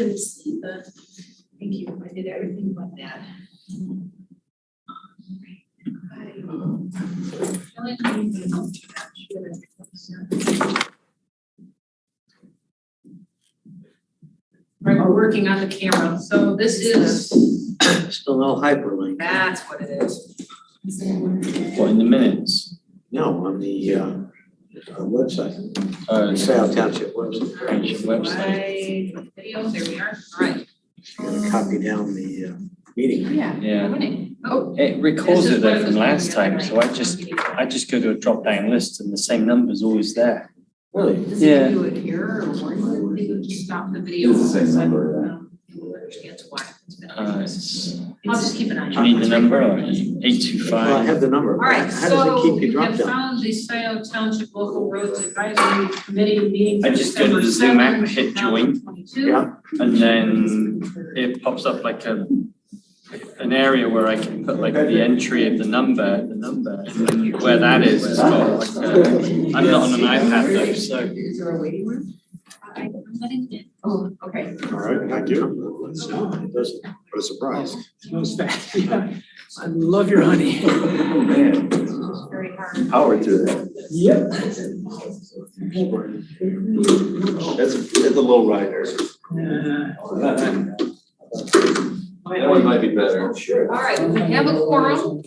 couldn't see the, thank you, I did everything but that. Right, we're working on the camera, so this is. Still no hyperlink. That's what it is. What, in the minutes? No, on the website. Scio Township website. Video, there we are, all right. Copy down the meeting. Yeah. Oh. It records it there from last time, so I just go to a drop down list and the same number's always there. Really? Does Yeah. it do it here or what? They would just stop the video. It's the same number, You will understand why. I'll Just keep an eye on it. Do you need the number or Well, I 825? have the number. All right, How does so it keep you we dropped have down? found the Scio Township Local Roads Advisory Committee meeting. I just go to the Zoom app, hit join, Yeah. and then it pops up like an area where I can put like the entry of the number, and then where that is, it's got like I'm not on an iPad though, so. Is there a waiting room? I'm letting it. Oh, okay. All right, thank you. What a surprise. Yeah. I love your honey. Oh, man. Very hard. Power to that. Yep. That's a low rider. That one might be better. Sure. All right, we have a quorum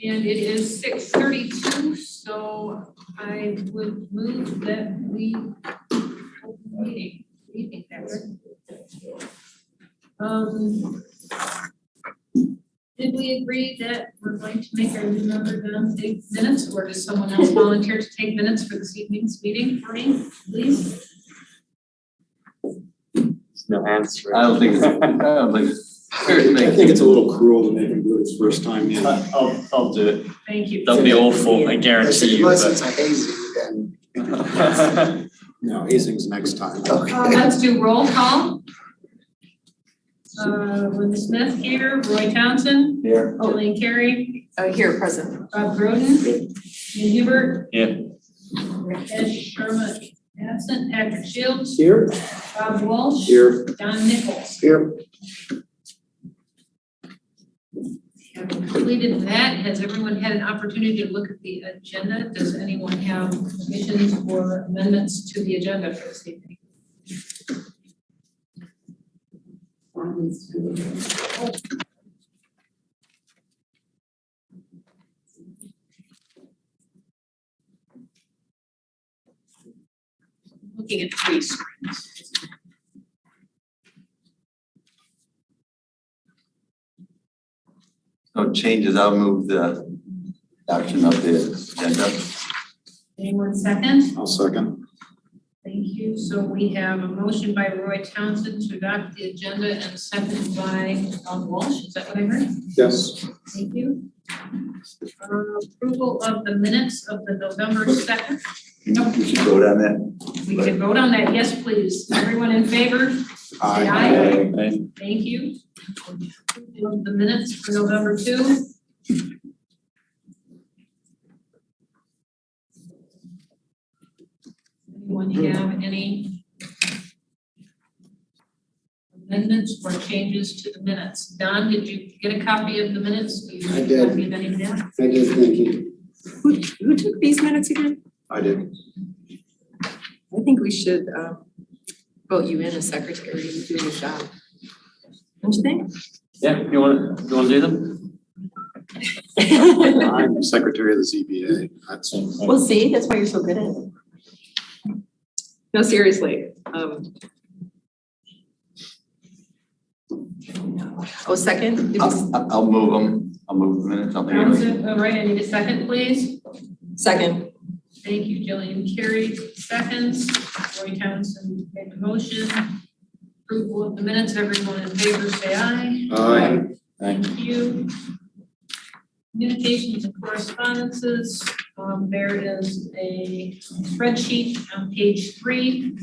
and it is 6:32, so I would move that we open the meeting. What do you think, Patrick? Did we agree that we're going to make our new member Don take minutes, or does someone else volunteer to take minutes for this evening's meeting for me, please? No answer. I don't think it's. I think it's a little cruel to make him do it his first time in. I'll do it. Thank you. That'll be awful, I guarantee you. Unless it's a hazy, then. No, hazing's next time. Let's do roll call. Linda Smith here, Roy Townsend. Here. Jillian Kerry. Here, present. Bob Groden. And Hubert. Yeah. Rakesh, Sharma, absent. Patrick Shields. Here. Bob Walsh. Here. Don Nichols. Here. Having completed that, has everyone had an opportunity to look at the agenda? Does anyone have additions or amendments to the agenda for this evening? Looking at 3 screens. No changes, I'll move the adoption of the agenda. Anyone second? I'll second. Thank you. So we have a motion by Roy Townsend to adopt the agenda and a second by Don Walsh. Is that what I heard? Yes. Thank you. Approval of the minutes of the November 2nd. Nope. We should vote on that. We can vote on that. Yes, please. Everyone in favor? Say aye. Thank you. Approval of the minutes for November 2. Anyone have any amendments or changes to the minutes? Don, did you get a copy of the minutes? I did. Copy of any of that? I did, thank you. Who took these minutes again? I did. I think we should vote you in as secretary to do your job. Don't you think? Yeah, you wanna do them? I'm secretary of the ZBA. That's. We'll see, that's why you're so good at it. No, seriously. Oh, second? Did we- I'll move them. I'll move the minutes. I'll make Townsend, all right, I need a second, please. Second. Thank you, Jillian. Kerry, seconds. Roy Townsend made the motion. Approval of the minutes. Everyone in favor, say aye. Aye. Thank you. Communications and correspondences. There is a spreadsheet on page 3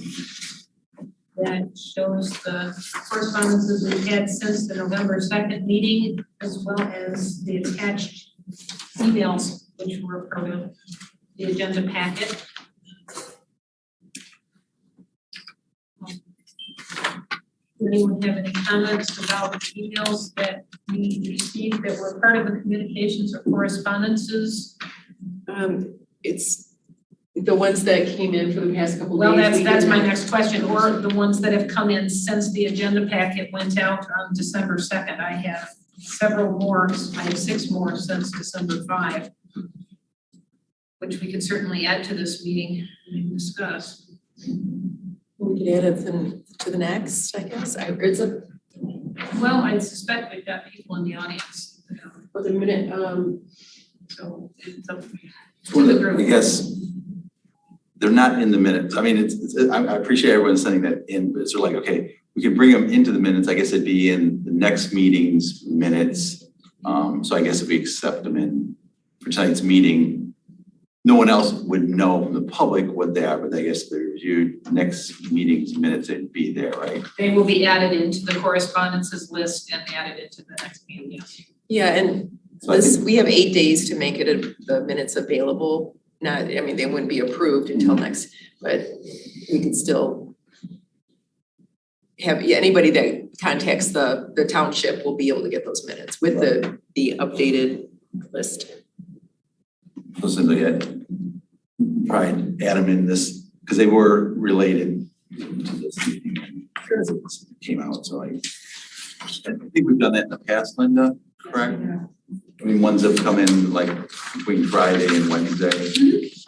that shows the correspondences we've had since the November 2nd meeting, as well as the attached emails, which were part of the agenda packet. anyone have any comments about emails that we received that were part of the communications or correspondences? It's the ones that came in for the past couple Well, days. that's my next question, or the ones that have come in since the agenda packet went out on December 2nd. I have several more, I have 6 more since December 5, which we could certainly add to this meeting and discuss. We could add it to the next, I guess. Well, I suspect we've got people in the audience. For the minute, So it's up to Well, the group. I guess they're not in the minutes. I mean, I appreciate everyone sending that in, but it's sort of like, okay, we can bring them into the minutes. I guess it'd be in the next meeting's minutes. So I guess if we accept them in for tonight's meeting, no one else would know from the public what they are, but I guess if they're reviewed next meeting's minutes, it'd be there, right? They will be added into the correspondences list and added into the next meeting, yes. yeah, and So I think we have 8 days to make it the minutes available. They wouldn't be approved until next, but we could still have, anybody that contacts the township will be able to get those minutes with the updated list. listen to it. Probably add them in this, because they were related to this meeting as it came out, so I think we've done that in the past, Linda, correct? I mean, ones have come in like between Friday and Wednesday,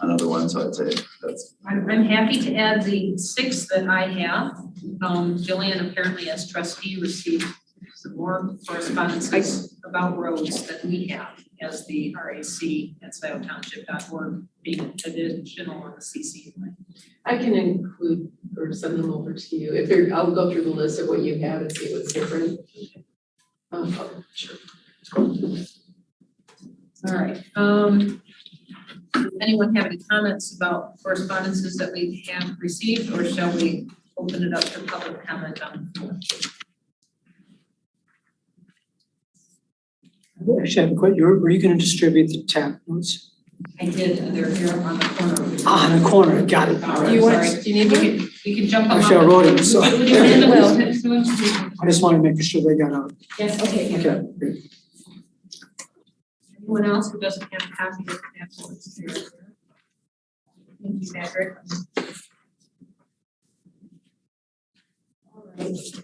another one, so I'd say that's. I'm happy to add the 6 that I have. Jillian apparently as trustee received some more correspondences about roads that we have as the RAC at sciotownship.org being additional on the CC. I can include or send them over to you. I'll go through the list of what you have and see what's different. Sure. All right. Does anyone have any comments about correspondences that we have received, or shall we open it up to public comment on the floor? Actually, I have a question. Were you going to distribute the tab notes? I did, they're here on the corner. On the corner, got it. All right. Sorry. Do you need one? We can jump them up. Actually, I wrote them, so. Well. I just wanted to make sure they got out. Yes, okay. Okay, great. Anyone else who doesn't have a copy of the afterwards here? Thank you, Patrick.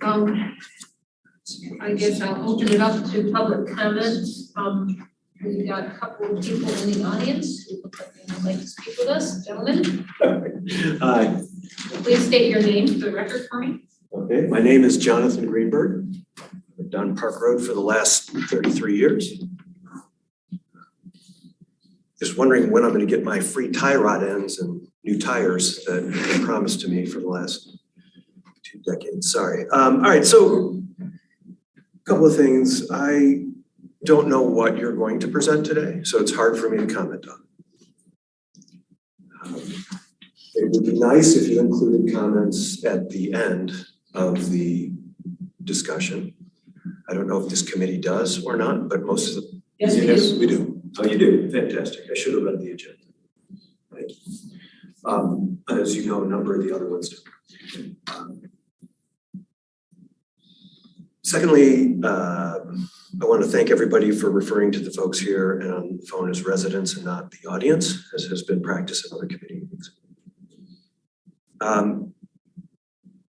All right, I guess I'll open it up to public comment. We've got a couple of people in the audience who look like they would like to speak with us. Gentlemen, Hi, please state your name for the record for me. okay, my name is Jonathan Greenberg. I've done Park Road for the last 33 years. Just wondering when I'm gonna get my free tie rod ends and new tires that have been promised to me for the last 2 decades, sorry. All right, so a couple of things. I don't know what you're going to present today, so it's hard for me to comment on. It would be nice if you included comments at the end of the discussion. I don't know if this committee does or not, but most of the. Yes, we do. Yes, we do. Oh, you do? Fantastic. I should have read the agenda. Thank you. As you know, a number of the other ones do. Secondly, I want to thank everybody for referring to the folks here and on the phone as residents and not the audience, as has been practiced in other committee meetings.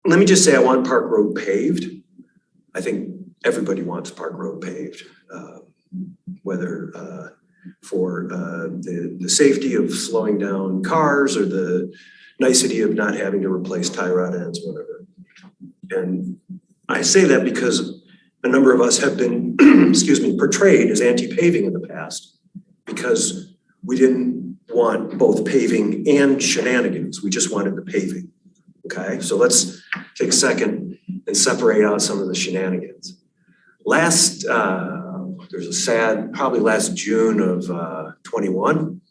Let me just say I want Park Road paved. I think everybody wants Park Road paved, whether for the safety of slowing down cars or the nicety of not having to replace tie rod ends, whatever. And I say that because a number of us have been, excuse me, portrayed as anti-paving in the past because we didn't want both paving and shenanigans. We just wanted the paving, okay? So let's take a second and separate out some of the shenanigans. There's a sad, probably last June of 21,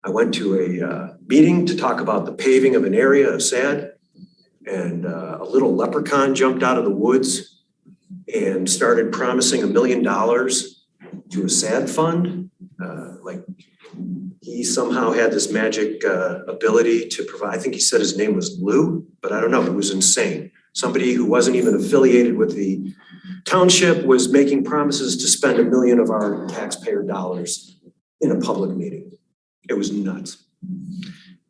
I went to a meeting to talk about the paving of an area of SAD, and a little leprechaun jumped out of the woods and started promising $1 million to a SAD fund. Like he somehow had this magic ability to provide, I think he said his name was Lou, but I don't know, it was insane. Somebody who wasn't even affiliated with the township was making promises to spend $1 million of our taxpayer dollars in a public meeting. It was nuts.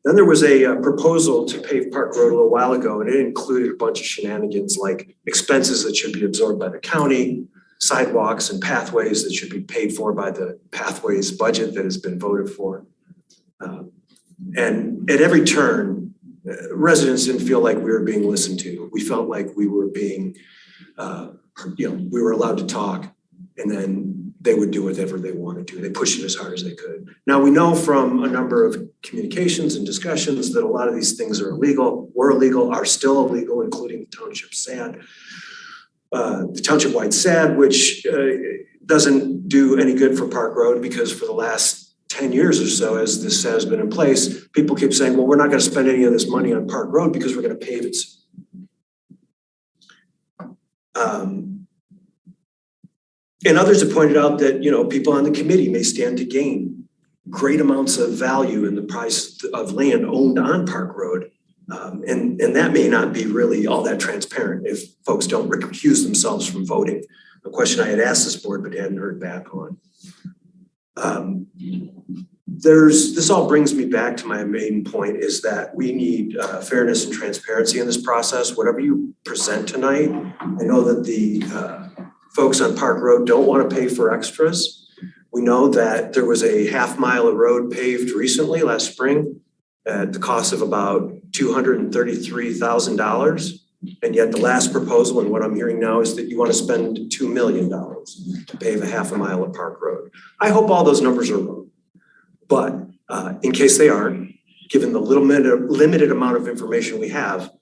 Then there was a proposal to pave Park Road a little while ago, and it included a bunch of shenanigans like expenses that should be absorbed by the county, sidewalks and pathways that should be paid for by the pathways budget that has been voted for. And at every turn, residents didn't feel like we were being listened to. We felt like we were being, we were allowed to talk, and then they would do whatever they wanted to. They pushed it as hard as they could. Now, we know from a number of communications and discussions that a lot of these things are illegal, were illegal, are still illegal, including the township SAD. The township-wide SAD, which doesn't do any good for Park Road, because for the last 10 years or so, as this SAD has been in place, people keep saying, well, we're not gonna spend any of this money on Park Road because we're gonna pave it. And others have pointed out that, people on the committee may stand to gain great amounts of value in the price of land owned on Park Road. And that may not be really all that transparent if folks don't recuse themselves from voting. A question I had asked this board but hadn't heard back on. This all brings me back to my main point, is that we need fairness and transparency in this process. Whatever you present tonight, I know that the folks on Park Road don't want to pay for extras. We know that there was a half mile of road paved recently last spring at the cost of about $233,000. And yet the last proposal, and what I'm hearing now, is that you want to spend $2 million to pave a half a mile of Park Road. I hope all those numbers are wrong. But in case they aren't, given the limited amount of information we have,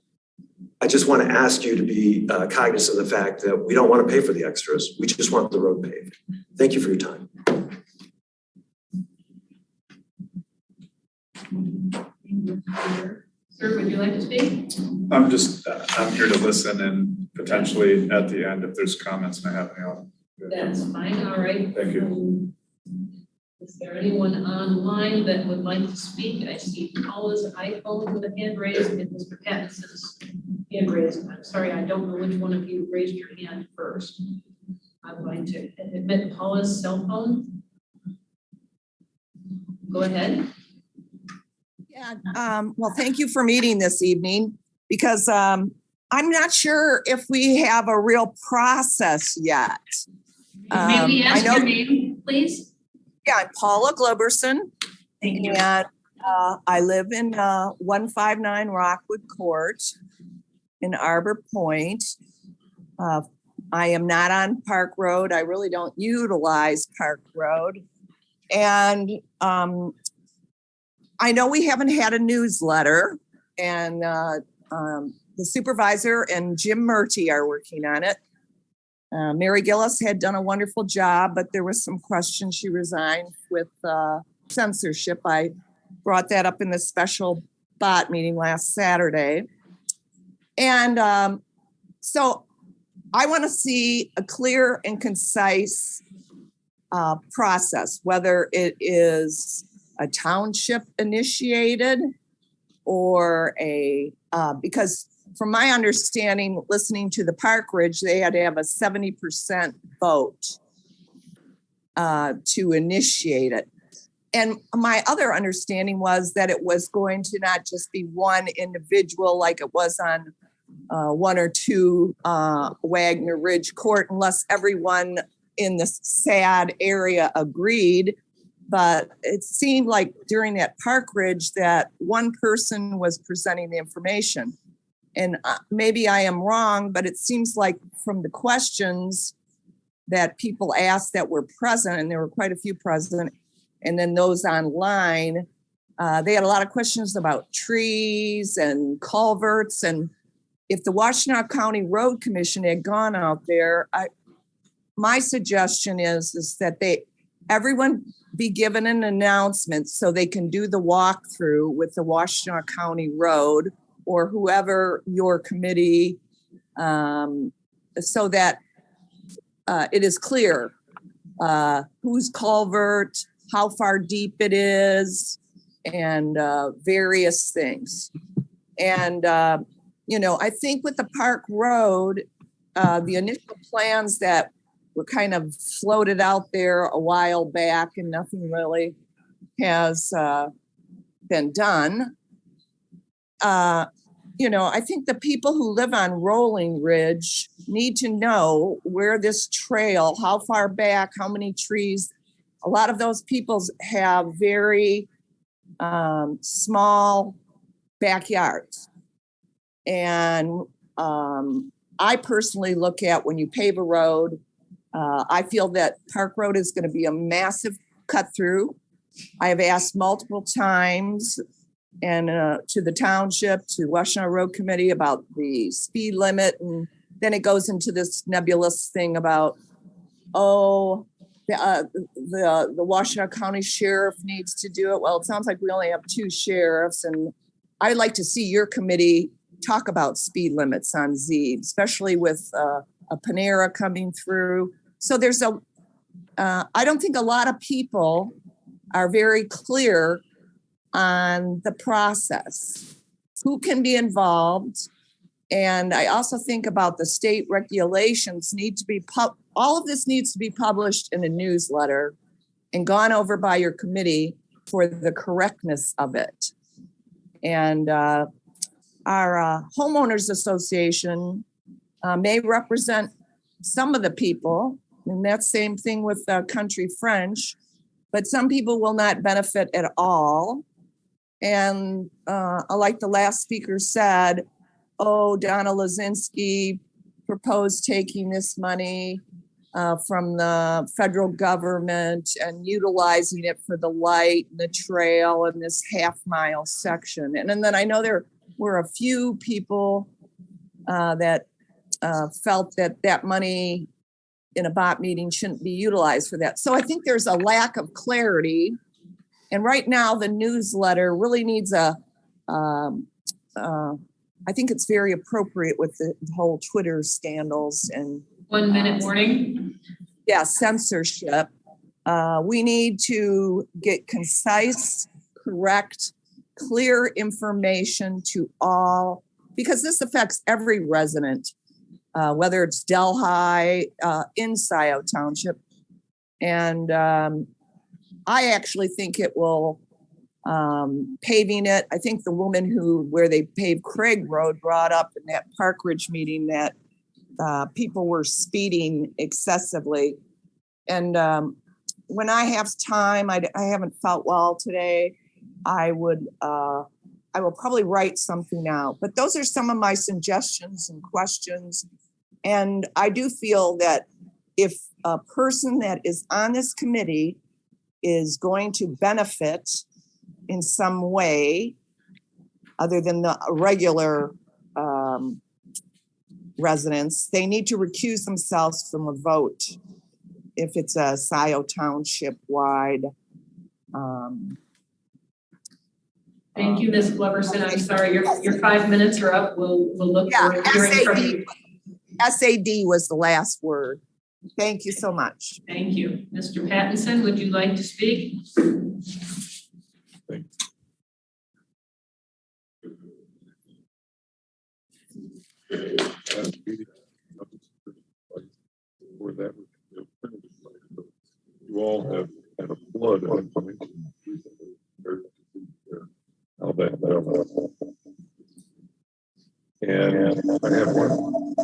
I just want to ask you to be cognizant of the fact that we don't want to pay for the extras. We just want the road paved. Thank you for your time. Sir, would you like to speak? I'm here to listen, and potentially at the end, if there's comments and I have any, I'll. That's fine, all right. Thank you. Is there anyone online that would like to speak? I see Paula's iPhone with a hand raised and Mr. Pattinson's hand raised. I'm sorry, I don't know which one of you raised your hand first. I'm going to admit Paula's cell phone. Go ahead. Yeah, well, thank you for meeting this evening, because I'm not sure if we have a real process yet. May we ask your name, please? Yeah, I'm Paula Globerson. Thank you. And I live in 159 Rockwood Court in Arbor Point. I am not on Park Road. I really don't utilize Park Road. And I know we haven't had a newsletter, and the supervisor and Jim Murty are working on it. Mary Gillis had done a wonderful job, but there was some questions. She resigned with censorship. I brought that up in the special bot meeting last Saturday. And so I want to see a clear and concise process, whether it is a township initiated or because from my understanding, listening to the Park Ridge, they had to have a 70% vote to initiate it. And my other understanding was that it was going to not just be one individual like it was on 1 or 2 Wagner Ridge Court, unless everyone in the SAD area agreed. But it seemed like during that Park Ridge that one person was presenting the information. And maybe I am wrong, but it seems like from the questions that people asked that were present, and there were quite a few present, and then those online, they had a lot of questions about trees and culverts. And if the Washtenaw County Road Commission had gone out there, my suggestion is that everyone be given an announcement so they can do the walkthrough with the Washtenaw County Road or whoever your committee, so that it is clear whose culvert, how far deep it is, and various things. And, you know, I think with the Park Road, the initial plans that were kind of floated out there a while back and nothing really has been done. You know, I think the people who live on Rolling Ridge need to know where this trail, how far back, how many trees. A lot of those people have very small backyards. And I personally look at when you pave a road, I feel that Park Road is going to be a massive cut through. I have asked multiple times and to the township, to Washington Road Committee about the speed limit. And then it goes into this nebulous thing about, oh, the Washington County Sheriff needs to do it. Well, it sounds like we only have 2 sheriffs. And I'd like to see your committee talk about speed limits on Z, especially with a Panera coming through. So there's I don't think a lot of people are very clear on the process, who can be involved. And I also think about the state regulations need to be, all of this needs to be published in a newsletter and gone over by your committee for the correctness of it. And our homeowners association may represent some of the people, and that same thing with Country French, but some people will not benefit at all. And like the last speaker said, oh, Donna Lazinski proposed taking this money from the federal government and utilizing it for the light and the trail and this half-mile section. And then I know there were a few people that felt that that money in a BOT meeting shouldn't be utilized for that. So I think there's a lack of clarity. And right now the newsletter really needs I think it's very appropriate with the whole Twitter scandals and 1 minute warning. Yeah, censorship. We need to get concise, correct, clear information to all, because this affects every resident, whether it's Delhi, in Scio Township. And I actually think it will, paving it, I think the woman where they paved Craig Road brought up in that Park Ridge meeting that people were speeding excessively. And when I have time, I haven't felt well today, I will probably write something out. But those are some of my suggestions and questions. And I do feel that if a person that is on this committee is going to benefit in some way, other than the regular residents, they need to recuse themselves from a vote if it's a Scio Township wide. Thank you, Ms. Gloverson. I'm sorry, your 5 minutes are up. We'll look forward to hearing from you. SAD was the last word. Thank you so much. Thank you. Mr. Pattinson, would you like to speak? You all have had a flood of information recently Alabama. And I have one.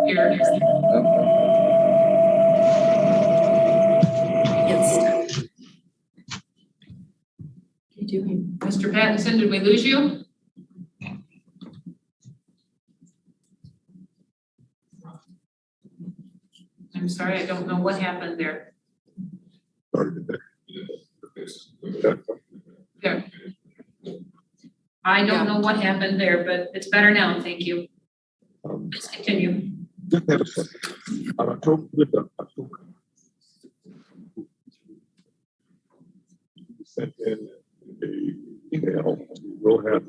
Here. Yes. Mr. Pattinson, did we lose you? I'm sorry, I don't know what happened there. There. I don't know what happened there, but it's better now. Thank you. Let's continue. Just have a second. On October, sent in an email, we'll have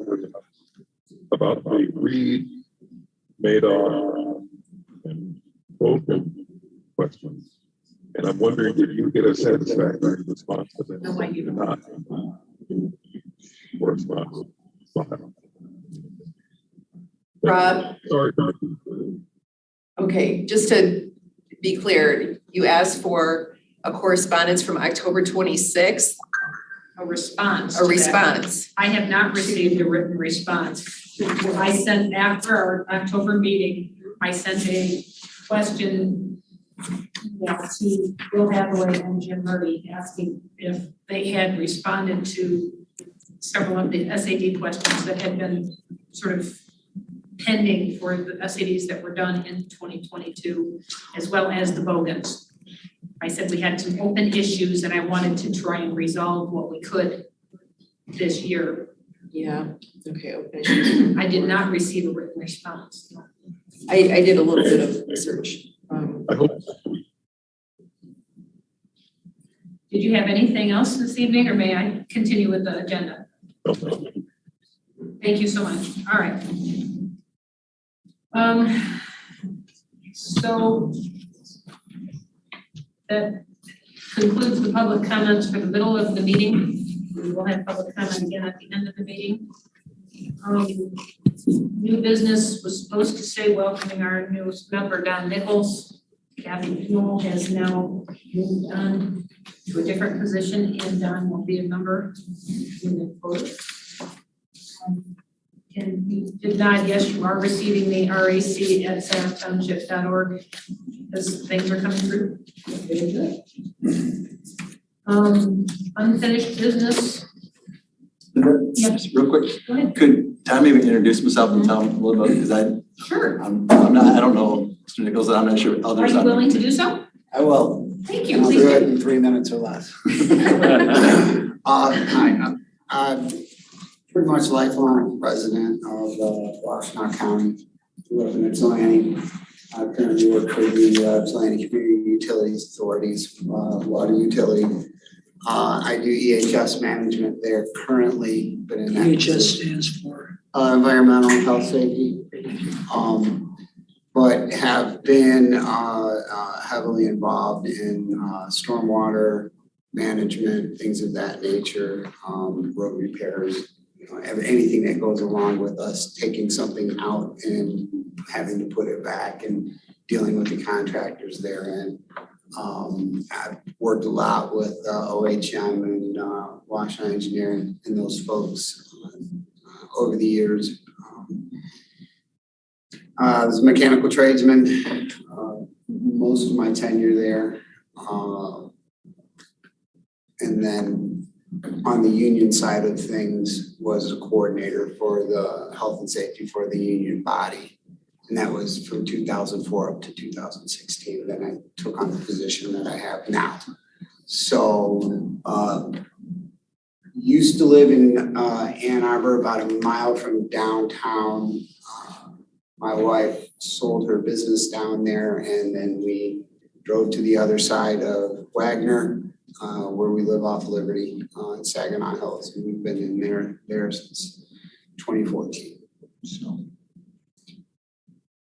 about the Reed, Madoff, and Bolton questions. And I'm wondering, did you get a satisfactory response to them? No, I did not. Correspondence file. Rob, Sorry. okay, just to be clear, you asked for a correspondence from October 26th, A response a to that. response. I have not received a written response. I sent, after our October meeting, I sent a question to Will Hathaway and Jim Murray asking if they had responded to several of the SAD questions that had been sort of pending for the SADs that were done in 2022, as well as the Bogans. I said we had some open issues and I wanted to try and resolve what we could this year. Yeah, okay, okay. I did not receive a written response. I did a little bit of research. I hope. Did you have anything else this evening or may I continue with the agenda? Thank you so much. All right. So that concludes the public comments for the middle of the meeting. We will have public comment again at the end of the meeting. New business was supposed to say welcoming our newest member, Don Nichols. Kathy Newell has now moved on to a different position and Don will be a member moving forward. And you did not, yes, you are receiving the RAC at southtownship.org as things are coming through. Very good. Unfinished business. Just real quick, Go ahead. could Tom maybe introduce himself and tell him a little bit, because Sure. I'm not, I don't know Mr. Nichols, and I'm not sure Are others. you willing to do so? I will. Thank you. I'll Please do it do. in 3 minutes or less. Hi, I'm pretty much lifelong resident of Washington County, live in Ypsilanti. I currently work for the Ypsilanti Community Utilities Authorities, water utility. I do EHS management there currently, but in that EHS stands for? Environmental health safety. But have been heavily involved in stormwater management, things of that nature, road repairs, anything that goes along with us taking something out and having to put it back and dealing with the contractors therein. I've worked a lot with OHM and Washington Engineering and those folks over the years. I was a mechanical tradesman, most of my tenure there. And then on the union side of things was a coordinator for the health and safety for the union body. And that was from 2004 up to 2016. Then I took on the position that I have now. So used to live in Ann Arbor, about a mile from downtown. My wife sold her business down there and then we drove to the other side of Wagner, where we live off Liberty in Saginaw Hills. And we've been in there since 2014. So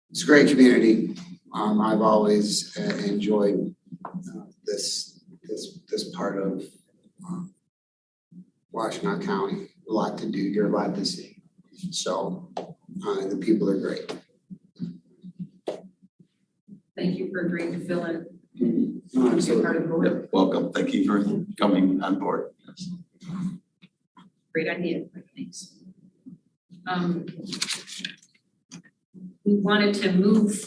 it's a great community. I've always enjoyed this part of Washington County. A lot to do here, a lot to see. So, and the people are great. Thank you for agreeing to fill in. No, As a part of the board. Yep, welcome. Thank you for coming on board. Great idea. Thanks. We wanted to move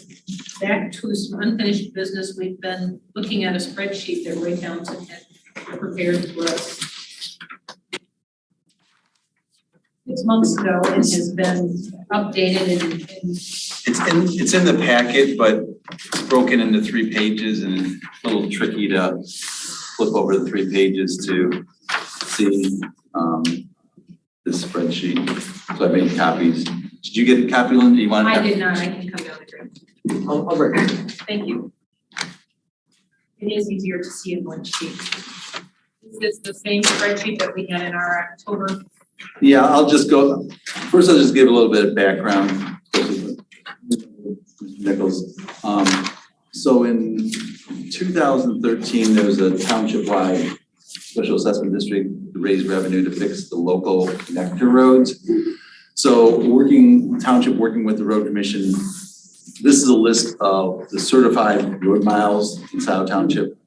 back to some unfinished business. We've been looking at a spreadsheet that Ray Townsend had prepared for us 6 months ago and has been updated and It's in the packet, but it's broken into 3 pages and it's a little tricky to flip over the 3 pages to see this spreadsheet. So I made copies. Did you get a copy, Linda? Do you want? I did not. I can come down and grab it. I'll break it. Thank you. It is easier to see in one sheet. Is this the same spreadsheet that we had in our October? Yeah, I'll just go. First, I'll just give a little bit of background. Nichols. So in 2013, there was a township-wide special assessment district to raise revenue to fix the local connector roads. So township working with the road commission, this is a list of the certified road miles in Scio Township.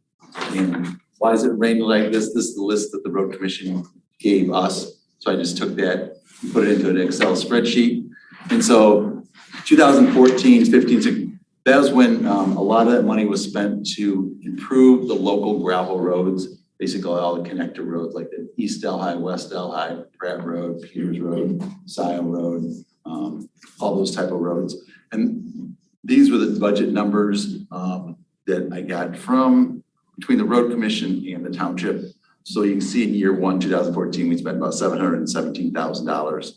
And why is it rated like this? This is the list that the road commission gave us. So I just took that, put it into an Excel spreadsheet. And so 2014, 15, 16, that was when a lot of that money was spent to improve the local gravel roads, basically all the connector roads like the East Delhi, West Delhi, Pratt Road, Peters Road, Scio Road, all those type of roads. And these were the budget numbers that I got from between the road commission and the township. So you can see in year one, 2014, we spent about $717,000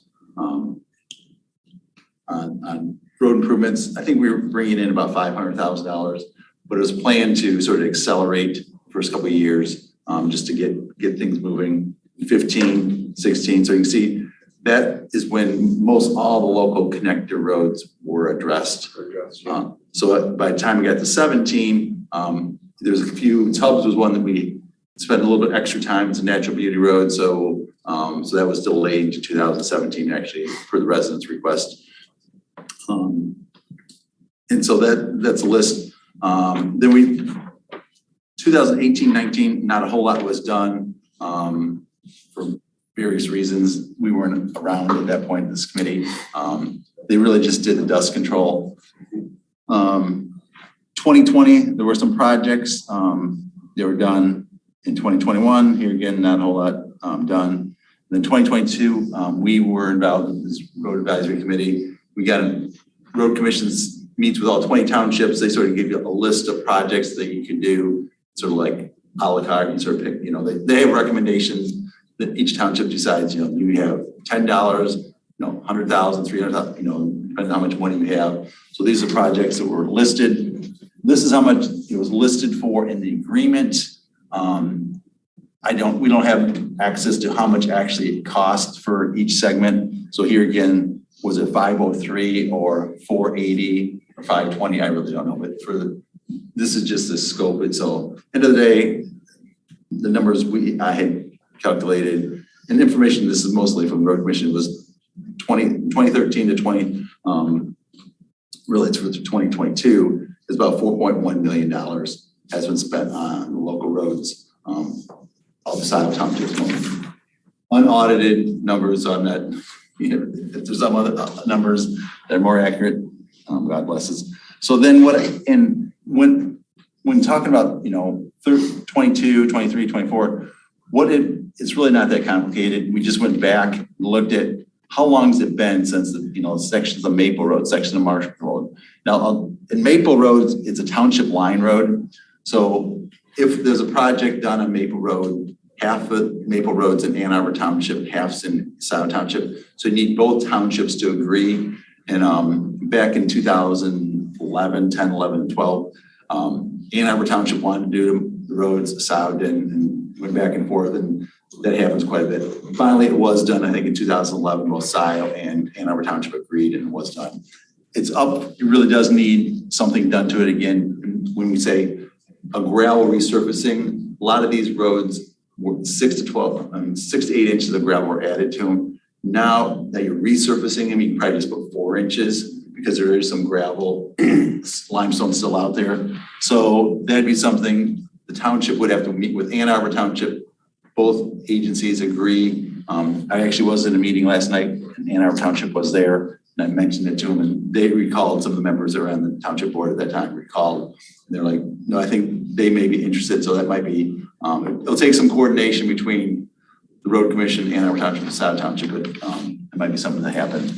on road improvements. I think we were bringing in about $500,000, but it was planned to sort of accelerate the first couple of years just to get things moving. 15, 16, so you can see that is when most all the local connector roads were addressed. So by the time we got to 17, there's a few, Tubbs was one that we spent a little bit extra time. It's a natural beauty road, so so that was delayed to 2017 actually for the residents' request. And so that's a list. Then 2018, 19, not a whole lot was done for various reasons. We weren't around at that point in this committee. They really just did the dust control. 2020, there were some projects. They were done in 2021. Here again, not a whole lot done. Then 2022, we were involved in this road advisory committee. We got a road commissions meets with all 20 townships. They sort of give you a list of projects that you can do, sort of like a la carte. You sort of pick, they have recommendations that each township decides, you have $10, $100,000, $300,000, depending on how much money you have. So these are projects that were listed. This is how much it was listed for in the agreement. We don't have access to how much actually it costs for each segment. So here again, was it 503 or 480 or 520? I really don't know, but this is just the scope. And so end of the day, the numbers I had calculated and information, this is mostly from the road commission, was 2013 to 20, really it's for 2022, is about $4.1 million has been spent on the local roads of the Scio Township. Unaudited numbers on that. If there's some other numbers that are more accurate, God bless us. So then when talking about 22, 23, 24, it's really not that complicated. We just went back and looked at how long has it been since the sections of Maple Road, section of Marshall Road. Now in Maple Road, it's a township line road. So if there's a project done on Maple Road, half of Maple Road's in Ann Arbor Township, half's in Scio Township. So you need both townships to agree. And back in 2011, 10, 11, 12, Ann Arbor Township wanted to do the roads, Scio didn't, and went back and forth, and that happens quite a bit. Finally, it was done, I think in 2011, both Scio and Ann Arbor Township agreed, and it was done. It's up, it really does need something done to it again. When we say a gravel resurfacing, a lot of these roads were 6 to 8 inches of gravel were added to them. Now that you're resurfacing them, you can probably just put 4 inches because there is some gravel, limestone still out there. So that'd be something the township would have to meet with Ann Arbor Township. Both agencies agree. I actually was in a meeting last night and Ann Arbor Township was there and I mentioned it to them and they recalled, some of the members that were on the township board at that time recalled. And they're like, no, I think they may be interested. So that might be, it'll take some coordination between the road commission, Ann Arbor Township, and Scio Township, but it might be something that happened.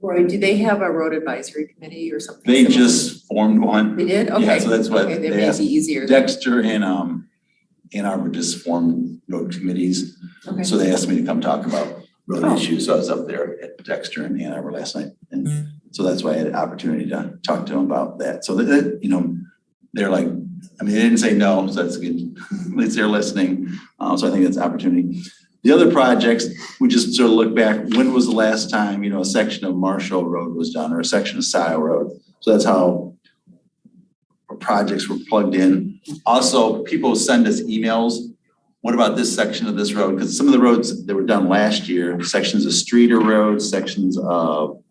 Roy, do they have a road advisory committee or something? They similar? just formed one. They did? Okay. Yeah, so that's what Okay, that they may asked. be easier. Dexter and Ann Arbor just formed road committees. Okay. So they asked me to come talk about road issues. So I was up there at Dexter and Ann Arbor last night. And so that's why I had an opportunity to talk to them about that. So that they're like, they didn't say no, so that's good. At least they're listening. So I think that's an opportunity. The other projects, we just sort of look back, when was the last time, a section of Marshall Road was done or a section of Scio Road? So that's how projects were plugged in. Also, people send us emails what about this section of this road? Because some of the roads that were done last year, sections of Streeter Road, sections of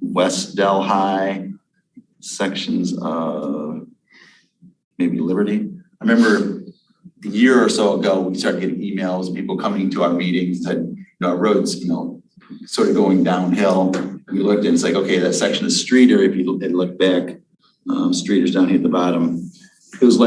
West Delhi, sections of maybe Liberty. I remember a year or so ago, we started getting emails and people coming to our meetings that, you know, our roads, you know, sort of going downhill. We looked and it's like, okay, that section of Streeter, if you look back, Streeter's down here at the bottom. It was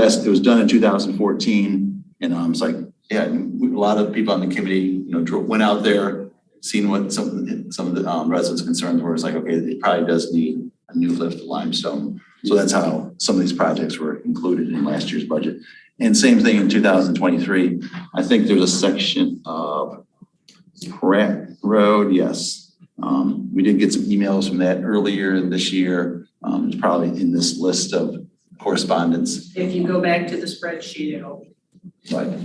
done in 2014. And it's like, yeah, a lot of people on the committee, you know, went out there, seen what some of the residents' concerns were. It's like, okay, it probably does need a new lift of limestone. So that's how some of these projects were included in last year's budget. And same thing in 2023. I think there's a section of RAC Road, yes. We did get some emails from that earlier this year. It's probably in this list of correspondence. If you go back to the spreadsheet, it'll. Right.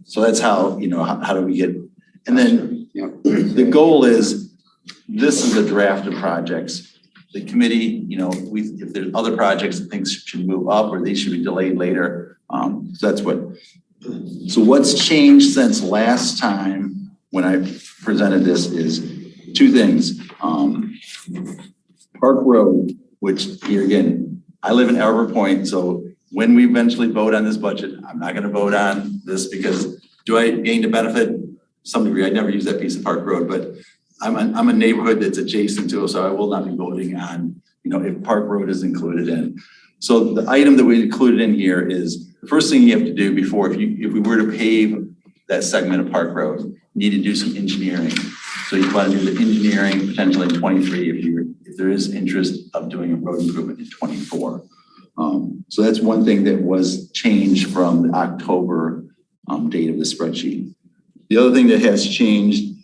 So that's how, you know, how do we get, and then the goal is, this is a draft of projects. The committee, you know, if there's other projects that things should move up or these should be delayed later. So that's so what's changed since last time when I presented this is two things. Park Road, which here again, I live in Arbor Point, so when we eventually vote on this budget, I'm not gonna vote on this because do I gain the benefit? Some degree, I never use that piece of Park Road, but I'm a neighborhood that's adjacent to it, so I will not be voting on, you know, if Park Road is included in. So the item that we included in here is the first thing you have to do before, if we were to pave that segment of Park Road, you need to do some engineering. So you want to do the engineering potentially in 23 if there is interest of doing a road improvement in 24. So that's one thing that was changed from the October date of the spreadsheet. The other thing that has changed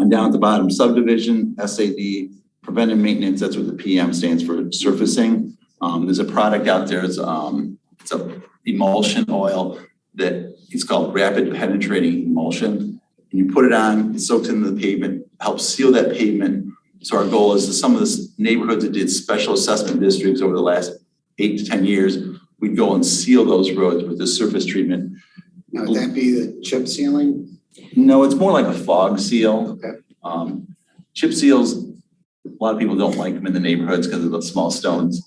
down at the bottom, subdivision, SAD, preventive maintenance, that's what the PM stands for, surfacing. There's a product out there, it's a emulsion oil that it's called rapid penetrating emulsion. And you put it on, it soaks into the pavement, helps seal that pavement. So our goal is that some of the neighborhoods that did special assessment districts over the last 8 to 10 years, we'd go and seal those roads with this surface treatment. Now, would that be the chip sealing? No, it's more like a fog seal. Okay. Chip seals, a lot of people don't like them in the neighborhoods because of the small stones.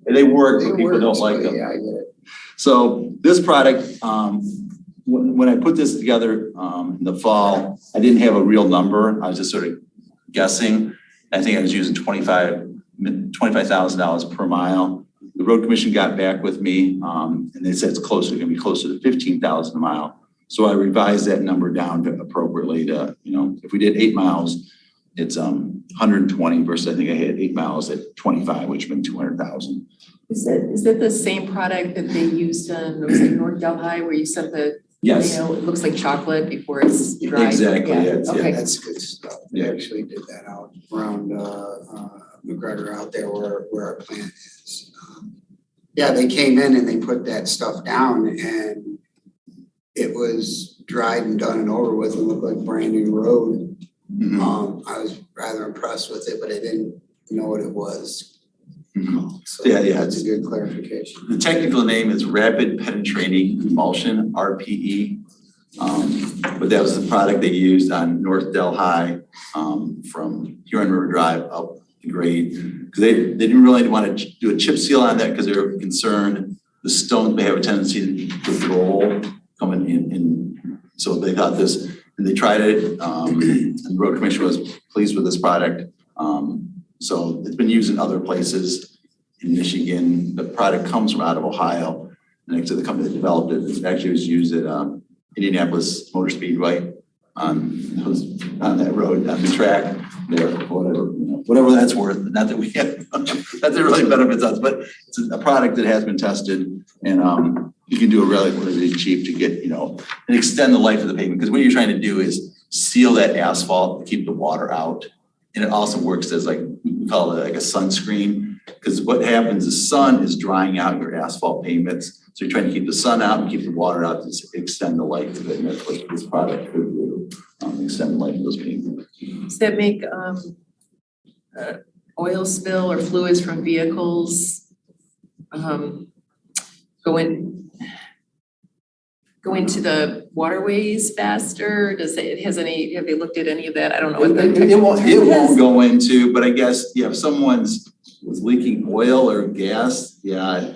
They work, but people don't like them. Yeah, I get it. So this product, when I put this together in the fall, I didn't have a real number. I was just sort of guessing. I think I was using $25,000 per mile. The road commission got back with me and they said it's gonna be closer to 15,000 a mile. So I revised that number down appropriately to, you know, if we did 8 miles, it's 120 versus I think I had 8 miles at 25, which would be 200,000. Is that the same product that they used on, was it North Delhi, where you set the, Yes. you know, it looks like chocolate before it's dried? Exactly, yeah, Okay. That's good stuff. We actually did that out around McGregor out there where our plant is. Yeah, they came in and they put that stuff down and it was dried and done and over with and looked like brand new road. Mm-hmm. I was rather impressed with it, but I didn't know what it was. Mm-hmm. So Yeah. that's a good clarification. The technical name is rapid penetrating emulsion, RPE. But that was the product they used on North Delhi from Huron River Drive up the grade. Because they didn't really want to do a chip seal on that because they were concerned the stones may have a tendency to roll coming in. So they thought this, and they tried it, and the road commission was pleased with this product. So it's been used in other places in Michigan. The product comes from out of Ohio. And actually the company that developed it actually was used at Indianapolis Motor Speedway on that road, on the track there, whatever that's worth. Not that we have, that really benefits us, but it's a product that has been tested and you can do it relatively cheap to get, and extend the life of the pavement. Because what you're trying to do is seal that asphalt to keep the water out. And it also works as we call it like a sunscreen. Because what happens, the sun is drying out your asphalt pavements. So you're trying to keep the sun out and keep the water out to extend the life of it. And that's what this product could do, extend the life of those pavements. Does that make oil spill or fluids from vehicles go in? go into the waterways faster? Have they looked at any of that? I don't know what the It technical won't, term it won't is. go into, but I guess, yeah, if someone's was leaking oil or gas, yeah,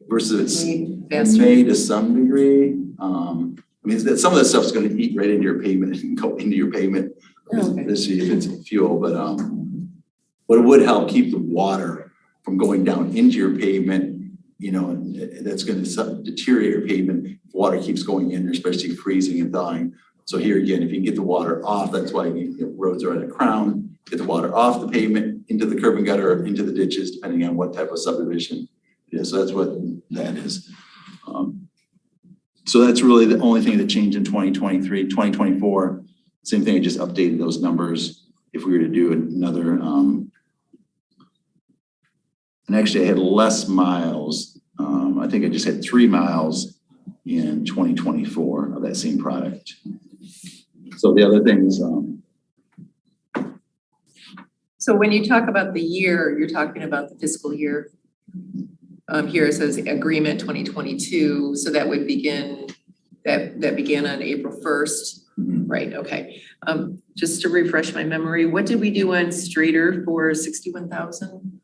versus Made it's faster. made to some degree. I mean, some of that stuff's gonna eat right into your payment and go into your payment, Okay. especially if it's fuel, but it would help keep the water from going down into your pavement, you know, and that's gonna deteriorate your pavement. If water keeps going in, especially freezing and thawing. So here again, if you can get the water off, that's why roads are at a crown, get the water off the pavement, into the curb and gutter, or into the ditches, depending on what type of subdivision it is. So that's what that is. So that's really the only thing that changed in 2023, 2024. Same thing, I just updated those numbers. If we were to do another, and actually I had less miles. I think I just had 3 miles in 2024 of that same product. So the other things, So when you talk about the year, you're talking about the fiscal year. Here it says agreement 2022, so that would begin, that began on April 1st. Right, okay. Just to refresh my memory, what did we do on Strader for 61,000?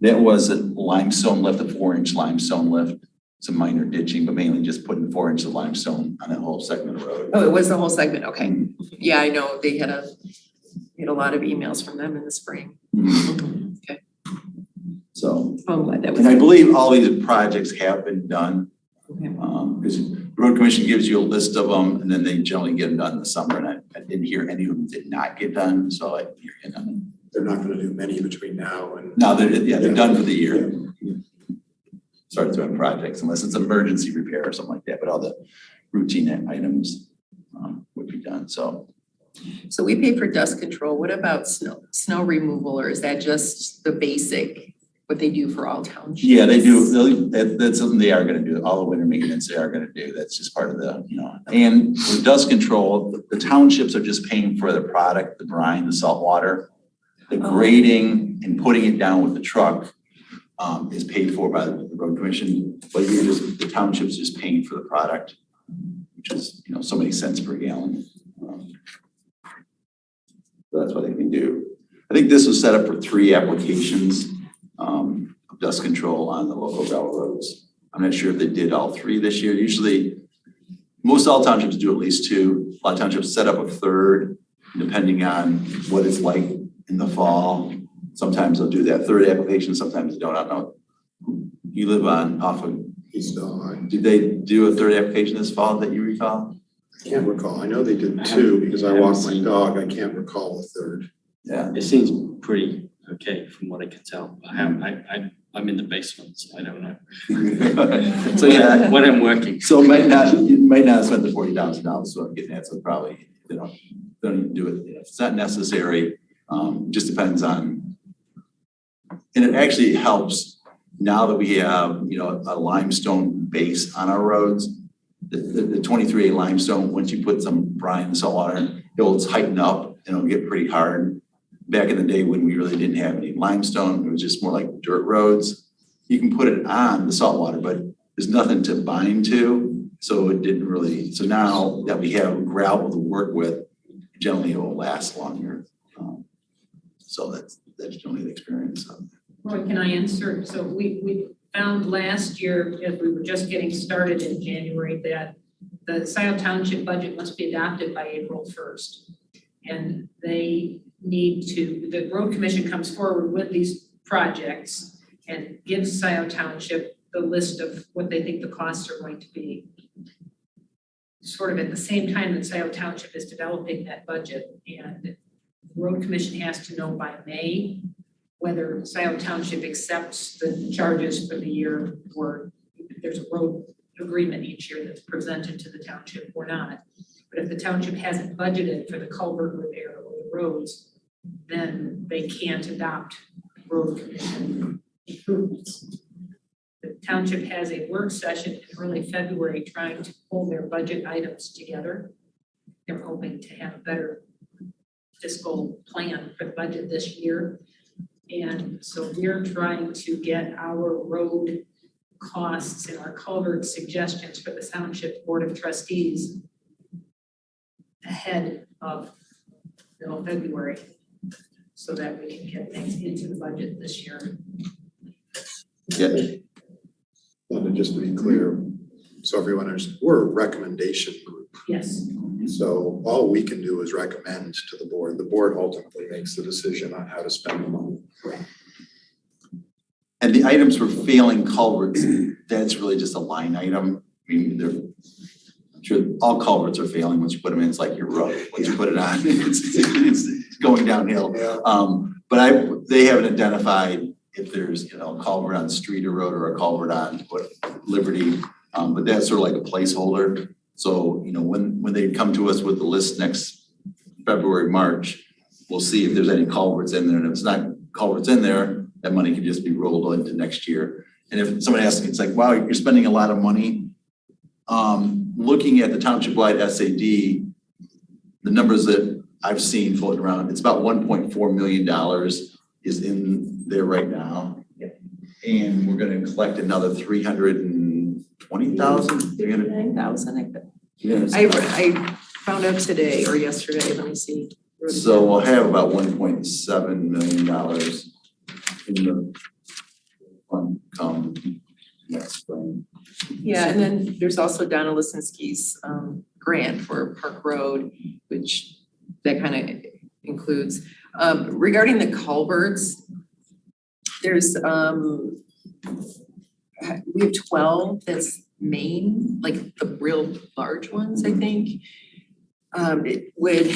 that was a limestone lift, a 4-inch limestone lift. Some minor ditching, but mainly just putting 4 inches of limestone on that whole segment of road. Oh, it was the whole segment, okay. Yeah, I know, they had a lot of emails from them in the spring. Okay. So, Oh, glad that was. and I believe all these projects have been done. Okay. Because the road commission gives you a list of them and then they generally get them done in the summer, and I didn't hear any of them did not get done, so I, you know. They're not gonna do many between now and. No, they're done for the year. Start doing projects unless it's an emergency repair or something like that, but all the routine items would be done, so. So we pay for dust control, what about snow removal, or is that just the basic, what they do for all townships? Yeah, they do, that's something they are gonna do, all the winter maintenance they are gonna do, that's just part of the, you know. And with dust control, the townships are just paying for the product, the brine, the salt water. The grading and putting it down with the truck is paid for by the road commission, but the township's just paying for the product, which is, you know, so many cents per gallon. So that's what they can do. I think this was set up for 3 applications of dust control on the local gravel roads. I'm not sure if they did all 3 this year. Usually, most all townships do at least 2. A lot of townships set up a 3rd, depending on what it's like in the fall. Sometimes they'll do that 3rd application, sometimes they don't. I don't know. You live off of East Dog. Did they do a 3rd application this fall that you recall? I can't recall. I know they did 2 because I walked my dog. I can't recall the 3rd. Yeah. It seems pretty okay from what I can tell. I'm in the basement, so I don't know. So yeah, When I'm working. so you might not spend the $40,000, so I'm getting that, so probably they don't even do it. If it's not necessary, just depends on, and it actually helps now that we have, you know, a limestone base on our roads. The 23A limestone, once you put some brine and salt water in, it will tighten up and it'll get pretty hard. Back in the day when we really didn't have any limestone, it was just more like dirt roads. You can put it on the salt water, but there's nothing to bind to. So it didn't really, so now that we have gravel to work with, generally it will last longer. So that's generally the experience. Roy, can I insert? So we found last year, as we were just getting started in January, that the Scio Township budget must be adopted by April 1st. And they need to, the road commission comes forward with these projects and gives Scio Township the list of what they think the costs are going to be. Sort of at the same time that Scio Township is developing that budget, and the road commission has to know by May whether Scio Township accepts the charges for the year, or if there's a road agreement each year that's presented to the township or not. But if the township hasn't budgeted for the culvert repair or the roads, then they can't adopt road commission improvements. The township has a work session in early February trying to pull their budget items together. They're hoping to have a better fiscal plan for the budget this year. And so we're trying to get our road costs and our culvert suggestions for the Township Board of Trustees ahead of February, so that we can get things into the budget this year. Yeah. And just to be clear, so everyone understands, we're a recommendation group. Yes. So all we can do is recommend to the board. The board ultimately makes the decision on how to spend the money. And the items for failing culverts, that's really just a line item. I mean, I'm sure all culverts are failing once you put them in. It's like your road. Once you put it on, it's going downhill. But they haven't identified if there's, a culvert on the street or road or a culvert on Liberty. But that's sort of like a placeholder. So, when they come to us with the list next February, March, we'll see if there's any culverts in there. And if it's not culverts in there, that money can just be rolled into next year. And if somebody asks me, it's like, wow, you're spending a lot of money. Looking at the township-wide SAD, the numbers that I've seen floating around, it's about $1.4 million is in there right now. And we're gonna collect another 320,000, 9,000, I think. Yes. I found out today or yesterday, let me see. So we'll have about $1.7 million in the fund come next spring. Yeah, and then there's also Donna Lisinski's grant for Park Road, which that kind of includes. Regarding the culverts, there's we have 12 that's main, like the real large ones, I think. It would,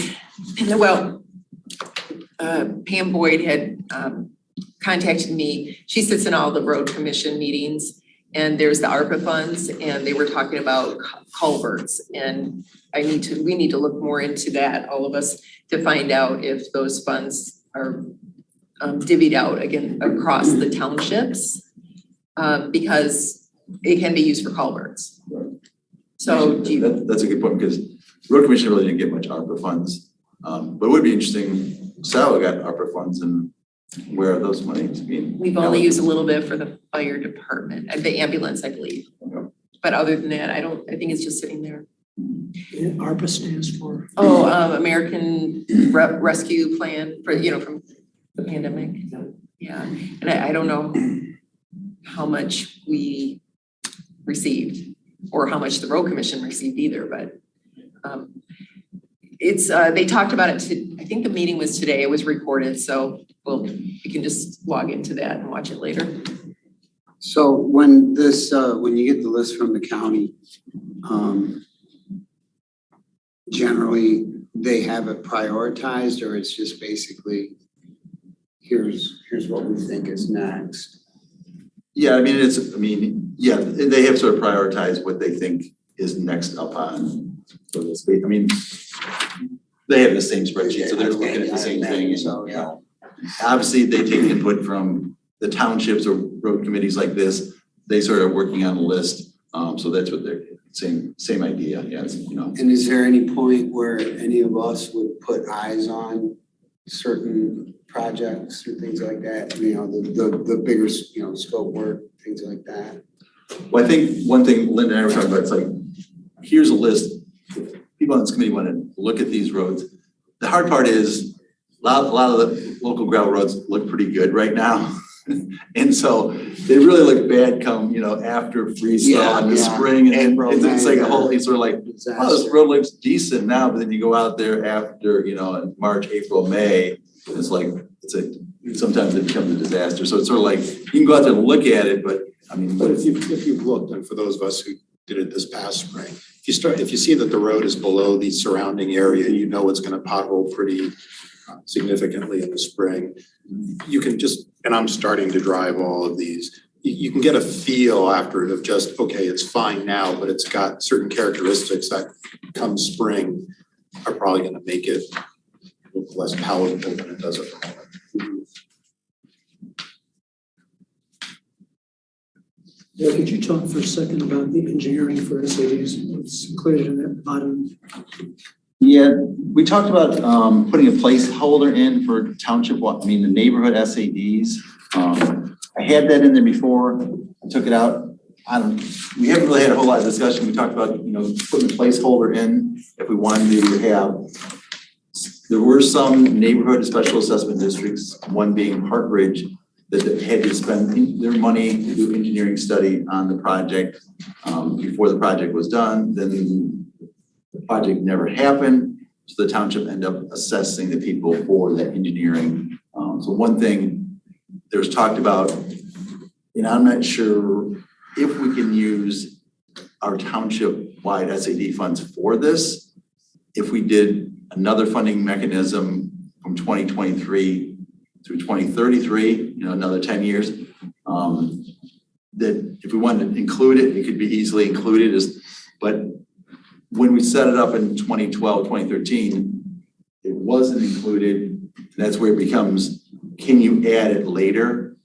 Pam Boyd had contacted me. She sits in all the road commission meetings, and there's the ARPA funds, and they were talking about culverts. And we need to look more into that, all of us, to find out if those funds are divvied out again across the townships, because it can be used for culverts. So that's a good point, because road commission really didn't get much ARPA funds, but it would be interesting. Scio got ARPA funds, and where are those monies being? We've only used a little bit for the fire department and the ambulance, I believe. Okay. But other than that, I think it's just sitting there. And ARPA stands for? American Rescue Plan for, from the pandemic. Yeah, and I don't know how much we received or how much the road commission received either, but it's, they talked about it, I think the meeting was today, it was recorded, so you can just log into that and watch it later. So when when you get the list from the county, generally they have it prioritized, or it's just basically, here's what we think is next. Yeah, they have sort of prioritized what they think is next up on. So they have the same spreadsheet, so they're looking at the same thing. So, obviously they take input from the townships or road committees like this. They sort of working on a list. So that's what they're same idea. Yes, And is there any point where any of us would put eyes on certain projects or things like that? The bigger, scope work, things like that. Well, I think one thing Linda and I were talking about, it's like, here's a list. People on this committee want to look at these roads. The hard part is a lot of the local gravel roads look pretty good right now. And so they really look bad come, after freeze thaw in the spring. And April, it's like it's sort of like, oh, this road looks decent now, but then you go out there after, in March, April, May, it's like, sometimes it becomes a disaster. So it's sort of like, you can go out there and look at it, but But if you've looked, and for those of us who did it this past spring, if you see that the road is below the surrounding area, it's going to pothole pretty significantly in the spring. You can and I'm starting to drive all of these, you can get a feel after it of just, okay, it's fine now, but it's got certain characteristics that come spring are probably going to make it look less palatable than it does at the moment. Yeah, could you talk for a second about the engineering for SADs? It's included in that bottom. Yeah, we talked about putting a placeholder in for township, the neighborhood SADs. I had that in there before, I took it out. we haven't really had a whole lot of discussion. We talked about, putting a placeholder in if we wanted to have. There were some neighborhood special assessment districts, one being Park Ridge, that had to spend their money to do engineering study on the project before the project was done. Then the project never happened, so the township ended up assessing the people for that engineering. So one thing there's talked about, and I'm not sure if we can use our township-wide SAD funds for this. If we did another funding mechanism from 2023 through 2033, another 10 years, that if we wanted to include it, it could be easily included but when we set it up in 2012, 2013, it wasn't included. And that's where it becomes, can you add it later?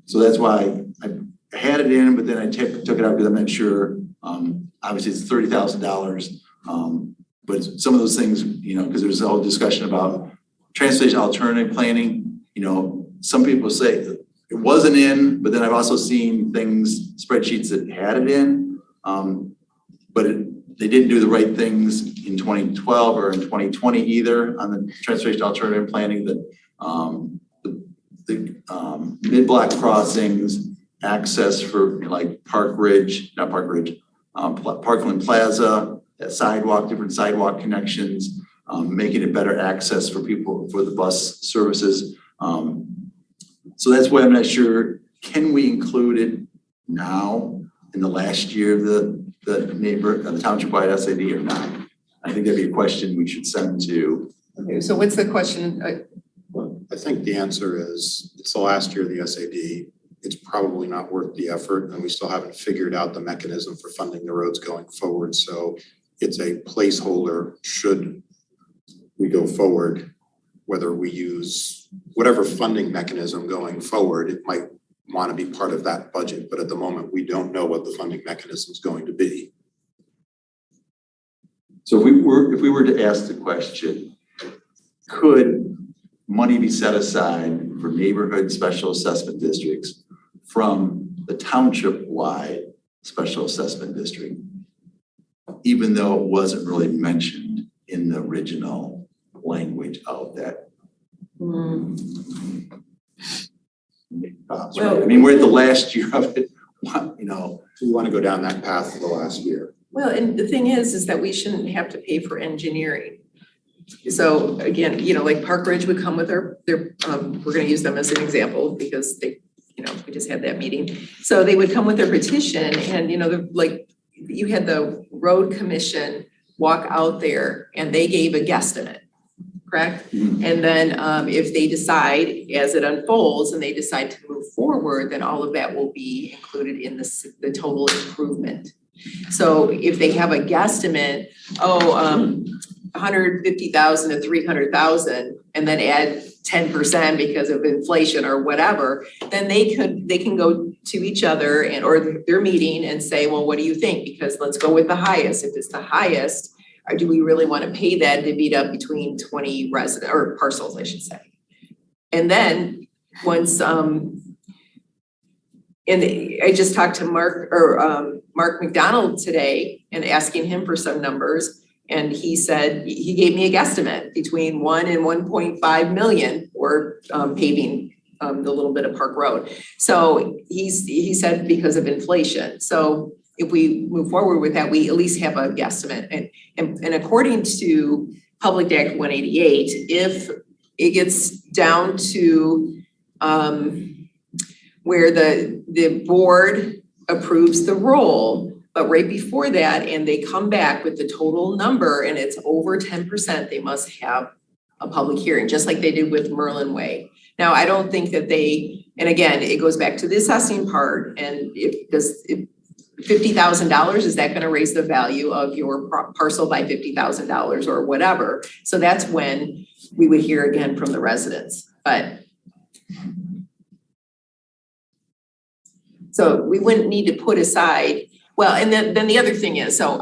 So that's why I had it in, but then I took it out because I'm not sure. Obviously it's $30,000. But some of those things, because there's a whole discussion about transportation alternative planning. Some people say it wasn't in, but then I've also seen spreadsheets that had it in, but they didn't do the right things in 2012 or in 2020 either on the transportation alternative planning. The mid-block crossings, access for like Parkland Plaza, that different sidewalk connections, making it better access for people for the bus services. So that's why I'm not sure, can we include it now in the last year of the township-wide SAD or not? I think that'd be a question we should send to. Okay, so what's the question? Well, I think the answer is, it's the last year of the SAD. It's probably not worth the effort, and we still haven't figured out the mechanism for funding the roads going forward. So it's a placeholder should we go forward, whether we use whatever funding mechanism going forward, it might want to be part of that budget. But at the moment, we don't know what the funding mechanism is going to be. So if we were to ask the question, could money be set aside for neighborhood special assessment districts from the township-wide special assessment district, even though it wasn't really mentioned in the original language of that? I mean, we're at the last year of it, We want to go down that path for the last year. Well, and the thing is that we shouldn't have to pay for engineering. So again, like Park Ridge would come with their we're gonna use them as an example because they, we just had that meeting. So they would come with their petition and, you had the road commission walk out there and they gave a guesstimate, correct? And then if they decide as it unfolds and they decide to move forward, then all of that will be included in the total improvement. So if they have a guesstimate, 150,000 to 300,000, and then add 10% because of inflation or whatever, then they can go to each other or their meeting and say, well, what do you think? Because let's go with the highest. If it's the highest, or do we really want to pay that divvied up between 20 resident or parcels, I should say? And then once and I just talked to Mark McDonald today and asking him for some numbers. And he said, he gave me a guesstimate between 1 and 1.5 million for paving the little bit of Park Road. So he said because of inflation. So if we move forward with that, we at least have a guesstimate. And according to Public Act 188, if it gets down to where the board approves the roll, but right before that, and they come back with the total number and it's over 10%, they must have a public hearing, just like they did with Merlin Way. Now, I don't think that and again, it goes back to the assessing part, and if $50,000, is that gonna raise the value of your parcel by $50,000 or whatever? So that's when we would hear again from the residents, but. So we wouldn't need to put aside, well, and then the other thing is, so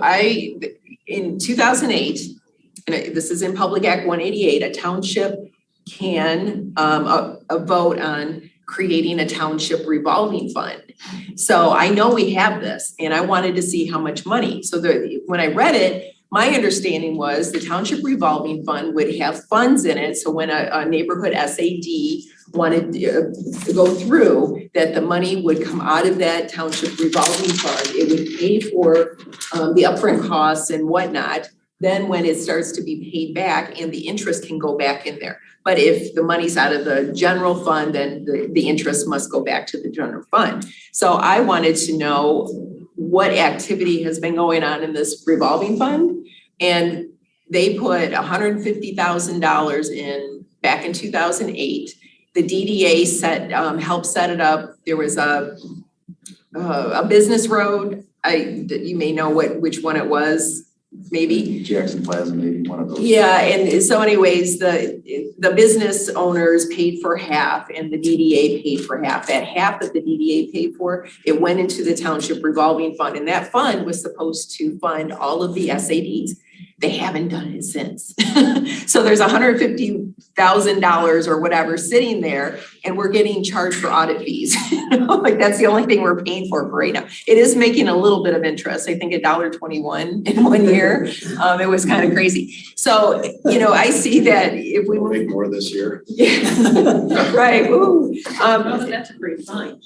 in 2008, and this is in Public Act 188, a township can vote on creating a township revolving fund. So I know we have this and I wanted to see how much money. So when I read it, my understanding was the township revolving fund would have funds in it. So when a neighborhood SAD wanted to go through, that the money would come out of that township revolving fund. It would pay for the upfront costs and whatnot. Then when it starts to be paid back and the interest can go back in there. But if the money's out of the general fund, then the interest must go back to the general fund. So I wanted to know what activity has been going on in this revolving fund. And they put $150,000 in back in 2008. The DDA helped set it up. There was a business road. You may know which one it was. Maybe Jackson Plaza, maybe one of those. Yeah, and so anyways, the business owners paid for half and the DDA paid for half. That half that the DDA paid for, it went into the township revolving fund, and that fund was supposed to fund all of the SADs. They haven't done it since. So there's $150,000 or whatever sitting there, and we're getting charged for audit fees. Like that's the only thing we're paying for right now. It is making a little bit of interest. I think $1.21 in 1 year. It was kind of crazy. So, I see that if we We'll make more this year. Yeah, right. Ooh. Well, that's a great find,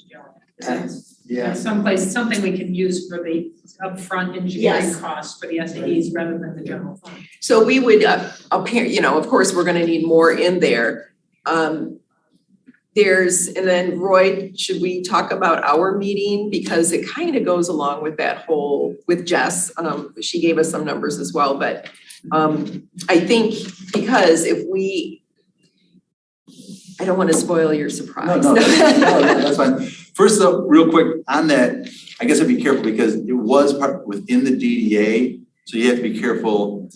Jillian. Yeah. Something we can use for the upfront engineering Yes. costs for the SADs rather than the general fund. So we would, of course, we're gonna need more in there. And then Roy, should we talk about our meeting? Because it kind of goes along with that whole, with Jess. She gave us some numbers as well, but I think because I don't want to spoil your surprise. No, that's fine. First though, real quick on that, I guess I'd be careful because it was part within the DDA. So you have to be careful.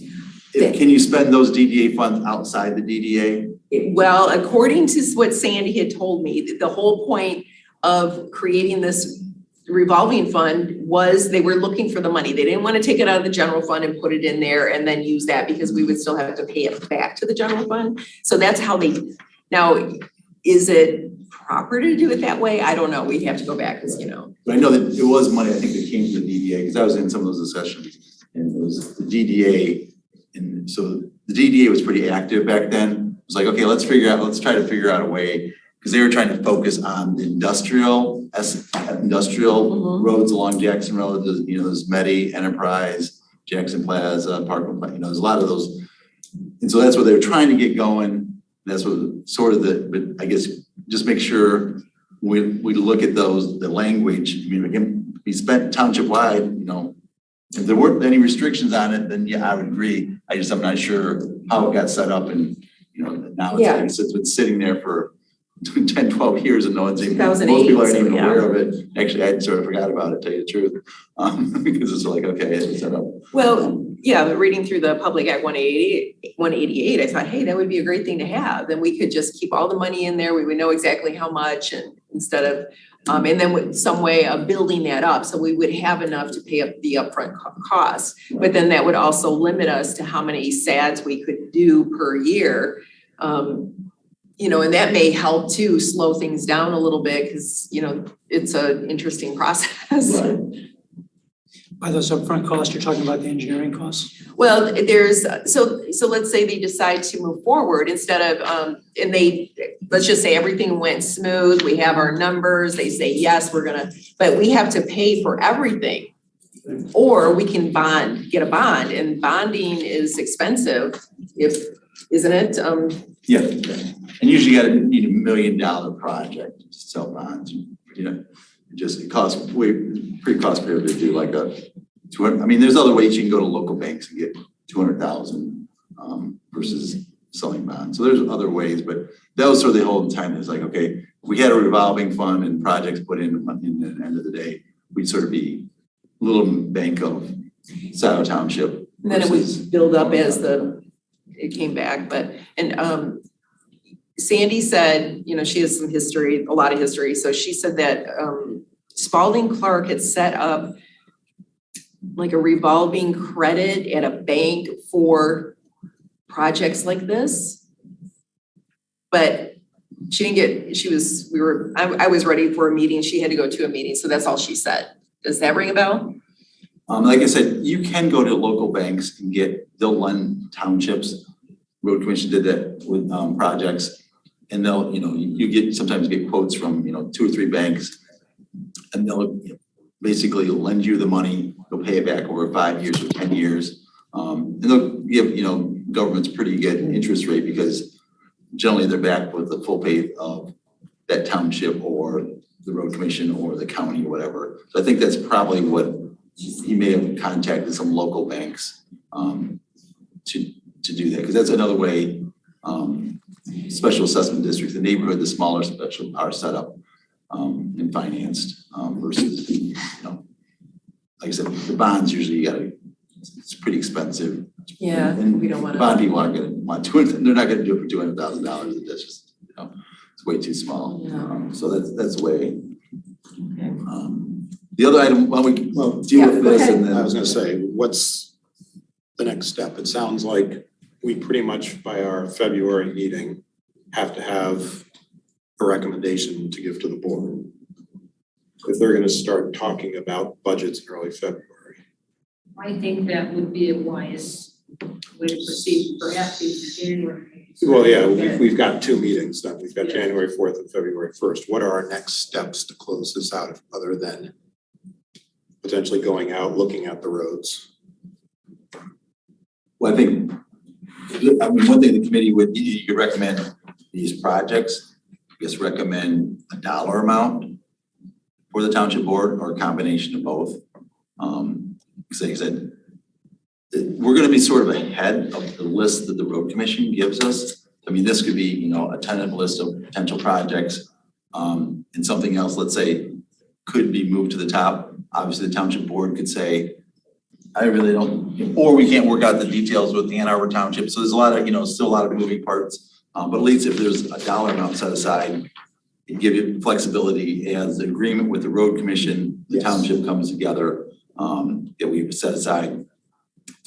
Can you spend those DDA funds outside the DDA? Well, according to what Sandy had told me, the whole point of creating this revolving fund was they were looking for the money. They didn't want to take it out of the general fund and put it in there and then use that because we would still have to pay it back to the general fund. So that's how now, is it proper to do it that way? I don't know. We'd have to go back because, But I know that it was money, I think, that came to the DDA because I was in some of those discussions and it was the DDA. And so the DDA was pretty active back then. It was like, okay, let's try to figure out a way because they were trying to focus on the industrial roads along Jackson Road. There's Medi, Enterprise, Jackson Plaza, Parkland, there's a lot of those. And so that's what they were trying to get going. That's what but I guess just make sure we look at the language. I mean, it can be spent township wide, if there weren't any restrictions on it, then yeah, I would agree. I'm not sure how it got set up and, now it's been sitting there for 10, 12 years and no one's even, most people aren't even aware of it. Actually, I sort of forgot about it, to tell you the truth. Because it's like, okay, it's set up. Well, yeah, but reading through the Public Act 188, I thought, hey, that would be a great thing to have. Then we could just keep all the money in there. We would know exactly how much and instead of, and then with some way of building that up. So we would have enough to pay up the upfront costs. But then that would also limit us to how many SADs we could do per year. And that may help to slow things down a little bit because, it's an interesting process. Right. By those upfront costs, you're talking about the engineering costs? Well, so let's say they decide to move forward instead of, let's just say everything went smooth, we have our numbers, they say, yes, but we have to pay for everything. Or we can get a bond, and bonding is expensive, isn't it? Yeah, and usually you need $1 million project to sell bonds, it costs pretty cost prohibitive to do like there's other ways you can go to local banks and get 200,000 versus selling bonds. So there's other ways, but that was sort of the whole time. It's like, okay, if we had a revolving fund and projects put in at the end of the day, we'd sort of be a little bank of Scio Township. And then it would build up as it came back, and Sandy said, she has some history, a lot of history. So she said that Spalding Clark had set up like a revolving credit at a bank for projects like this. But she didn't get, I was ready for a meeting, she had to go to a meeting, so that's all she said. Does that ring a bell? Like I said, you can go to local banks and they'll lend townships. Road Commission did that with projects. And they'll, you sometimes get quotes from, 2 or 3 banks. And they'll basically lend you the money, they'll pay it back over 5 years or 10 years. And they'll give, governments pretty good interest rate because generally they're backed with the full pay of that township or the road commission or the county or whatever. So I think that's probably what he may have contacted some local banks to do that, because that's another way special assessment districts, the neighborhood, the smaller special are set up and financed versus, like I said, the bonds usually it's pretty expensive. Yeah, and we don't wanna. Bond people aren't gonna want to, they're not gonna do it for $200,000. That's just, it's way too small. Yeah. So that's the way. Okay. The other item, deal with this and then. I was gonna say, what's the next step? It sounds like we pretty much by our February meeting have to have a recommendation to give to the board. If they're gonna start talking about budgets in early February. I think that would be a wise way to proceed, perhaps in January. Well, yeah, we've got 2 meetings then. We've got January 4th and February 1st. What are our next steps to close this out other than potentially going out, looking at the roads? Well, I think, one thing the committee would, you could recommend these projects, just recommend a dollar amount for the township board or a combination of both. Because like I said, we're gonna be sort of ahead of the list that the road commission gives us. I mean, this could be, a tentative list of potential projects, and something else, let's say, could be moved to the top. Obviously, the township board could say, I really don't, or we can't work out the details with the Ann Arbor Township. So there's a lot of, still a lot of moving parts. But at least if there's a dollar amount set aside, it give you flexibility as the agreement with the road commission, the township comes together, that we've set aside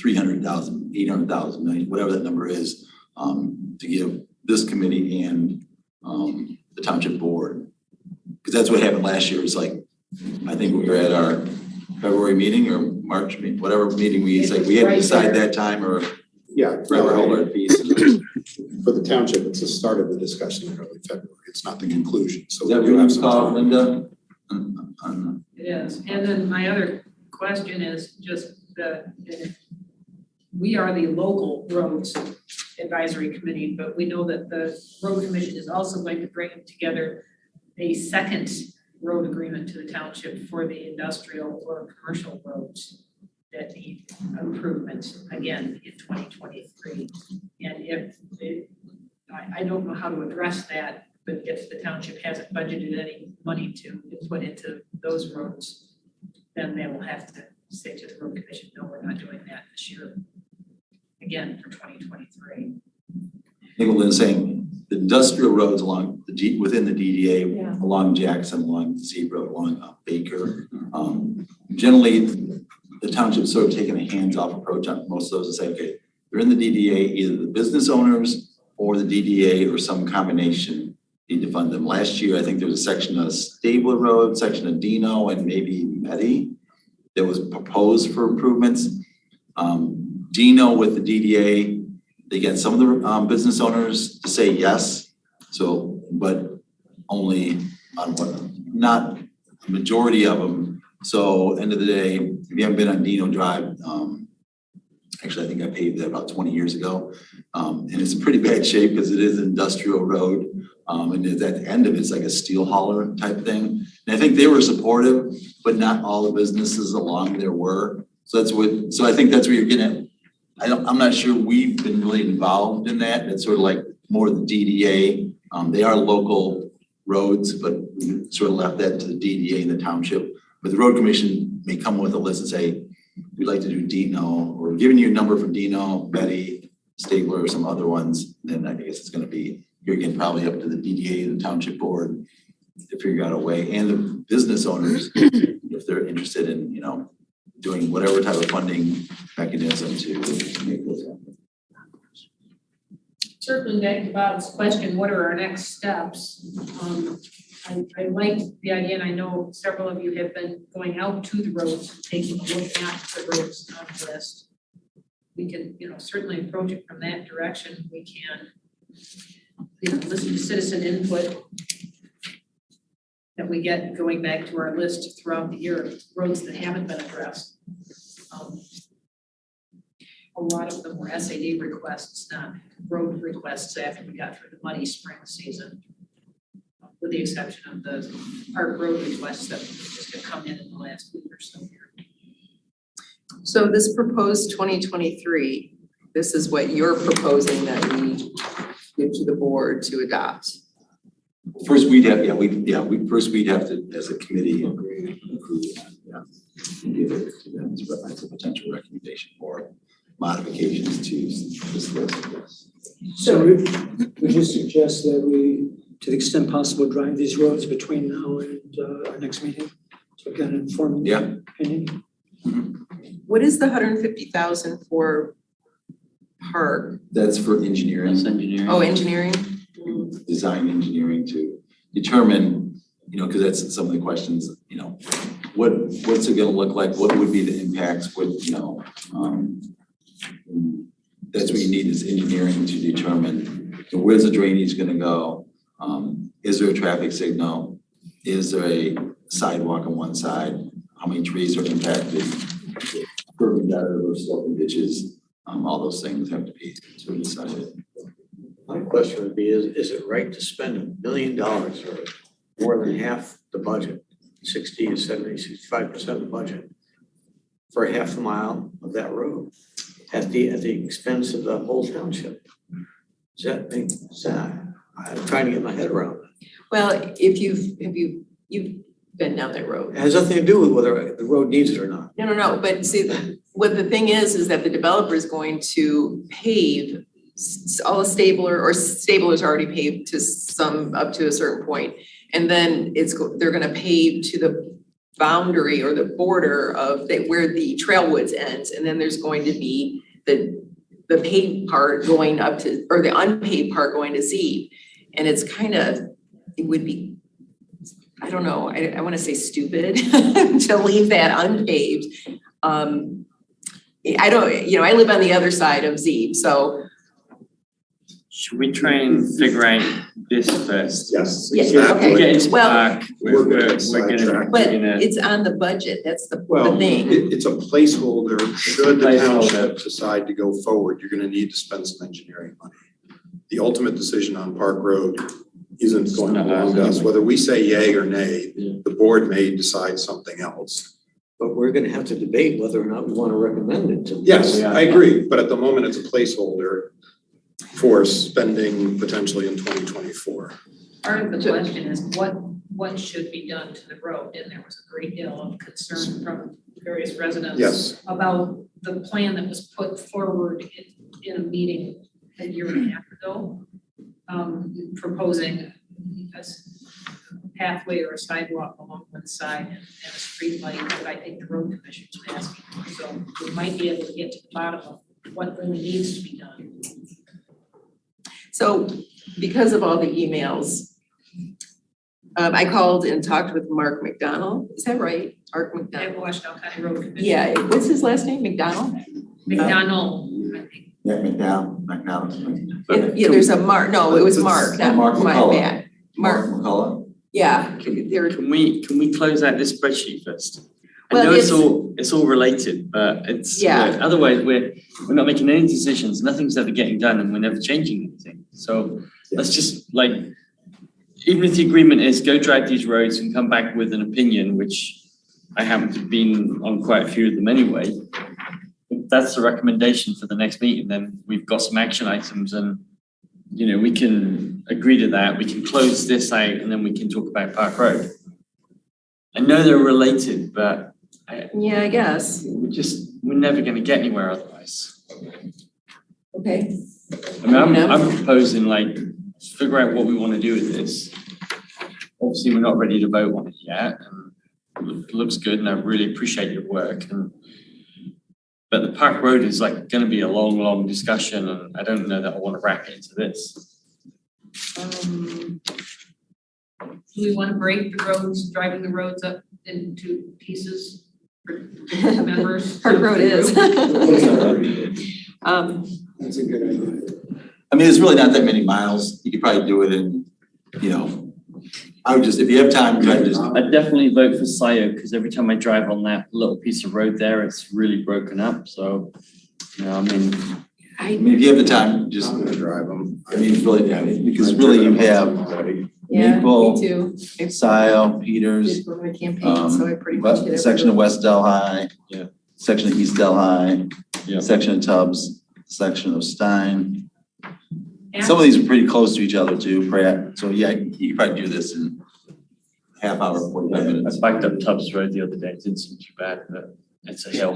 300,000, 800,000, million, whatever that number is, to give this committee and the township board. Because that's what happened last year. It's like, I think we were at our February meeting or March meeting, whatever meeting we had to decide that time or forever hold our peace. For the township, it's the start of the discussion in early February. It's not the conclusion. So is that what you call, Linda? It is. And then my other question is just we are the local roads advisory committee, but we know that the road commission is also going to bring together a second road agreement to the township for the industrial or commercial roads that need improvement again in 2023. And I don't know how to address that, but if the township hasn't budgeted any money to put into those roads, then they will have to say to the road commission, no, we're not doing that this year. Again, for 2023. I think what Lynn's saying, the industrial roads along within the DDA, along Jackson, along Z Road, along Baker. Generally, the township's sort of taking a hands-off approach on most of those and say, okay, they're in the DDA, either the business owners or the DDA or some combination need to fund them. Last year, I think there was a section of Stabler Road, section of Dino, and maybe Meddy that was proposed for improvements. Dino with the DDA, they get some of the business owners to say yes. So, but only on not a majority of them. So end of the day, if you haven't been on Dino Drive, actually I think I paved that about 20 years ago. And it's in pretty bad shape because it is an industrial road. And at the end of it, it's like a steel hauler type thing. And I think they were supportive, but not all the businesses along there were. So I think that's where you're getting at. I'm not sure we've been really involved in that. It's sort of like more the DDA. They are local roads, but we sort of left that to the DDA and the township. But the road commission may come with a list and say, we'd like to do Dino, or giving you a number for Dino, Betty, Stabler, or some other ones. Then I guess it's going to be, you're again probably up to the DDA and the township board to figure out a way, and the business owners if they're interested in, doing whatever type of funding mechanism to make those happen. circling back to Bob's question, what are our next steps? I like the idea, and I know several of you have been going out to the roads, and taking a look at the roads on the list. We can, certainly approach it from that direction. We can, listen to citizen input that we get going back to our list throughout the year of roads that haven't been addressed. A lot of them were SAD requests, not road requests after we got through the muddy spring season. With the exception of the park road requests that just have come in the last week or so here. So this proposed 2023, this is what you're proposing that we give to the board to adopt. First, we'd have, first we'd have to, as a committee, approve that, give it to them as a potential recommendation for modifications to this list, yes. So would you suggest that we, to the extent possible, drive these roads between now and our next meeting? So get an informed opinion? What is the 150,000 for park? That's for engineering. That's engineering. Oh, engineering? Design engineering to determine, because that's some of the questions, what's it gonna look like? What would be the impacts? That's what you need is engineering to determine where's the drainage gonna go? Is there a traffic signal? Is there a sidewalk on one side? How many trees are impacted? Curbing gutter or sloping ditches? All those things have to be sort of decided. My question would be, is it right to spend $1 million or more than half the budget, 60 to 70, 65% of the budget for a half a mile of that road at the expense of the whole township? Does that make sense? I'm trying to get my head around it. Well, if you've been down that road. It has nothing to do with whether the road needs it or not. No, but see, what the thing is that the developer is going to pave all the Stabler's already paved to some, up to a certain point. And then they're gonna pave to the boundary or the border of where the trail woods ends. And then there's going to be the paved part going up to, or the unpaved part going to Z. And it's it would be, I don't know, I wanna say stupid to leave that unpaved. I live on the other side of Z, so. Should we try and figure out this first? Yes. Yeah, exactly. okay. Get into Well, park, we're gonna, But it's on the budget, that's the thing. It's a placeholder. Should the Placeholder. township decide to go forward, you're gonna need to spend some engineering money. The ultimate decision on Park Road isn't going to belong to us. Whether we say yay or nay, the board may decide something else. But we're gonna have to debate whether or not we want to recommend it to. Yes, I agree, but at the moment, it's a placeholder for spending potentially in 2024. Part of the question is what should be done to the road? And there was a great deal of concern from various residents. Yes. About the plan that was put forward in a meeting a year and a half ago, proposing a pathway or a sidewalk along one side and a street light that I think the road commission was asking for. So we might be able to get to the bottom of what really needs to be done. So because of all the emails, I called and talked with Mark McDonald. Is that right? Mark I McDonald. Washington County Road Commission. Yeah, what's his last name? McDonald? McDonald, I think. Yeah, McDowell. Yeah, there's a Mark. No, it was Mark, not Mark my McCullough. bad. Mark, McCullough? yeah. Can we close out this spreadsheet first? I Well, know it's all related, but it's, Yeah. otherwise we're not making any decisions, nothing's ever getting done and we're never changing anything. So let's just even if the agreement is go drive these roads and come back with an opinion, which I happen to have been on quite a few of them anyway. If that's the recommendation for the next meeting, then we've got some action items and we can agree to that. We can close this out and then we can talk about Park Road. I know they're related, but Yeah, I guess. we're never going to get anywhere otherwise. Okay. I mean, I'm proposing figure out what we want to do with this. Obviously, we're not ready to vote on it yet, and it looks good, and I really appreciate your work. And But the Park Road is like gonna be a long, long discussion, and I don't know that I wanna rack it into this. Do we want to break the roads, driving the roads up into pieces for members? Park Road is. That's a good idea. I mean, it's really not that many miles. You could probably do it in, you know, I would just, if you have time, try to just. I'd definitely vote for Scio, because every time I drive on that little piece of road there, it's really broken up, so, you know, I mean, if you have the time, just, I'm gonna drive them. I mean, it's really, yeah, because really you have Yeah, Maple, me too. Scio, Peters, Did for my campaign, so I pretty much hit every section of road. West Delhi. Yeah. Section of East Delhi. Yeah. Section of Tubbs, section of Stein. Some of these are pretty close to each other too, Pratt. So yeah, you could probably do this in half hour, 45 I minutes. backed up Tubbs Road the other day, it didn't seem too bad, but it's a hill.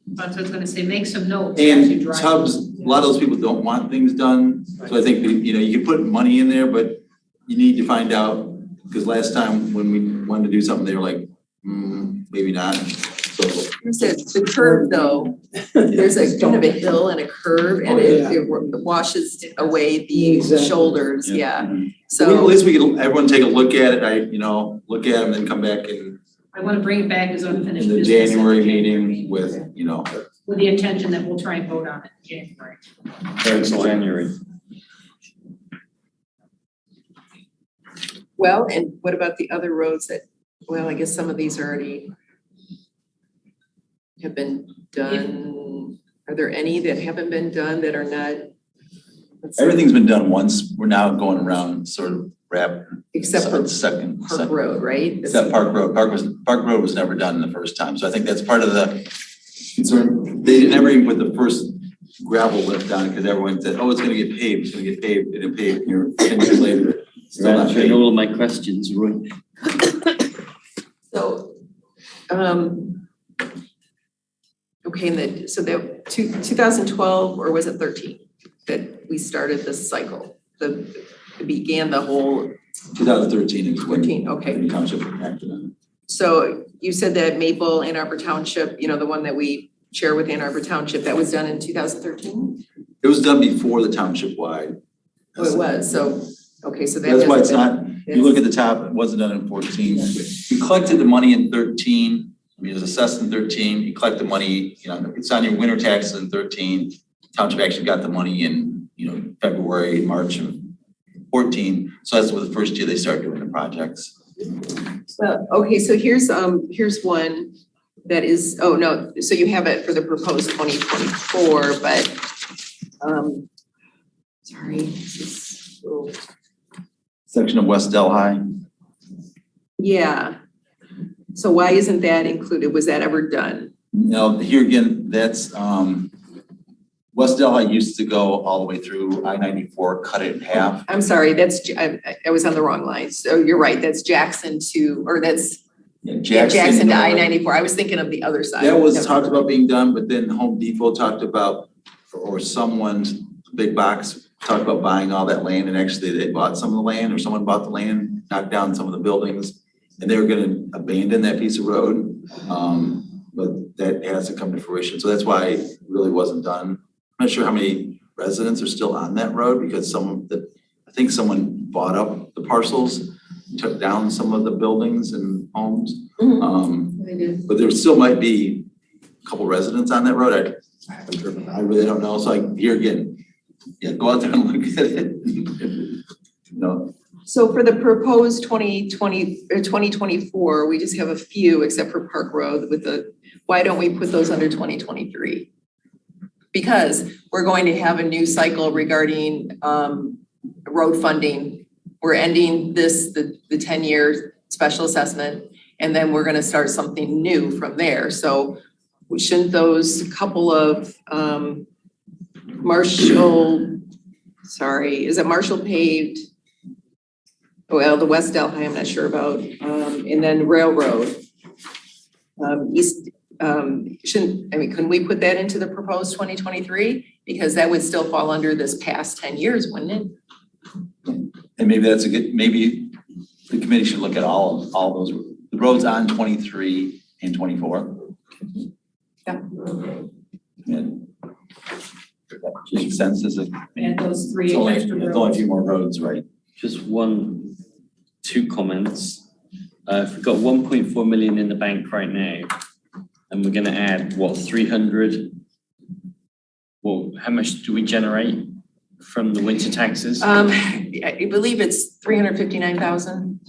That's what I was gonna say, make some notes as you And drive. Tubbs, a lot of those people don't want things done. So I think, you know, you can put money in there, but you need to find out, because last time when we wanted to do something, they were like, maybe not. So There's the curve though, there's a kind of a hill and a curve and it washes away the Exactly. shoulders, Yeah. yeah. at So, least we can, everyone take a look at it, look at them and then come back I want to bring it back as unfinished in the business. at January the meeting with, you know. With the intention that we'll try and vote on it in January. It's January. well, and what about the other roads that, well, I guess some of these already have been done. Are there any that haven't been done that are not? let's see, Everything's been done once. We're now going around sort of wrap. Except for second. Park Road, right? Except Park Road. Park Road was never done the first time. So I think that's part of the concern. They never even put the first gravel lift on it because everyone said, oh, it's gonna get paved, it's gonna get paved, it didn't pave. Here 10 years later, still You're not answering paved. all of my questions, Roy. So, okay, and then, so that 2012, or was it 13, that we started this cycle? It began the whole 2013 is when 14, okay. the township acted on it. So you said that Maple, Ann Arbor Township, you know, the one that we share with Ann Arbor Township, that was done in 2013? It was done before the township wide. Oh, it was, so, okay, so that That's why it's hasn't not, you look at the top, it wasn't done in 14. We collected the money in 13. I mean, it was assessed in 13. You collect the money, you know, it's on your winter taxes in 13. Township actually got the money in, you know, February, March of 14. So that's the first year they started doing the projects. Well, okay, so here's one that is, oh, no, so you have it for the proposed 2024, but, sorry, this is, oh, Section of West Delhi. yeah. So why isn't that included? Was that ever done? Now, here again, that's, West Delhi used to go all the way through I-94, cut it in half. I'm sorry, that's, I was on the wrong line. So you're right, that's Jackson to, or that's, Yeah, yeah, Jackson to uh, I-94. I was thinking of the other side. That was Never talked mind. about being done, but then Home Depot talked about, or someone's big box talked about buying all that land, and actually they bought some of the land, or someone bought the land, knocked down some of the buildings, and they were gonna abandon that piece of road. But that hasn't come to fruition, so that's why it really wasn't done. I'm not sure how many residents are still on that road, because I think someone bought up the parcels, took down some of the buildings and homes. They did. But there still might be a couple residents on that road. I haven't driven, I really don't know. So here again, yeah, go out there and look at it. No, So for the proposed 2020 or 2024, we just have a few except for Park Road with why don't we put those under 2023? Because we're going to have a new cycle regarding road funding. We're ending the 10-year special assessment, and then we're gonna start something new from there. So shouldn't those couple of Marshall paved? Well, the West Delhi, I'm not sure about, and then Railroad. Couldn't we put that into the proposed 2023? Because that would still fall under this past 10 years, wouldn't it? and maybe that's maybe the committee should look at all those, the roads on 23 and 24. Yeah. And that makes sense, is it? Add those It's three only, extra it's only a roads. few more roads, right? Just two comments. If we've got 1.4 million in the bank right now, and we're gonna add, what, 300? Well, how much do we generate from the winter taxes? I believe it's 359,000 and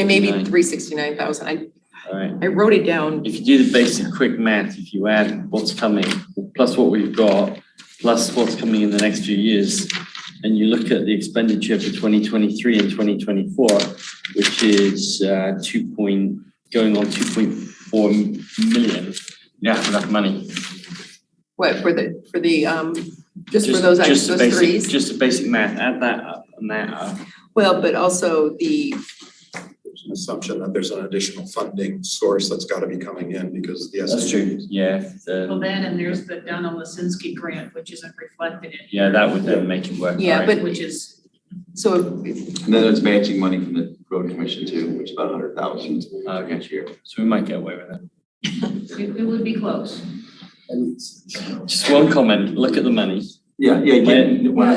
maybe 359. 369,000. All right. I wrote it down. If you do the basic quick math, if you add what's coming, plus what we've got, plus what's coming in the next few years, and you look at the expenditure for 2023 and 2024, which is going on 2.4 million, you have enough money. What, for the just for those items, those basic, threes? just the basic math, add that up and that up. Well, but also There's an assumption that there's an additional funding source that's gotta be coming in because of the That's SAU. true, yeah. Well, then, and there's the Donna Lisinski grant, which isn't reflected in. Yeah, that would then make it work. Yeah, right. but- Which is, so And then there's matching money from the road commission too, which is about 100,000 Okay. each year. So we might get away with it. it would be close. Just one comment, look at the money. Yeah, My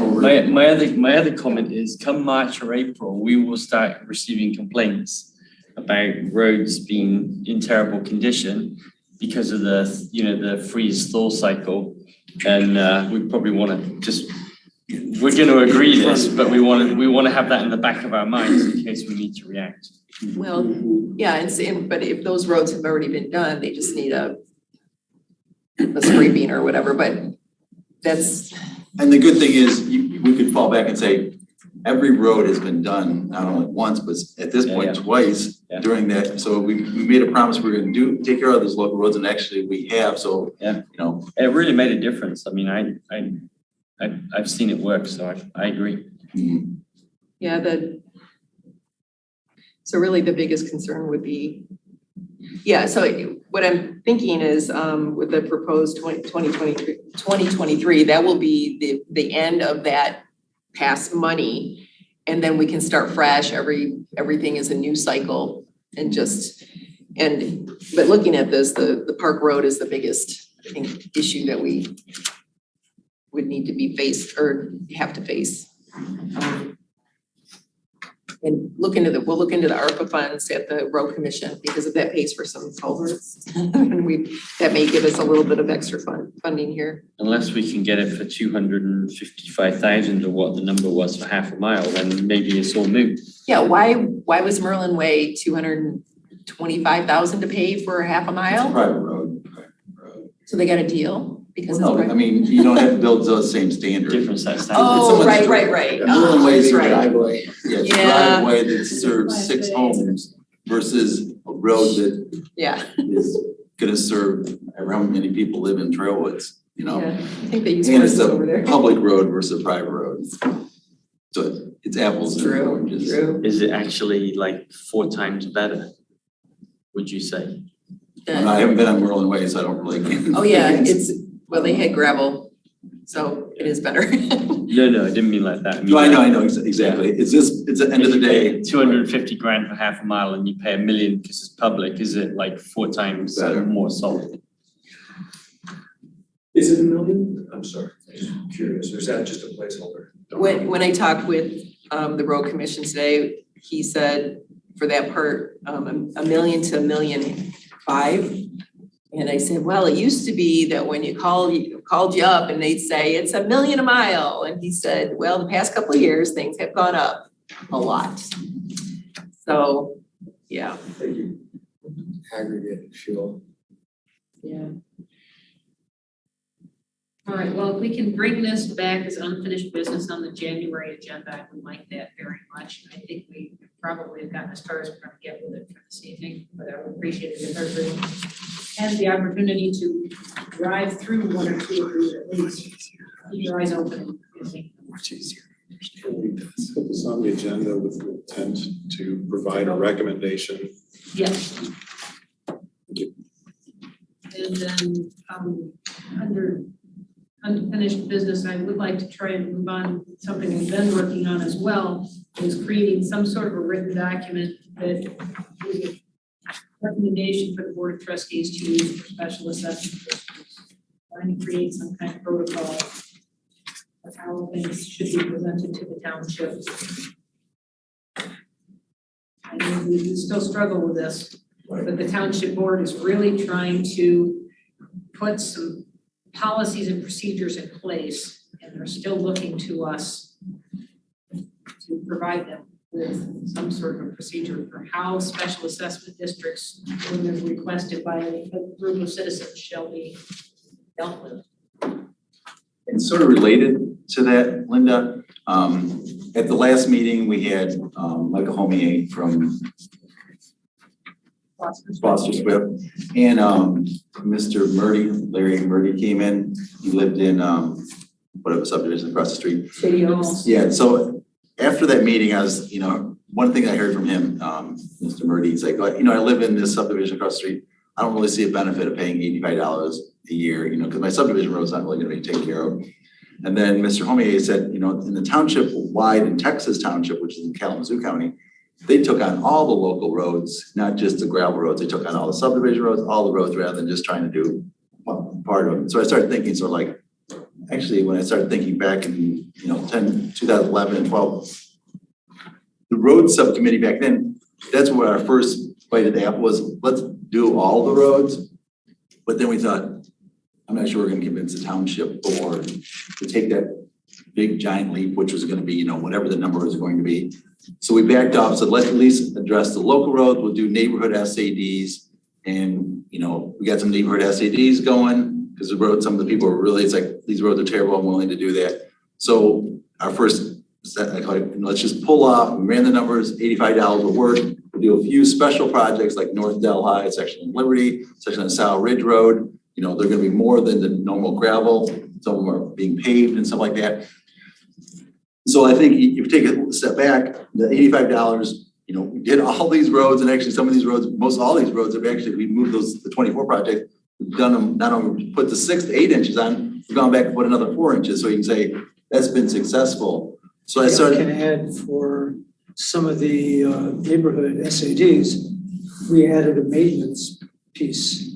other comment is, come March or April, we will start receiving complaints about roads being in terrible condition because of the freeze thaw cycle. And we probably want to we're going to agree this, but we want to have that in the back of our minds in case we need to react. well, yeah, but if those roads have already been done, they just need a spray bean or whatever, but that's, And the good thing is, we could fall back and say, every road has been done, not only once, but at this point, twice during that. So we made a promise we were gonna take care of those local roads, and actually we have, so, you know. It really made a difference. I mean, I've seen it work, so I agree. yeah, so really the biggest concern would be, yeah, so what I'm thinking is, with the proposed 2023, that will be the end of that past money. And then we can start fresh, everything is a new cycle and but looking at this, the Park Road is the biggest, I think, issue that we would need to be faced or have to face. And we'll look into the ARPA funds at the road commission because if that pays for some culverts, that may give us a little bit of extra funding here. Unless we can get it for 255,000 or what the number was for half a mile, then maybe it's all moot. Yeah, why was Merlin Way 225,000 to pay for half a mile? It's a private road. So they got a deal because it's No, private? I mean, you don't have to build those same standards. Different set of standards. Oh, right. Merlin Way is That's right. Driveway. Yeah, it's a Yeah. driveway that serves 6 homes versus a road that Yeah, is gonna serve however many people live in Trailwoods, you know? yeah, I think they use And it's horses over there. a public road versus a private road. So it's apples and oranges. True. Is it actually like 4 times better, would you say? And I haven't been on Merlin Way, so I don't really. Oh, yeah, they had gravel, so it is better. No, I didn't mean like that. No, I know, exactly. It's at the end of the day. 250 grand for half a mile and you pay $1 million because it's public, is it like 4 times Better. more solid? Is it $1 million? I'm sorry, I'm just curious, or is that just a placeholder? When I talked with the road commission today, he said for that part, $1 million to $1.5 million. And I said, well, it used to be that when you called you up and they'd say it's $1 million a mile. And he said, well, the past couple of years, things have gone up a lot. So, yeah. Thank you. Aggregate fuel. Yeah. All right, well, if we can bring this back as unfinished business on the January agenda, I would like that very much. I think we probably have gotten as far as we're going to get with it for this evening, but I would appreciate it if everyone has the opportunity to drive through 1 or 2 of these at least. Keep your eyes open. Much easier. Can we put this on the agenda with the intent to provide a recommendation? Yes. And then under unfinished business, I would like to try and move on. Something we've been working on as well is creating some sort of a written document that is a recommendation for the Board of Trustees to use for special assessment. trying to create some kind of protocol of how things should be presented to the township. I know we still struggle with this, but the township board is really trying to put some policies and procedures in place, and they're still looking to us to provide them with some sort of a procedure for how special assessment districts, when they're requested by a group of citizens, shall be dealt with. And sort of related to that, Linda, at the last meeting, we had Michael Homier from Foster Swift, and Mr. Larry Murdy came in. He lived in whatever subdivision across the street. Scio. Yeah, so after that meeting, I was, one thing I heard from him, Mr. Murdy, he's like, I live in this subdivision across the street. I don't really see a benefit of paying $85 a year, because my subdivision road's not really gonna be taken care of. And then Mr. Homier said, in the township wide in Texas Township, which is in Kalamazoo County, they took on all the local roads, not just the gravel roads. They took on all the subdivision roads, all the roads, rather than just trying to do part of them. So I started thinking, actually, when I started thinking back in, 2011 and 12, the road subcommittee back then, that's where our first bite at the apple was, let's do all the roads. But then we thought, I'm not sure we're gonna convince the township board to take that big giant leap, which was gonna be, whatever the number was going to be. So we backed off, said let's at least address the local road, we'll do neighborhood SADs. And, we got some neighborhood SADs going, because some of the people were really, it's like, these roads are terrible, I'm willing to do that. So our first set, I call it, let's just pull off, we ran the numbers, $85 will work. We'll do a few special projects like North Delhi, section of Liberty, section of Scio Ridge Road. They're gonna be more than the normal gravel. Some of them are being paved and stuff like that. So I think if you take a step back, the $85, we did all these roads, and actually some of these roads, most all these roads have actually, we moved the 24 project, we've done them, not only put the 6 to 8 inches on, we've gone back and put another 4 inches. So you can say that's been successful. So I started. I can add for some of the neighborhood SADs, we added a maintenance piece.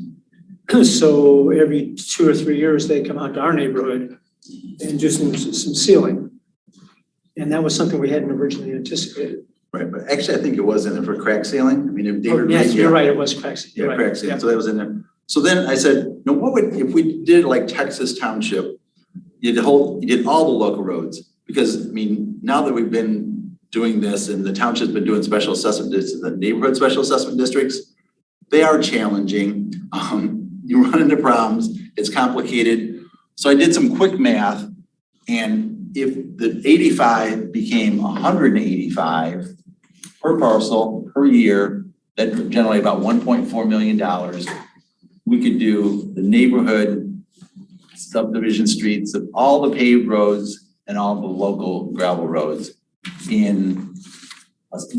So every 2 or 3 years, they come out to our neighborhood and do some sealing. And that was something we hadn't originally anticipated. Right, but actually I think it was in there for crack sealing. I mean, if David. Yes, you're right, it was crack sealing. Yeah, You're crack right. sealing, so that was in there. So then I said, what would, if we did like Texas Township, you did all the local roads? Because, now that we've been doing this and the township's been doing special assessment districts, the neighborhood special assessment districts, they are challenging. You run into problems, it's complicated. So I did some quick math, and if the 85 became 185 per parcel per year, that would generate about $1.4 million. We could do the neighborhood subdivision streets of all the paved roads and all the local gravel roads in,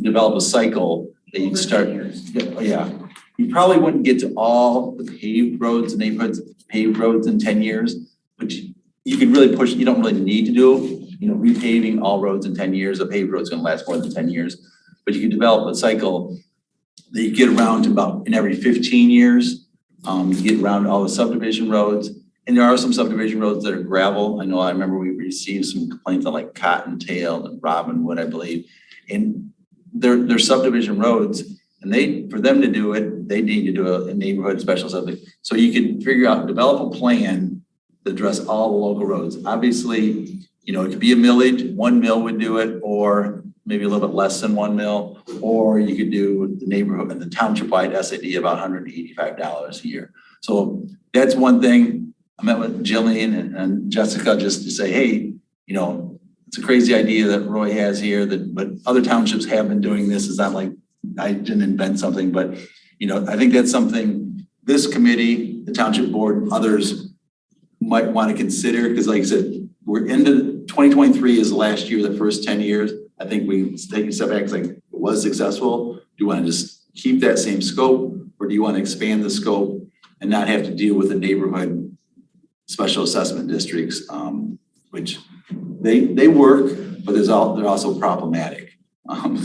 develop a cycle that you'd start. Yeah. You probably wouldn't get to all the paved roads and neighborhoods, paved roads in 10 years, but you could really push, you don't really need to do, repaving all roads in 10 years. A paved road's gonna last more than 10 years, but you can develop a cycle that you get around to about in every 15 years. You get around all the subdivision roads, and there are some subdivision roads that are gravel. I remember we received some complaints on like Cottontail and Robinwood, I believe, and they're subdivision roads. And for them to do it, they need to do a neighborhood special subdivision. So you can figure out, develop a plan to address all the local roads. Obviously, it could be a millage, 1 mill would do it, or maybe a little bit less than 1 mill, or you could do the neighborhood and the township-wide SAD about $185 a year. So that's one thing. I met with Jillian and Jessica just to say, hey, it's a crazy idea that Roy has here, but other townships have been doing this. It's not like I didn't invent something, but I think that's something this committee, the township board, others might want to consider, because like I said, we're into 2023 is the last year, the first 10 years. I think we take a step back, like it was successful. Do you want to just keep that same scope, or do you want to expand the scope and not have to deal with the neighborhood special assessment districts, which they work, but they're also problematic. And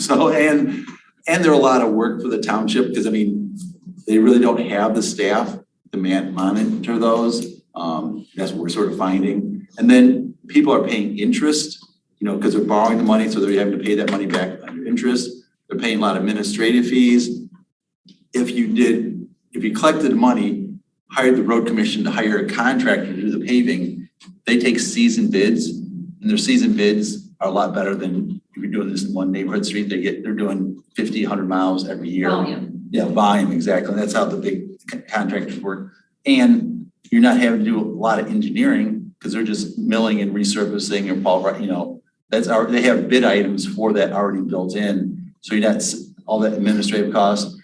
they're a lot of work for the township, because they really don't have the staff to monitor those. That's what we're sort of finding. And then people are paying interest, you know, because they're borrowing the money, so they're having to pay that money back under interest. They're paying a lot of administrative fees. If you collected money, hired the road commission to hire a contractor to do the paving, they take seasoned bids, and their seasoned bids are a lot better than if you're doing this in one neighborhood street. They're doing 50, 100 miles every year. Volume. Yeah, volume, exactly. That's how the big contractors work. And you're not having to do a lot of engineering because they're just milling and resurfacing and you know, they have bid items for that already built in. So you're not all that administrative costs.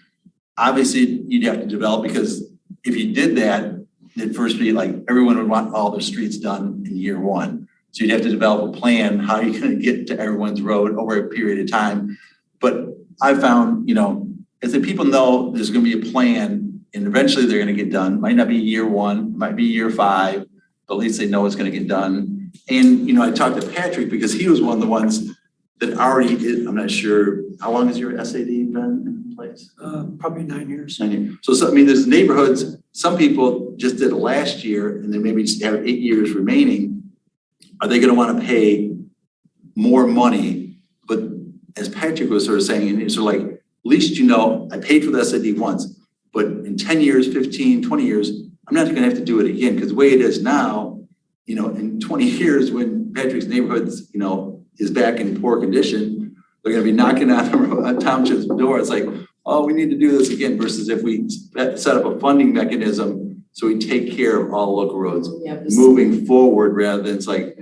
Obviously, you'd have to develop, because if you did that, it'd first be like everyone would want all their streets done in year one. So you'd have to develop a plan, how you're going to get to everyone's road over a period of time. But I found, you know, if the people know there's going to be a plan and eventually they're going to get done, might not be year one, might be year 5, but at least they know it's going to get done. And, you know, I talked to Patrick because he was one of the ones that already did. I'm not sure, how long has your SAD been in place? Probably 9 years. 9 years. So I mean, there's neighborhoods, some people just did it last year and then maybe just have 8 years remaining. Are they going to want to pay more money? But as Patrick was sort of saying, and it's sort of like, at least, you know, I paid for the SAD once, but in 10 years, 15, 20 years, I'm not going to have to do it again. Because the way it is now, you know, in 20 years, when Patrick's neighborhoods, you know, is back in poor condition, they're going to be knocking on a township's door. It's like, oh, we need to do this again, versus if we set up a funding mechanism so we take care of all local roads moving forward, rather than it's like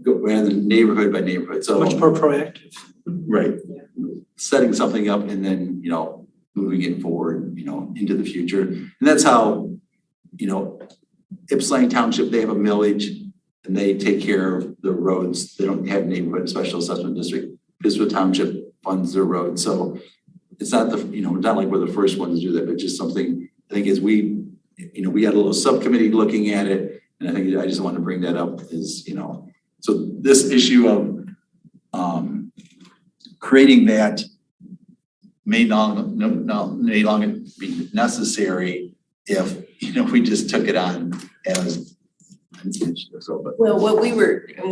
rather than neighborhood by neighborhood. So much more proactive. Right. Setting something up and then, you know, moving it forward, you know, into the future. And that's how, you know, Ypsilanti Township, they have a millage and they take care of the roads. They don't have neighborhood special assessment district. Pittsburgh Township funds their roads. So it's not the, you know, not like we're the first ones to do that, but just something I think is we had a little subcommittee looking at it. And I think I just want to bring that up is, you know, so this issue of creating that may no longer be necessary if, you know, we just took it on as so, but. Well, what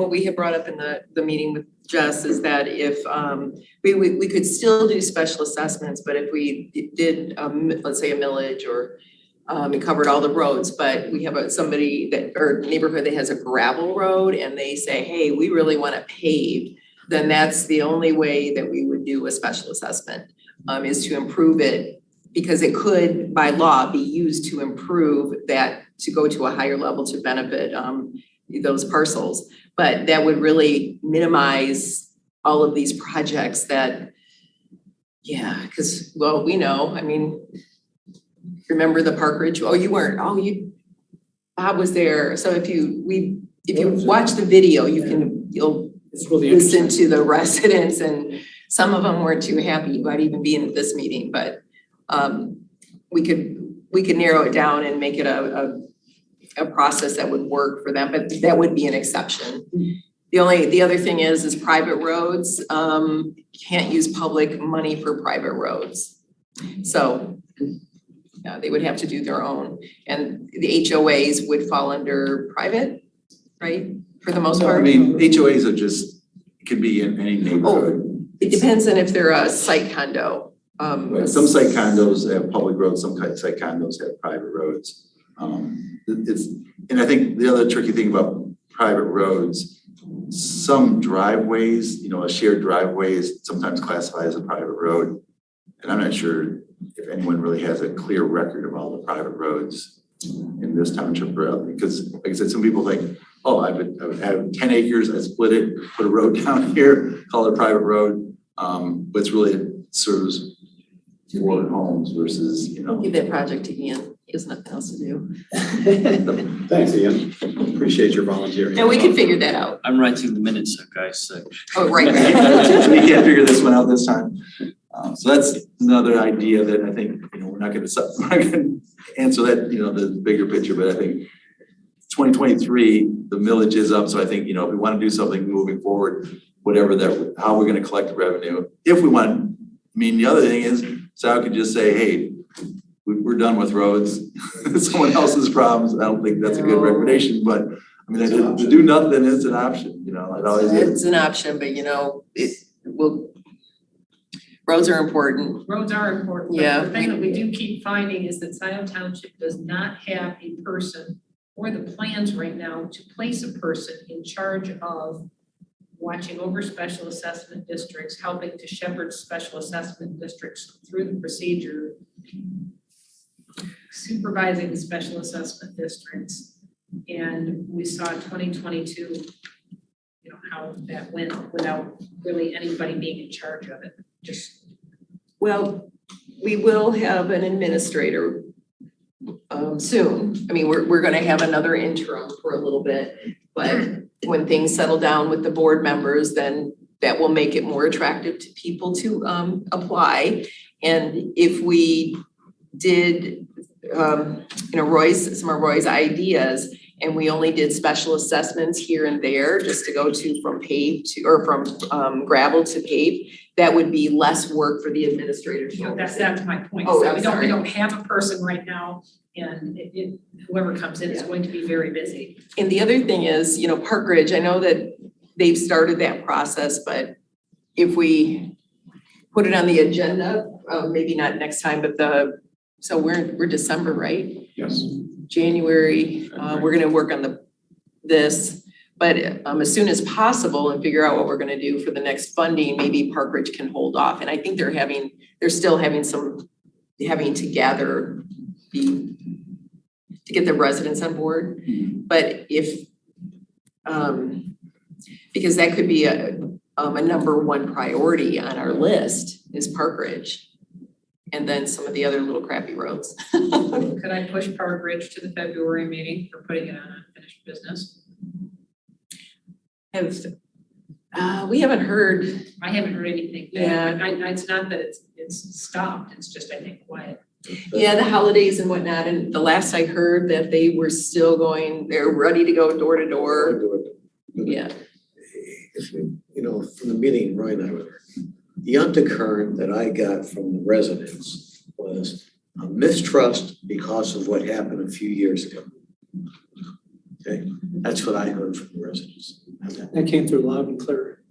we had brought up in the meeting with Jess is that if we could still do special assessments, but if we did let's say a millage or it covered all the roads, but we have somebody that or neighborhood that has a gravel road and they say, hey, we really want to pave, then that's the only way that we would do a special assessment is to improve it, because it could by law be used to improve that, to go to a higher level to benefit those parcels. But that would really minimize all of these projects that, yeah, because, well, we know, I mean, remember the Park Ridge? Oh, you weren't. Oh, Bob was there. So if you watch the video, you'll listen to the residents, and some of them weren't too happy about even being at this meeting, but we could narrow it down and make it a process that would work for them, but that would be an exception. The other thing is private roads, can't use public money for private roads. So yeah, they would have to do their own, and the HOAs would fall under private, right? For the most part. I mean, HOAs are just, it could be in any neighborhood. Oh, it depends on if they're a site condo. Right. Some site condos have public roads, some site condos have private roads. And I think the other tricky thing about private roads, some driveways, you know, a shared driveway is sometimes classified as a private road. And I'm not sure if anyone really has a clear record of all the private roads in this township, because like I said, some people think, oh, I would have 10 acres, I split it, put a road down here, call it a private road. But it's really, it serves 4 homes versus, you know. Give that project to Ian. He has nothing else to do. Thanks, Ian. Appreciate your volunteering. And we can figure that out. I'm writing the minutes, so guys, so. Oh, right. We can't figure this one out this time. So that's another idea that I think, you know, we're not going to answer that, you know, the bigger picture, but I think 2023, the millage is up. So I think, you know, if we want to do something moving forward, whatever that, how we're going to collect the revenue, if we want, I mean, the other thing is, Scio could just say, hey, we're done with roads. It's someone else's problems. I don't think that's a good recommendation, but I mean, to do nothing is an option, you know, it always is. It's an option, but you know, roads are important. Roads are important, but Yeah. the thing that we do keep finding is that Scio Township does not have a person or the plans right now to place a person in charge of watching over special assessment districts, helping to shepherd special assessment districts through the procedure, supervising the special assessment districts. And we saw 2022, you know, how that went without really anybody being in charge of it. Just Well, we will have an administrator soon. I mean, we're gonna have another interim for a little bit, but when things settle down with the board members, then that will make it more attractive to people to apply. And if we did, you know, some of Roy's ideas, and we only did special assessments here and there, just to go to from paved to, or from gravel to paved, that would be less work for the administrator to oversee. that's my point. Oh, So I'm we sorry. don't have a person right now, and whoever comes in is going to be very busy. And the other thing is, you know, Park Ridge, I know that they've started that process, but if we put it on the agenda, maybe not next time, but so we're December, right? Yes. January, we're gonna work on this, but as soon as possible and figure out what we're gonna do for the next funding, maybe Park Ridge can hold off. And I think they're still having to gather to get the residents on board. But if, because that could be a number one priority on our list is Park Ridge. And then some of the other little crappy roads. Could I push Park Ridge to the February meeting for putting it on unfinished business? We haven't heard, I haven't heard anything. Yeah. It's not that it's stopped, it's just, I think, quiet. yeah, the holidays and whatnot, and the last I heard that they were still they're ready to go door to door. Yeah, If we, you know, from the meeting, Roy and I were there, the undercurrent that I got from the residents was a mistrust because of what happened a few years ago. Okay, that's what I heard from the residents. That came through loud and clear.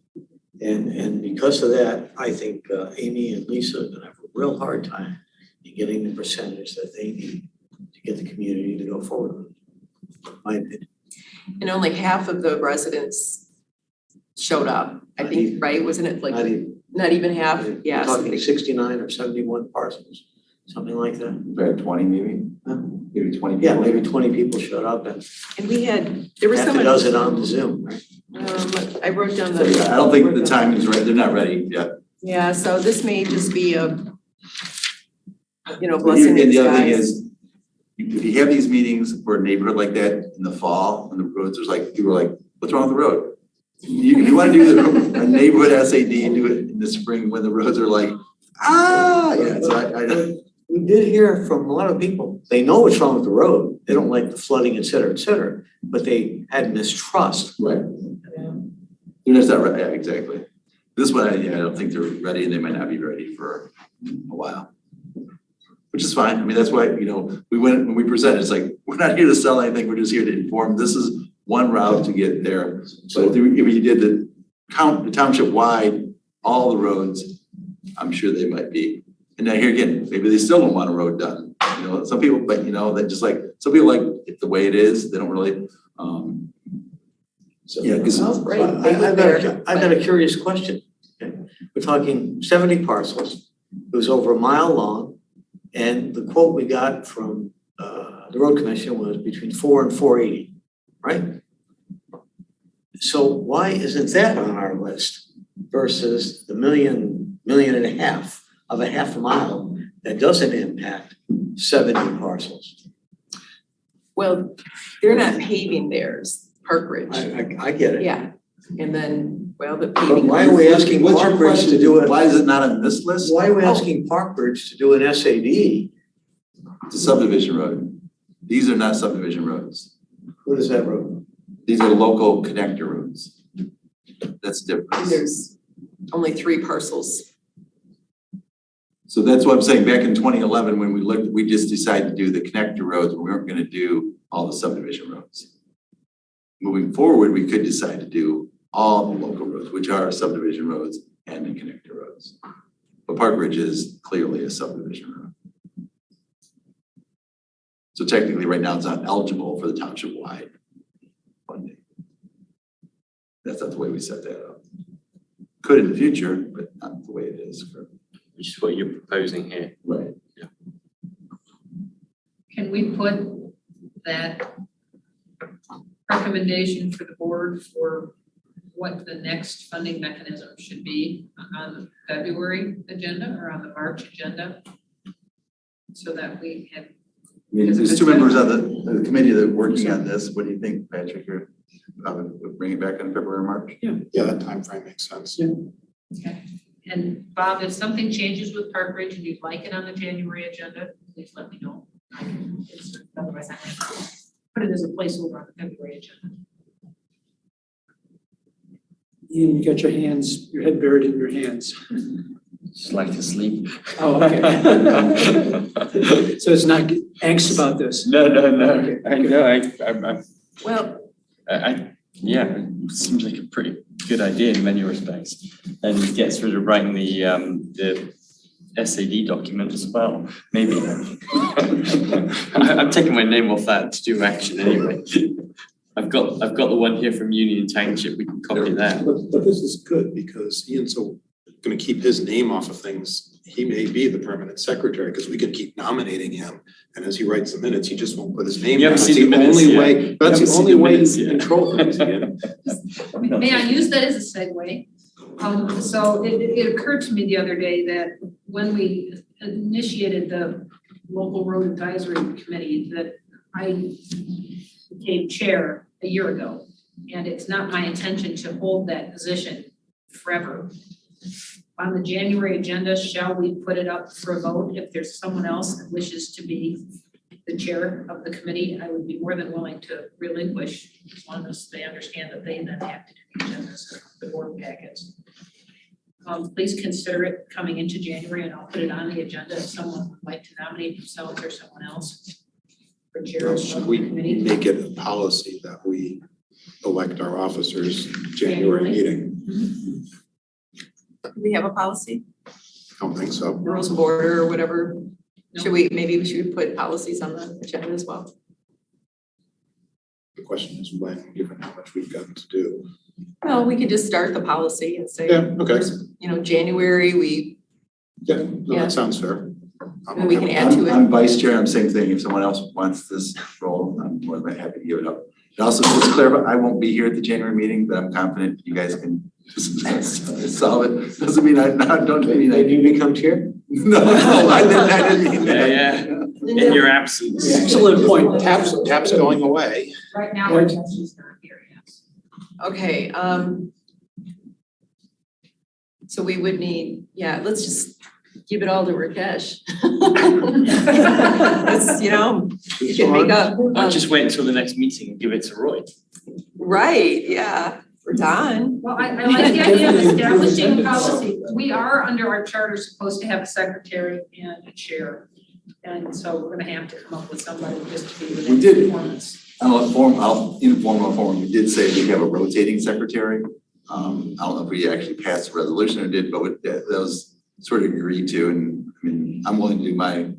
And because of that, I think Amy and Lisa are gonna have a real hard time in getting the percentage that they need to get the community to go forward with, in my opinion. and only half of the residents showed up, I think, right? Wasn't it like, not even half? Yeah. We're talking 69 or 71 parcels, something like that. About 20 maybe, maybe 20 people. Yeah, maybe 20 people showed up and And there was half someone. a dozen on the Zoom, right? I wrote down So, yeah, I don't think the timing's right, they're not ready yet. Yeah, so this may just be a, you know, But blessing in and the other thing disguise. is, if you have these meetings for a neighborhood like that in the fall, and the roads, there's like, people are like, what's wrong with the road? You wanna do a neighborhood SAD, do it in the spring when the roads are like, yeah, so I We did hear from a lot of people, they know what's wrong with the road, they don't like the flooding, et cetera, but they had mistrust. right. That's not right, yeah, exactly. This one, I don't think they're ready, and they might not be ready for a while. Which is fine, I mean, that's why, you know, when we presented, it's like, we're not here to sell anything, we're just here to inform, this is one route to get there. So if you did the township wide, all the roads, I'm sure they might be. And now here again, maybe they still don't want a road done, you know, some people, but you know, they just like, some people like it the way it is, they don't really, yeah, because I've got a curious question. Okay, we're talking 70 parcels, it was over a mile long, and the quote we got from the road commission was between 4 and 480, right? So why isn't that on our list versus the million and a half of a half a mile that doesn't impact 70 parcels? Well, they're not paving theirs, Park Ridge. I get it. Yeah, and then, well, the But paving. why are we asking what's your Park Ridge to question? do it? Why is it not on this list? Why are we asking Park Ridge to do an SAD? It's a subdivision road. These are not subdivision roads. What is that road? These are local connector roads. That's different. There's only 3 parcels. So that's what I'm saying, back in 2011, when we looked, we just decided to do the connector roads, we weren't gonna do all the subdivision roads. Moving forward, we could decide to do all the local roads, which are subdivision roads and the connector roads. But Park Ridge is clearly a subdivision road. So technically, right now, it's not eligible for the township-wide funding. That's not the way we set that up. Could in the future, but not the way it is for. Which is what you're proposing here. Right. Can we put that recommendation for the board for what the next funding mechanism should be on the February agenda or on the March agenda? So that we have. I mean, there's two members on the committee that are working on this. What do you think, Patrick? We'll bring it back in February or March? Yeah, that timeframe makes sense. Okay. And Bob, if something changes with Park Ridge and you'd like it on the January agenda, please let me know. I can insert, otherwise I have to put it as a placeholder on the February agenda. Ian, you got your head buried in your hands. Just like to sleep. Oh, okay. So it's not angst about this? No. Okay. I know, Well, yeah, it seems like a pretty good idea in many respects. And it gets rid of writing the SAD document as well, maybe. I'm taking my name off that to do action anyway. I've got the one here from Union Township, we can copy that. But this is good because Ian's so gonna keep his name off of things. He may be the permanent secretary because we could keep nominating him. And as he writes the minutes, he just won't put his name You down. haven't That's seen the the minutes only yet. way, that's You the haven't only seen the way minutes you yet. control things, Ian. May I use that as a segue? So it occurred to me the other day that when we initiated the local road advisory committee, that I became chair a year ago. And it's not my intention to hold that position forever. On the January agenda, shall we put it up for a vote? If there's someone else that wishes to be the chair of the committee, I would be more than willing to relinquish as long as they understand that they then have to do the agendas of the board packets. Please consider it coming into January and I'll put it on the agenda if someone would like to nominate themselves or someone else for chair Well, of should the we committee. make it a policy that we elect our officers January meeting? do we have a policy, Don't think so. rules of order or whatever? No. Should we should put policies on the agenda as well? The question is when, given how much we've got to do. Well, we could just start the policy and say, Yeah, okay. January, we, Yeah, no, Yeah. that sounds fair. and we can add to it. I'm vice chair, I'm same thing. If someone else wants this role, I'm more than happy to give it up. And also, just to clarify, I won't be here at the January meeting, but I'm confident you guys can solve it. Doesn't mean I don't mean Did you become chair? No, I didn't mean that. Yeah. In your absence. Excellent point. Tap's going away. Right now, our judge is not here, yes. Okay, so we would need, let's just give it all to Rakesh. It's, you can make up. I'll just wait until the next meeting and give it to Roy. Right, yeah, for Don. Well, I like the idea of establishing policy. We are under our charter supposed to have a secretary and a chair. And so we're gonna have to come up with somebody just to be the We next did. performance. Informal form, we did say we have a rotating secretary. I don't know if we actually passed a resolution or did, but that was sort of agreed to, and I mean, I'm willing to do my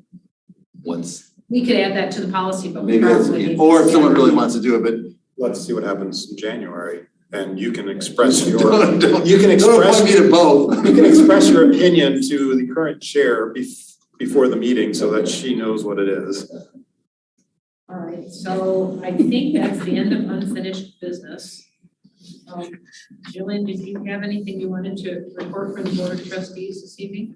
once. We could add that to the policy, but we Maybe that's, probably need. or if someone really wants to do it, but Let's see what happens in January and you can express your, don't you can express, appoint me to both. you can express your opinion to the current chair before the meeting so that she knows what it is. All right, so I think that's the end of unfinished business. Jillian, did you have anything you wanted to report from the Board of Trustees this evening?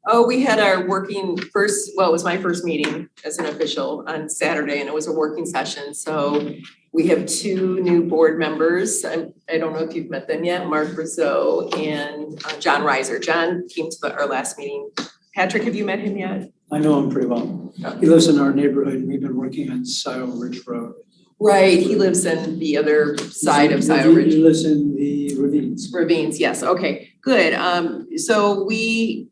Oh, we had our working first, well, it was my first meeting as an official on Saturday, and it was a working session. So we have 2 new board members. I don't know if you've met them yet, Mark Brazeau and John Reiser. John came to our last meeting. Patrick, have you met him yet? I know him pretty well. He lives in our neighborhood and we've been working on Scio Ridge Road. Right, he lives in the other side of Scio Ridge. He lives in the ravines. Ravines, yes, okay, good. So we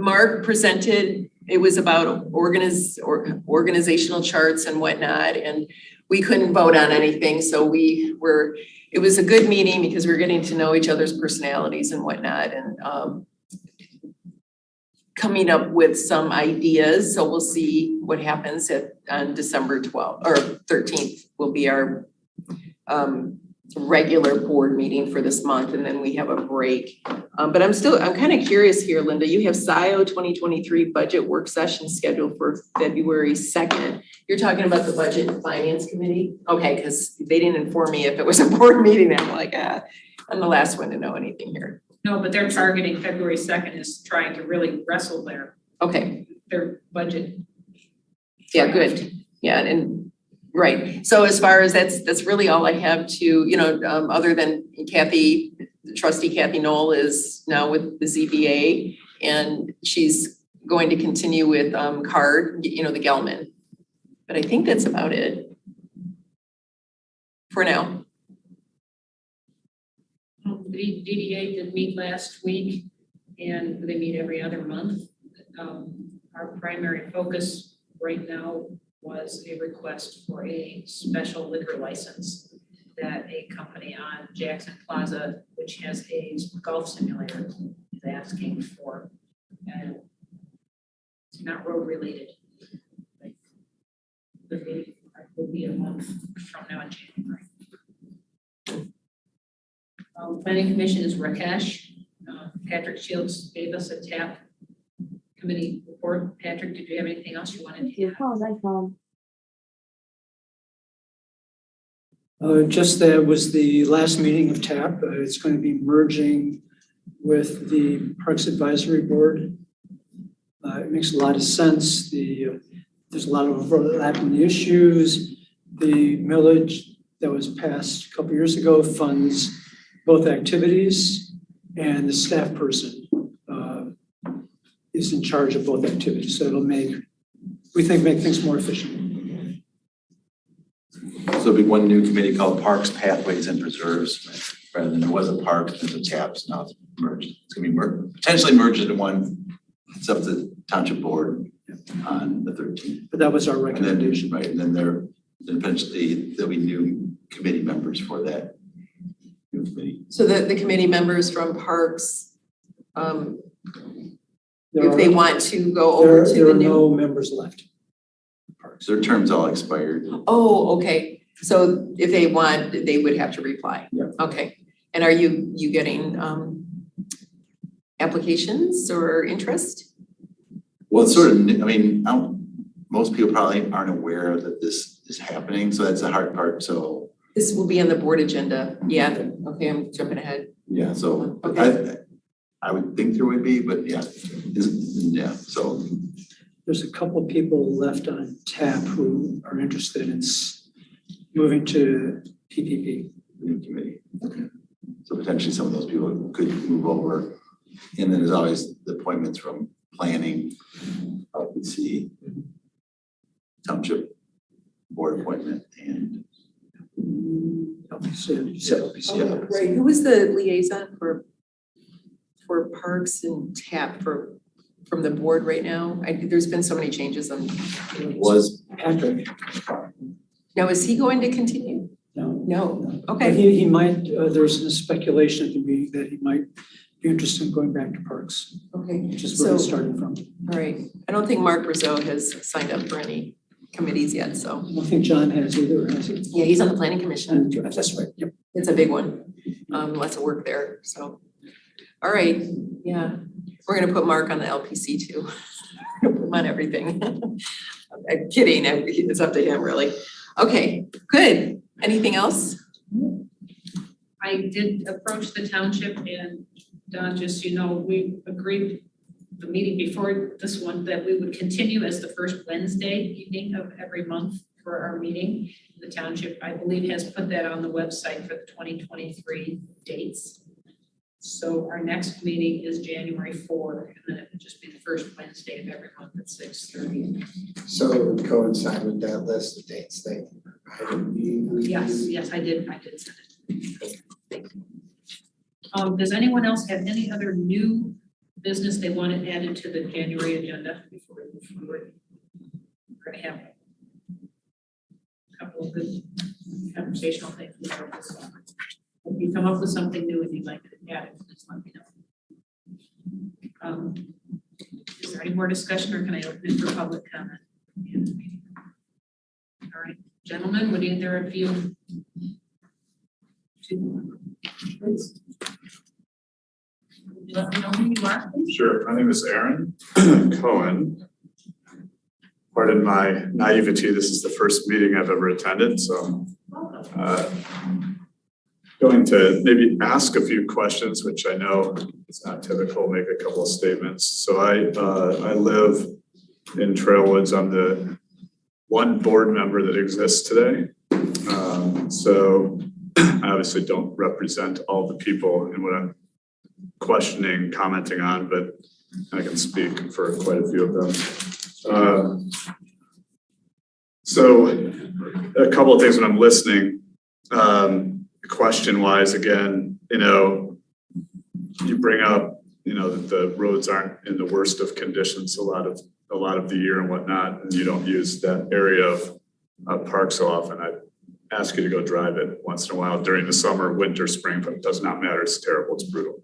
Mark presented, it was about organizational charts and whatnot, and we couldn't vote on anything, so it was a good meeting because we were getting to know each other's personalities and whatnot, and coming up with some ideas, so we'll see what happens on December 12th, or 13th will be our regular board meeting for this month, and then we have a break. But I'm kind of curious here, Linda, you have Scio 2023 budget work session scheduled for February 2nd. You're talking about the Budget and Finance Committee? Okay, because they didn't inform me if it was a board meeting. I'm like, I'm the last one to know anything here. No, but they're targeting February 2nd is trying to really wrestle their budget. Yeah, good. Yeah, and right. So as far as that's really all I have to, other than Trustee Kathy Knoll is now with the ZBA, and she's going to continue with CARD, the Gelman. But I think that's about it for now. The DDA did meet last week, and they meet every other month. Our primary focus right now was a request for a special liquor license that a company on Jackson Plaza, which has a golf simulator, is asking for. And it's not road related. It will be a month from now in January. Planning Commission is Rakesh. Patrick Shields gave us a TAP committee report. Patrick, did you have anything else you wanted to add? Just that was the last meeting of TAP. It's going to be merging with the Parks Advisory Board. It makes a lot of sense. There's a lot of overlap in the issues. The millage that was passed a couple years ago funds both activities, and the staff person is in charge of both activities. So it'll make things more efficient. So there'll be one new committee called Parks, Pathways, and Preserves, rather than there was a Parks, there's a TAPS, now it's merged. It's gonna be potentially merged into one. It's up to the Township Board on the 13th. But that was our recommendation. Right, and then eventually there'll be new committee members for that new committee. So the committee members from Parks, if they want to go over to the new. There are no members left. Parks, their terms all expired. Oh, okay. So if they want, they would have to reply. Yeah. Okay. And are you getting applications or interest? Well, it's sort of, most people probably aren't aware that this is happening, so that's the hard part, so. This will be on the board agenda. Yeah, okay, I'm jumping ahead. Yeah, so Okay. I would think there would be, but so. There's a couple people left on TAP who are interested in moving to PPP. New committee. Okay. So potentially some of those people could move over. And then there's always the appointments from planning, LPC, Township Board appointment, and LPC. Right, who was the liaison for Parks and TAP from the board right now? There's been so many changes on. was Patrick. Now, is he going to continue? No. No, But okay. he might, there's a speculation at the meeting that he might be interested in going back to Parks, Okay, which is where he started from. all right. I don't think Mark Rizzo has signed up for any committees yet, so. I don't think John has either, has he? Yeah, he's on the planning commission. And that's right, yep. It's a big one. Lots of work there, so. All right, yeah. We're gonna put Mark on the LPC too. Put him on everything. I'm kidding, it's up to him really. Okay, good. Anything else? I did approach the township, and Don, just so you know, we agreed the meeting before this one that we would continue as the first Wednesday evening of every month for our meeting. The township, I believe, has put that on the website for the 2023 dates. So our next meeting is January 4, and then it would just be the first Wednesday of every month at 6:30. So it would coincide with that list of dates they provided you. Yes, I did send it. Thank you. Does anyone else have any other new business they want it added to the January agenda before we move forward. We're gonna have a couple of good conversational things with our business. If you come up with something new and you'd like to add it, just let me know. Is there any more discussion, or can I open it for public comment? All right, gentlemen, would either of you? Please. Would you let me know who you are, please? Sure, my name is Aaron Cohen. Pardon my naivety, this is the first meeting I've ever attended, so going to maybe ask a few questions, which I know it's not typical, make a couple of statements. So I live in Trailwoods. I'm the one board member that exists today. So I obviously don't represent all the people in what I'm questioning, commenting on, but I can speak for quite a few of them. So a couple of things when I'm listening, question wise, again, you bring up, that the roads aren't in the worst of conditions a lot of the year and whatnot, and you don't use that area of park so often. I ask you to go drive it once in a while during the summer, winter, spring, but it does not matter. It's terrible. It's brutal.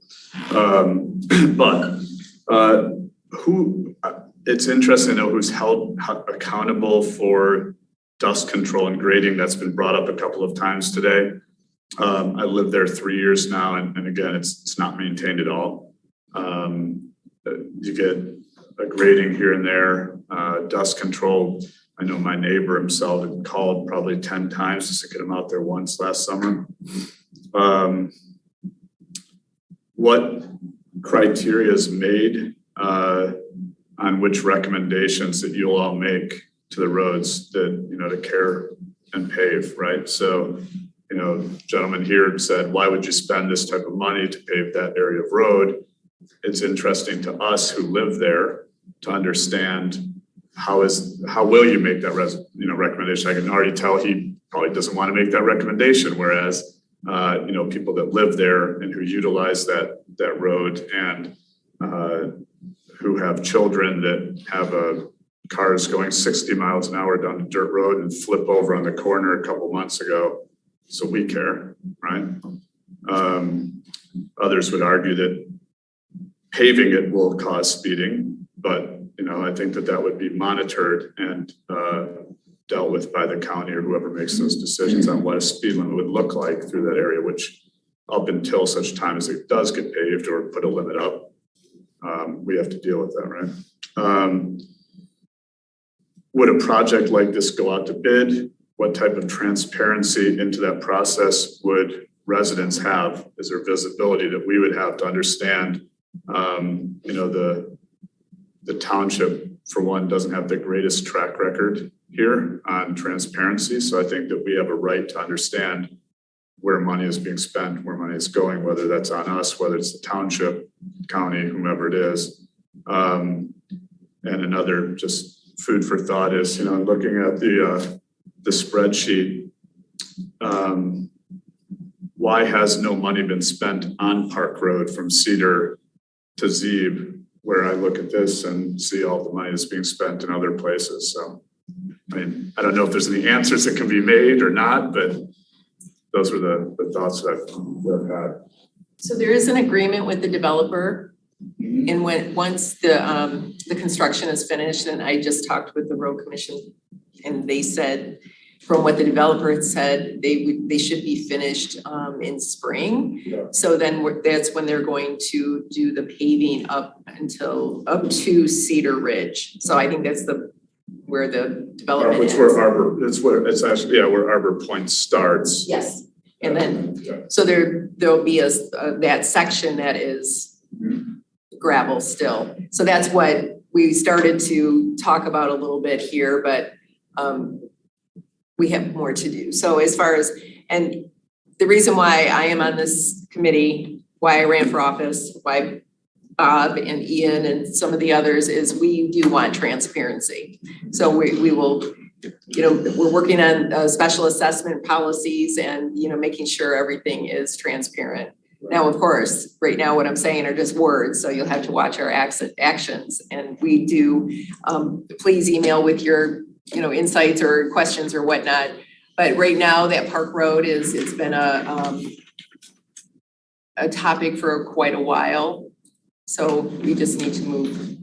It's interesting to know who's held accountable for dust control and grading. That's been brought up a couple of times today. I lived there 3 years now, and again, it's not maintained at all. You get a grading here and there, dust control. I know my neighbor himself had called probably 10 times just to get him out there once last summer. What criteria is made on which recommendations that you'll all make to the roads that, to care and pave, right? So, gentleman here said, why would you spend this type of money to pave that area of road? It's interesting to us who live there to understand how will you make that recommendation? I can already tell he probably doesn't want to make that recommendation, whereas people that live there and who utilize that road and who have children that have cars going 60 miles an hour down the dirt road and flip over on the corner a couple months ago. So we care, right? Others would argue that paving it will cause speeding, but I think that would be monitored and dealt with by the county or whoever makes those decisions on what a speed limit would look like through that area, which up until such time as it does get paved or put a limit up, we have to deal with that, right? Would a project like this go out to bid? What type of transparency into that process would residents have? Is there visibility that we would have to understand? The township, for one, doesn't have the greatest track record here on transparency. So I think that we have a right to understand where money is being spent, where money is going, whether that's on us, whether it's the township, county, whomever it is. And another just food for thought is, looking at the spreadsheet, why has no money been spent on Park Road from Cedar to Zeeb, where I look at this and see all the money that's being spent in other places? So, I don't know if there's any answers that can be made or not, but those were the thoughts that I've had. So there is an agreement with the developer, and once the construction is finished, and I just talked with the road commission, and they said, from what the developer had said, they should be finished in spring. Yeah. So then that's when they're going to do the paving up to Cedar Ridge. So I think that's where the development is. It's actually where Arbor Point starts. Yes, and then so there'll be that section that is gravel still. So that's what we started to talk about a little bit here, but we have more to do. So as far as, and the reason why I am on this committee, why I ran for office, why Bob and Ian and some of the others, is we do want transparency. So we will, we're working on special assessment policies and, making sure everything is transparent. Now, of course, right now what I'm saying are just words, so you'll have to watch our actions. And we do, please email with your, insights or questions or whatnot. But right now, that Park Road it's been a topic for quite a while. So we just need to move,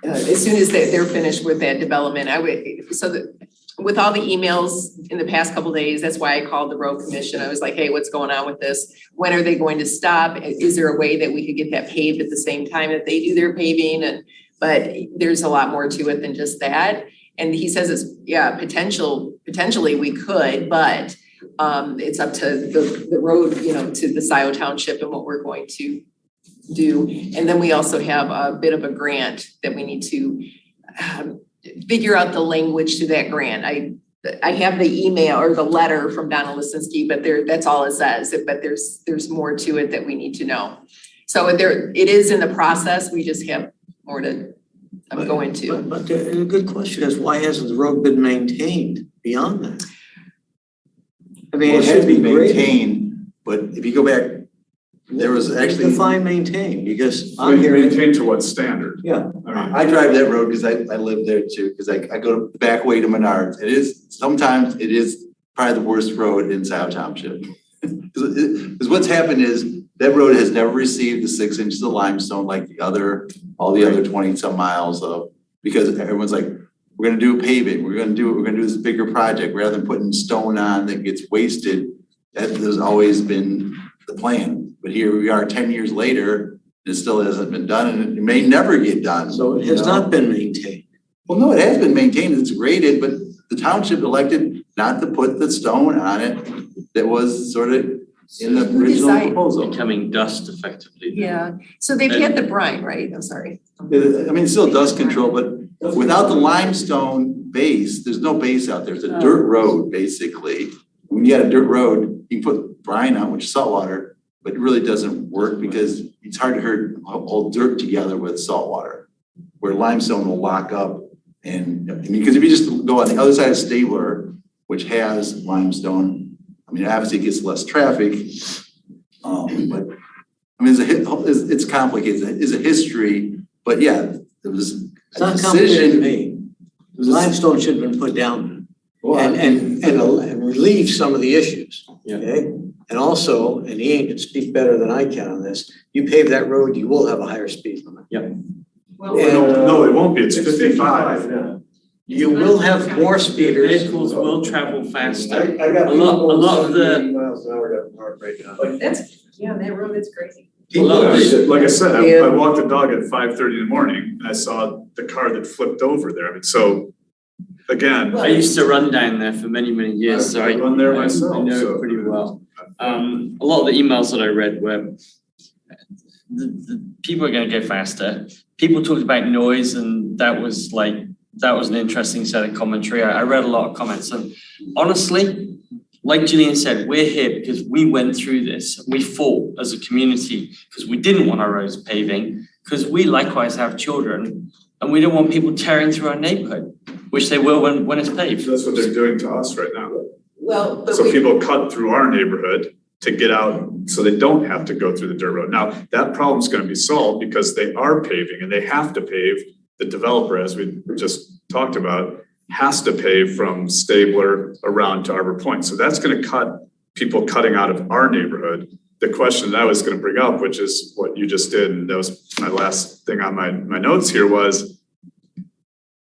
as soon as they're finished with that development, with all the emails in the past couple of days, that's why I called the road commission. I was like, hey, what's going on with this? When are they going to stop? Is there a way that we could get that paved at the same time that they do their paving? But there's a lot more to it than just that. And he says it's, potentially we could, but it's up to the road, to the Scio Township and what we're going to do. And then we also have a bit of a grant that we need to figure out the language to that grant. I have the email or the letter from Donna Lisinski, but that's all it says. But there's more to it that we need to know. So it is in the process. We just have more to go into. But a good question is, why hasn't the road been maintained beyond that? I mean, Well, it should be maintained, but if you go back, there was actually. Define maintained, because I'm maintained to what standard? Yeah. I drive that road because I live there too, because I go the back way to Menards. Sometimes it is probably the worst road in Scio Township. Because what's happened is that road has never received the 6 inches of limestone like all the other 20 some miles of, because everyone's like, we're gonna do paving, we're gonna do this bigger project rather than putting stone on that gets wasted. That has always been the plan. But here we are 10 years later, it still hasn't been done, and it may never get done. So it has not been maintained. Well, no, it has been maintained, it's graded, but the township elected not to put the stone on it that was sort of in the original proposal. Becoming dust effectively. Yeah, so they've had the brine, right? I'm sorry. I mean, it's still dust control, but without the limestone base, there's no base out there. It's a dirt road, basically. When you got a dirt road, you can put brine on, which is salt water, but it really doesn't work because it's hard to hold dirt together with salt water, where limestone will lock up. And because if you just go on the other side of Stabler, which has limestone, I mean, obviously it gets less traffic, but I mean, it's complicated. It's a history, but yeah, there was It's not complicated to me. Limestone should have been put down and relieve some of the issues, okay? And also, and Ian can speak better than I can on this, you pave that road, you will have a higher speed limit. Yep. Well, No, it won't be, it's 55. now. You will have more speeders. Vehicles will travel faster. I got A lot of the- 80 miles an hour down Park right now. That road is crazy. Like I said, I walked the dog at 5:30 in the morning and I saw the car that flipped over there. I mean, so again. I used to run down there for many, many years, so I run there myself, I know so. it pretty well. A lot of the emails that I read were the people are going to go faster. People talked about noise, and that was an interesting set of commentary. I read a lot of comments, and honestly, like Jillian said, we're here because we went through this. We fought as a community because we didn't want our roads paving, because we likewise have children, and we don't want people tearing through our neighborhood, which they will when it's paved. That's what they're doing to us right now. Well, but So people cut through our neighborhood to get out so they don't have to go through the dirt road. Now, that problem's gonna be solved because they are paving and they have to pave. The developer, as we just talked about, has to pave from Stabler around to Arbor Point. So that's gonna cut people cutting out of our neighborhood. The question that I was gonna bring up, which is what you just did, and that was my last thing on my notes here, was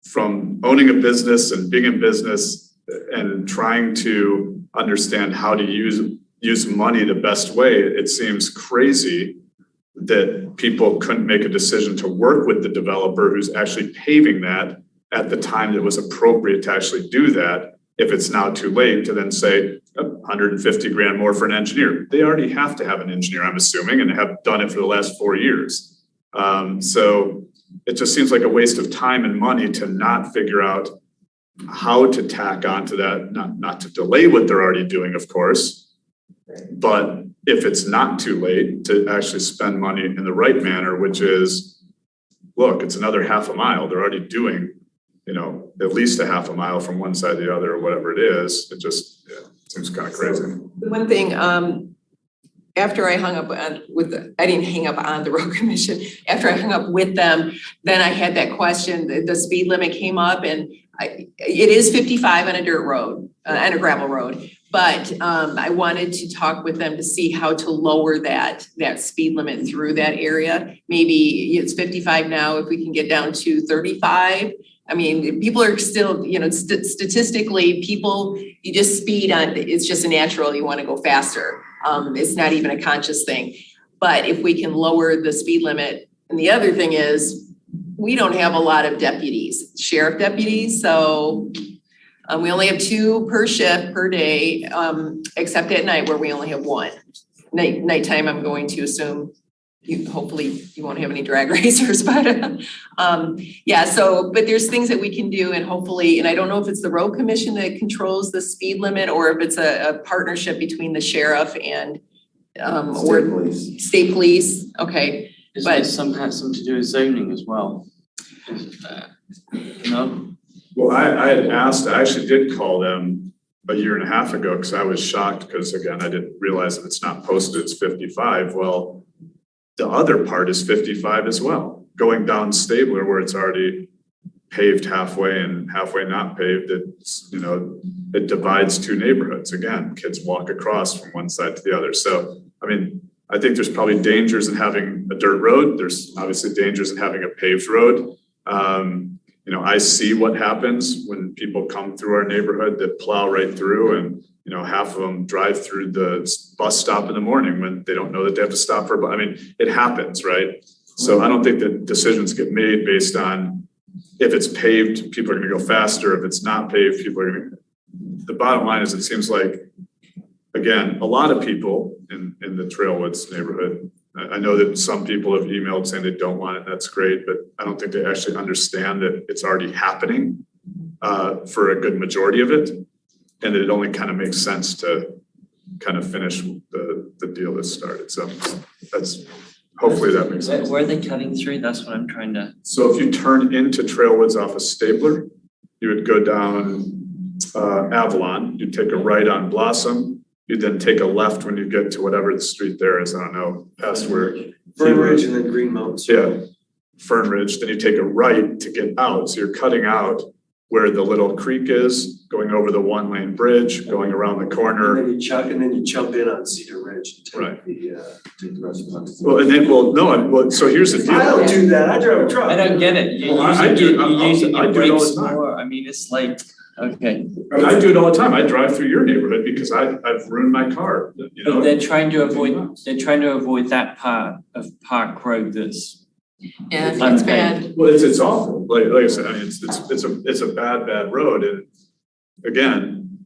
from owning a business and being in business and trying to understand how to use money the best way, it seems crazy that people couldn't make a decision to work with the developer who's actually paving that at the time that was appropriate to actually do that. If it's now too late to then say 150 grand more for an engineer. They already have to have an engineer, I'm assuming, and have done it for the last 4 years. So it just seems like a waste of time and money to not figure out how to tack onto that, not to delay what they're already doing, of course, but if it's not too late, to actually spend money in the right manner, which is, look, it's another half a mile. They're already doing, at least a half a mile from one side to the other or whatever it is. It just seems kind of crazy. the one thing, after I hung up I didn't hang up on the road commission. After I hung up with them, then I had that question, the speed limit came up, and it is 55 on a dirt road, and a gravel road. But I wanted to talk with them to see how to lower that speed limit through that area. Maybe it's 55 now, if we can get down to 35. I mean, people are still, statistically, people, you just speed on, it's just a natural, you want to go faster. It's not even a conscious thing. But if we can lower the speed limit, and the other thing is, we don't have a lot of deputies, sheriff deputies, so we only have 2 per shift per day, except at night where we only have 1. Nighttime, I'm going to assume hopefully you won't have any drag racers, but yeah, but there's things that we can do, and hopefully, and I don't know if it's the road commission that controls the speed limit or if it's a partnership between the sheriff and state police, okay. But It some has something to do with zoning as well. No? Well, I had asked, I actually did call them a year and a half ago, because I was shocked, because again, I didn't realize if it's not posted, it's 55. Well, the other part is 55 as well. Going down Stabler, where it's already paved halfway and halfway not paved, it's, it divides 2 neighborhoods. Again, kids walk across from one side to the other. So, I mean, I think there's probably dangers in having a dirt road. There's obviously dangers in having a paved road. I see what happens when people come through our neighborhood that plow right through, and half of them drive through the bus stop in the morning when they don't know that they have to stop for. I mean, it happens, right? So I don't think that decisions get made based on if it's paved, people are going to go faster. If it's not paved, people are going to. The bottom line is, it seems like, again, a lot of people in the Trailwoods neighborhood. I know that some people have emailed saying they don't want it. That's great, but I don't think they actually understand that it's already happening for a good majority of it, and that it only kind of makes sense to kind of finish the deal that started. So that's, hopefully that makes sense. Where are they cutting through? That's what I'm trying to. So if you turn into Trailwoods off of Stabler, you would go down Avalon. You'd take a right on Blossom. You then take a left when you get to whatever the street there is. I don't know, past where. Fern Ridge and then Green Mountains. Yeah, Fern Ridge. Then you take a right to get out. So you're cutting out where the little creek is, going over the 1-lane bridge, going around the corner. And then you jump in on Cedar Ridge and take Right. take the rest of the. Well, and then, so here's the deal. I don't do that. I drive a truck. I don't get it. You're Well, using, I do- you're I using do your it all brakes the time. more. I mean, it's like, okay. I do it all the time. I drive through your neighborhood because I've ruined my car, But they're trying to avoid that part of Park Road that's. yeah, it's bad. Well, it's awful. Like I said, I mean, it's a bad road. And again,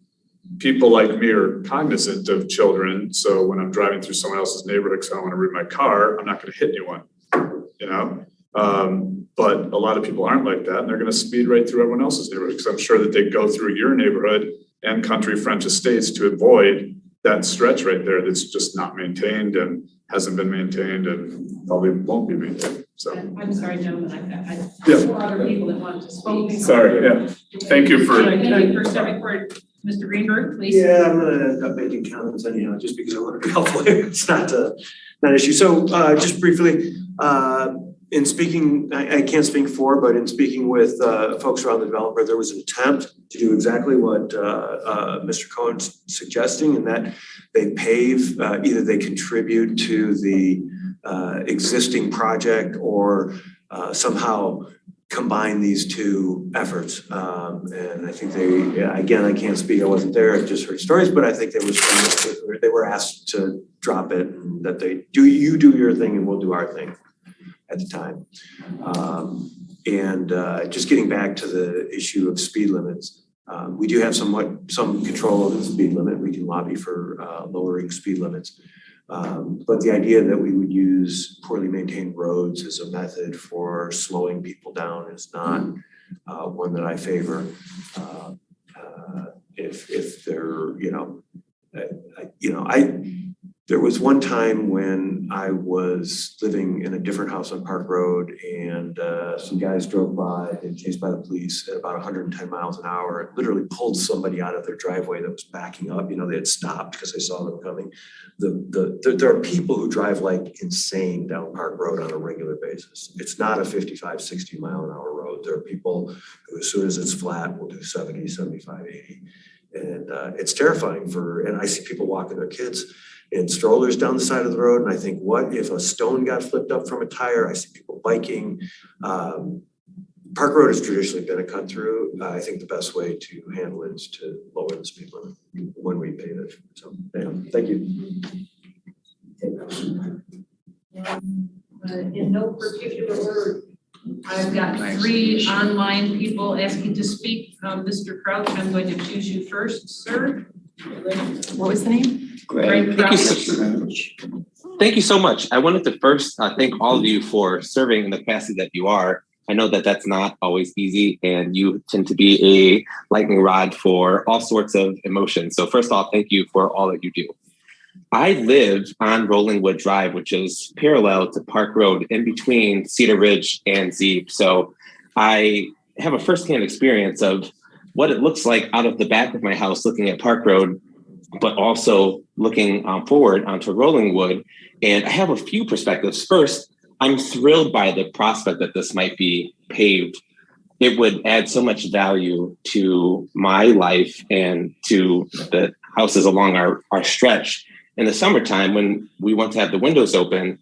people like me are cognizant of children. So when I'm driving through someone else's neighborhood, because I don't want to ruin my car, I'm not going to hit anyone, But a lot of people aren't like that, and they're going to speed right through everyone else's neighborhood, because I'm sure that they go through your neighborhood and Country French Estates to avoid that stretch right there that's just not maintained and hasn't been maintained and probably won't be maintained. So. I'm sorry, gentlemen, I Yeah. 4 other people that want to speak. Sorry, yeah. Thank you for. Thank you for stepping forward. Mr. Greenberg, please. Yeah, I'm gonna end up making comments anyhow, just because I want to be helpful here. It's not an issue. So just briefly, in speaking, I can't speak for, but in speaking with folks around the developer, there was an attempt to do exactly what Mr. Cohen's suggesting, in that they pave, either they contribute to the existing project or somehow combine these 2 efforts. And I think again, I can't speak, I wasn't there, I've just heard stories, but I think they were asked to drop it, and that you do your thing and we'll do our thing at the time. Just getting back to the issue of speed limits, we do have some control over the speed limit. We can lobby for lowering speed limits. But the idea that we would use poorly maintained roads as a method for slowing people down is not one that I favor. If they're, There was one time when I was living in a different house on Park Road and some guys drove by and chased by the police at about 110 miles an hour and literally pulled somebody out of their driveway that was backing up. You know, they had stopped because they saw them coming. There are people who drive like insane down Park Road on a regular basis. It's not a 55, 60 mile an hour road. There are people who, as soon as it's flat, will do 70, 75, 80. And it's terrifying and I see people walking their kids in strollers down the side of the road. And I think, what if a stone got flipped up from a tire? I see people biking. Park Road has traditionally been a cut through. I think the best way to handle it is to lower the speed limit when we pave it. So, yeah, thank you. In no particular order, I've got 3 online people asking to speak. Mr. Crouch, I'm going to choose you first, sir. What was the name? Greg Thank you so much. I wanted to first thank all of you for serving in the capacity that you are. I know that that's not always easy, and you tend to be a lightning rod for all sorts of emotions. So first off, thank you for all that you do. I live on Rollingwood Drive, which is parallel to Park Road in between Cedar Ridge and Zeeb. So I have a firsthand experience of what it looks like out of the back of my house looking at Park Road, but also looking forward onto Rollingwood. And I have a few perspectives. First, I'm thrilled by the prospect that this might be paved. It would add so much value to my life and to the houses along our stretch. In the summertime, when we want to have the windows open,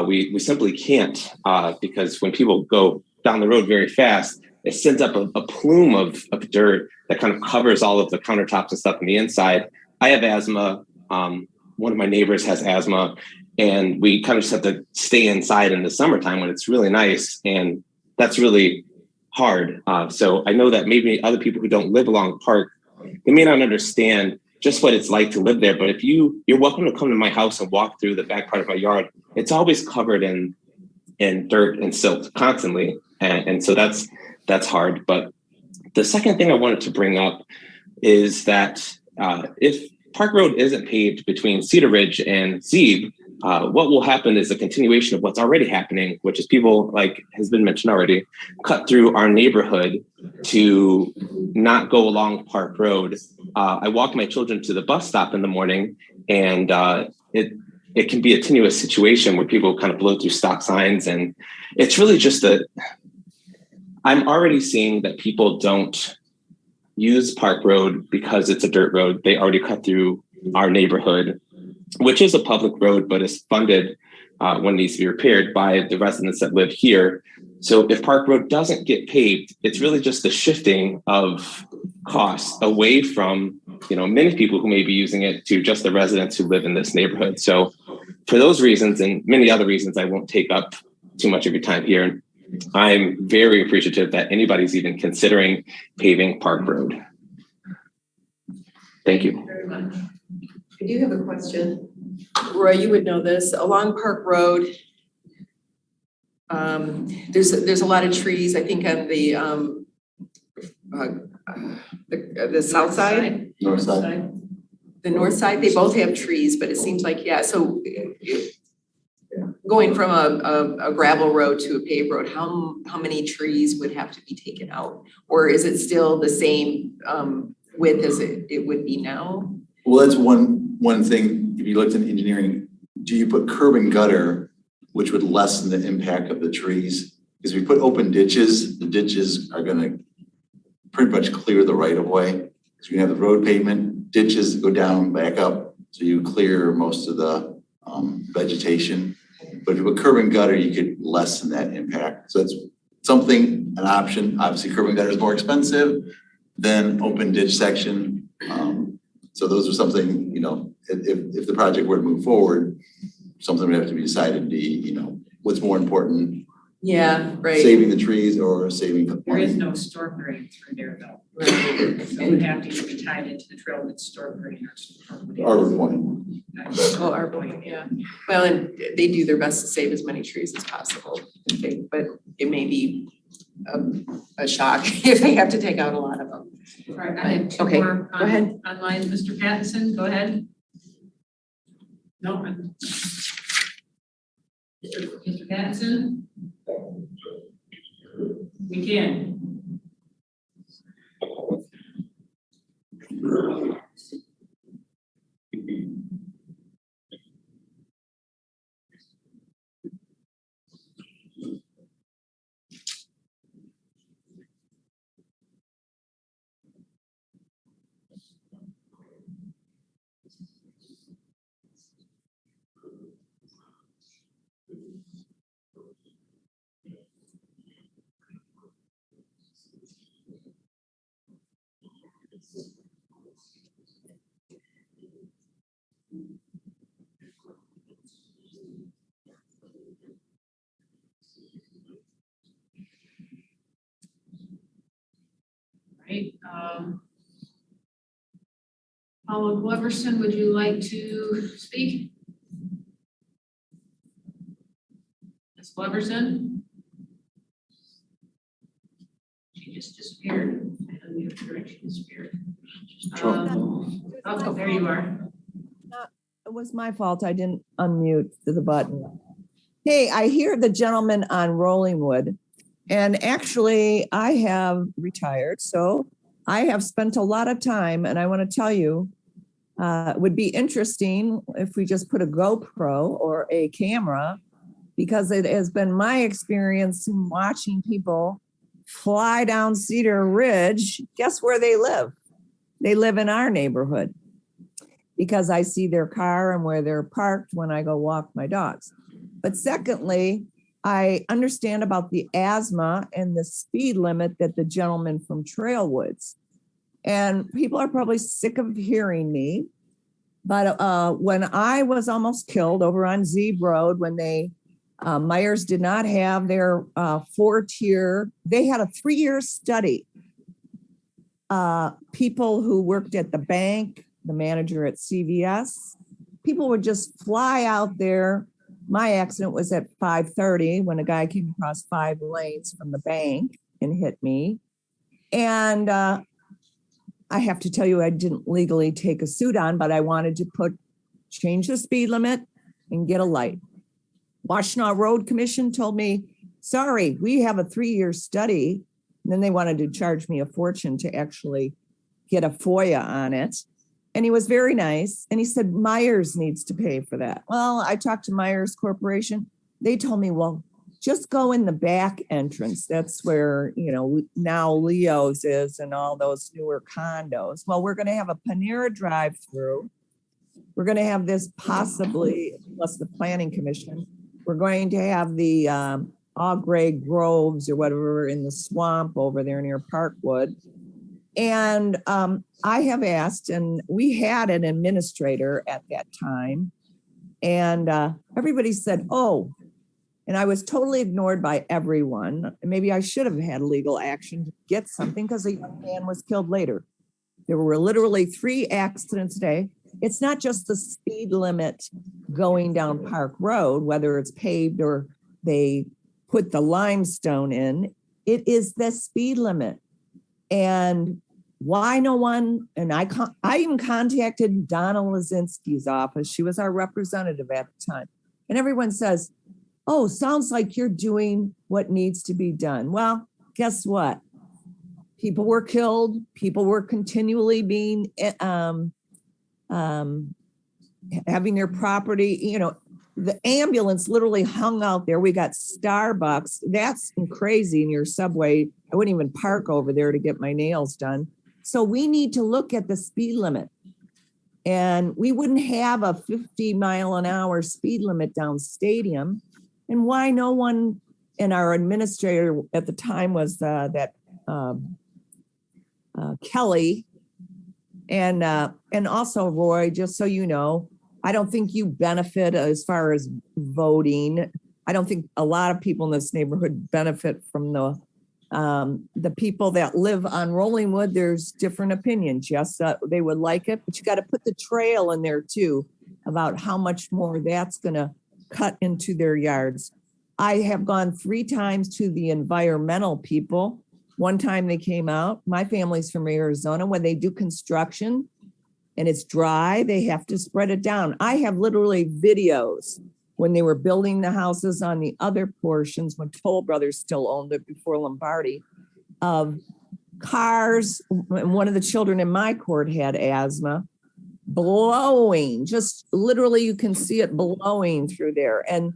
we simply can't because when people go down the road very fast, it sends up a plume of dirt that kind of covers all of the countertops and stuff on the inside. I have asthma. One of my neighbors has asthma, and we kind of just have to stay inside in the summertime when it's really nice, and that's really hard. So I know that maybe other people who don't live along the park, they may not understand just what it's like to live there. But if you're welcome to come to my house and walk through the back part of my yard. It's always covered in dirt and silt constantly, and so that's hard. But the second thing I wanted to bring up is that if Park Road isn't paved between Cedar Ridge and Zeeb, what will happen is a continuation of what's already happening, which is people, like has been mentioned already, cut through our neighborhood to not go along Park Road. I walk my children to the bus stop in the morning, and it can be a tenuous situation where people kind of blow through stop signs. And it's really just I'm already seeing that people don't use Park Road because it's a dirt road. They already cut through our neighborhood, which is a public road, but is funded when it needs to be repaired by the residents that live here. So if Park Road doesn't get paved, it's really just the shifting of costs away from, many people who may be using it to just the residents who live in this neighborhood. So for those reasons and many other reasons, I won't take up too much of your time here. I'm very appreciative that anybody's even considering paving Park Road. Thank you. very much. I do have a question. Roy, you would know this. Along Park Road, there's a lot of trees, I think, on the south side. North side. The north side, they both have trees, but it seems like, so going from a gravel road to a paved road, how many trees would have to be taken out? Or is it still the same width as it would be now? Well, that's one thing. If you looked at engineering, do you put curb and gutter, which would lessen the impact of the trees? Because if you put open ditches, the ditches are gonna pretty much clear the right of way. Because you have the road pavement, ditches go down, back up, so you clear most of the vegetation. But if you put curb and gutter, you could lessen that impact. So it's something, an option. Obviously, curb and gutter is more expensive than open ditch section. So those are something, if the project were to move forward, something would have to be decided, what's more important, Yeah, right. saving the trees or saving the There is money? no storm drain through there though. Right. So it would have to be tied into the trail with storm drain or. Arbor point. Oh, our point, yeah. Well, and they do their best to save as many trees as possible, I think, but it may be a shock if they have to take out a lot of them. All right, I have two Okay, more go ahead. online. Mr. Pattinson, go ahead. No. Mr. Pattinson? We can. Right, Paula Gloverson, would you like to speak? Ms. Gloverson? She just disappeared. I unmuted her, she disappeared. Oh, there you are. It was my fault. I didn't unmute the button. Hey, I hear the gentleman on Rollingwood, and actually I have retired, so I have spent a lot of time, and I want to tell you, it would be interesting if we just put a GoPro or a camera, because it has been my experience in watching people fly down Cedar Ridge. Guess where they live? They live in our neighborhood, because I see their car and where they're parked when I go walk my dogs. But secondly, I understand about the asthma and the speed limit that the gentleman from Trailwoods. And people are probably sick of hearing me. But when I was almost killed over on Zeeb Road, when Myers did not have their 4-tier, they had a 3-year study. People who worked at the bank, the manager at CVS, people would just fly out there. My accident was at 5:30 when a guy came across 5 lanes from the bank and hit me. And I have to tell you, I didn't legally take a suit on, but I wanted to change the speed limit and get a light. Washtenaw Road Commission told me, sorry, we have a 3-year study. And then they wanted to charge me a fortune to actually get a FOIA on it. And he was very nice. And he said, Myers needs to pay for that. Well, I talked to Myers Corporation. They told me, well, just go in the back entrance. That's where, now Leo's is and all those newer condos. Well, we're going to have a Panera drive-through. We're going to have this possibly, plus the Planning Commission. We're going to have the All Gray Groves or whatever in the swamp over there near Parkwood. And I have asked, and we had an administrator at that time, and everybody said, oh, and I was totally ignored by everyone. Maybe I should have had legal action to get something, because a young man was killed later. There were literally 3 accidents a day. It's not just the speed limit going down Park Road, whether it's paved or they put the limestone in. It is the speed limit. And why no one, and I even contacted Donna Lazinski's office. She was our representative at the time. And everyone says, oh, sounds like you're doing what needs to be done. Well, guess what? People were killed. People were continually being, having their property, the ambulance literally hung out there. We got Starbucks. That's crazy in your subway. I wouldn't even park over there to get my nails done. So we need to look at the speed limit. And we wouldn't have a 50-mile-an-hour speed limit down Stadium. And why no one, and our administrator at the time was Kelly, and also Roy, just so you know, I don't think you benefit as far as voting. I don't think a lot of people in this neighborhood benefit from the people that live on Rollingwood. There's different opinions. Yes, they would like it, but you got to put the trail in there too, about how much more that's going to cut into their yards. I have gone 3 times to the environmental people. One time they came out, my family's from Arizona, when they do construction, and it's dry, they have to spread it down. I have literally videos when they were building the houses on the other portions, when Toll Brothers still owned it before Lombardi, of cars, and one of the children in my court had asthma, blowing, just literally you can see it blowing through there. And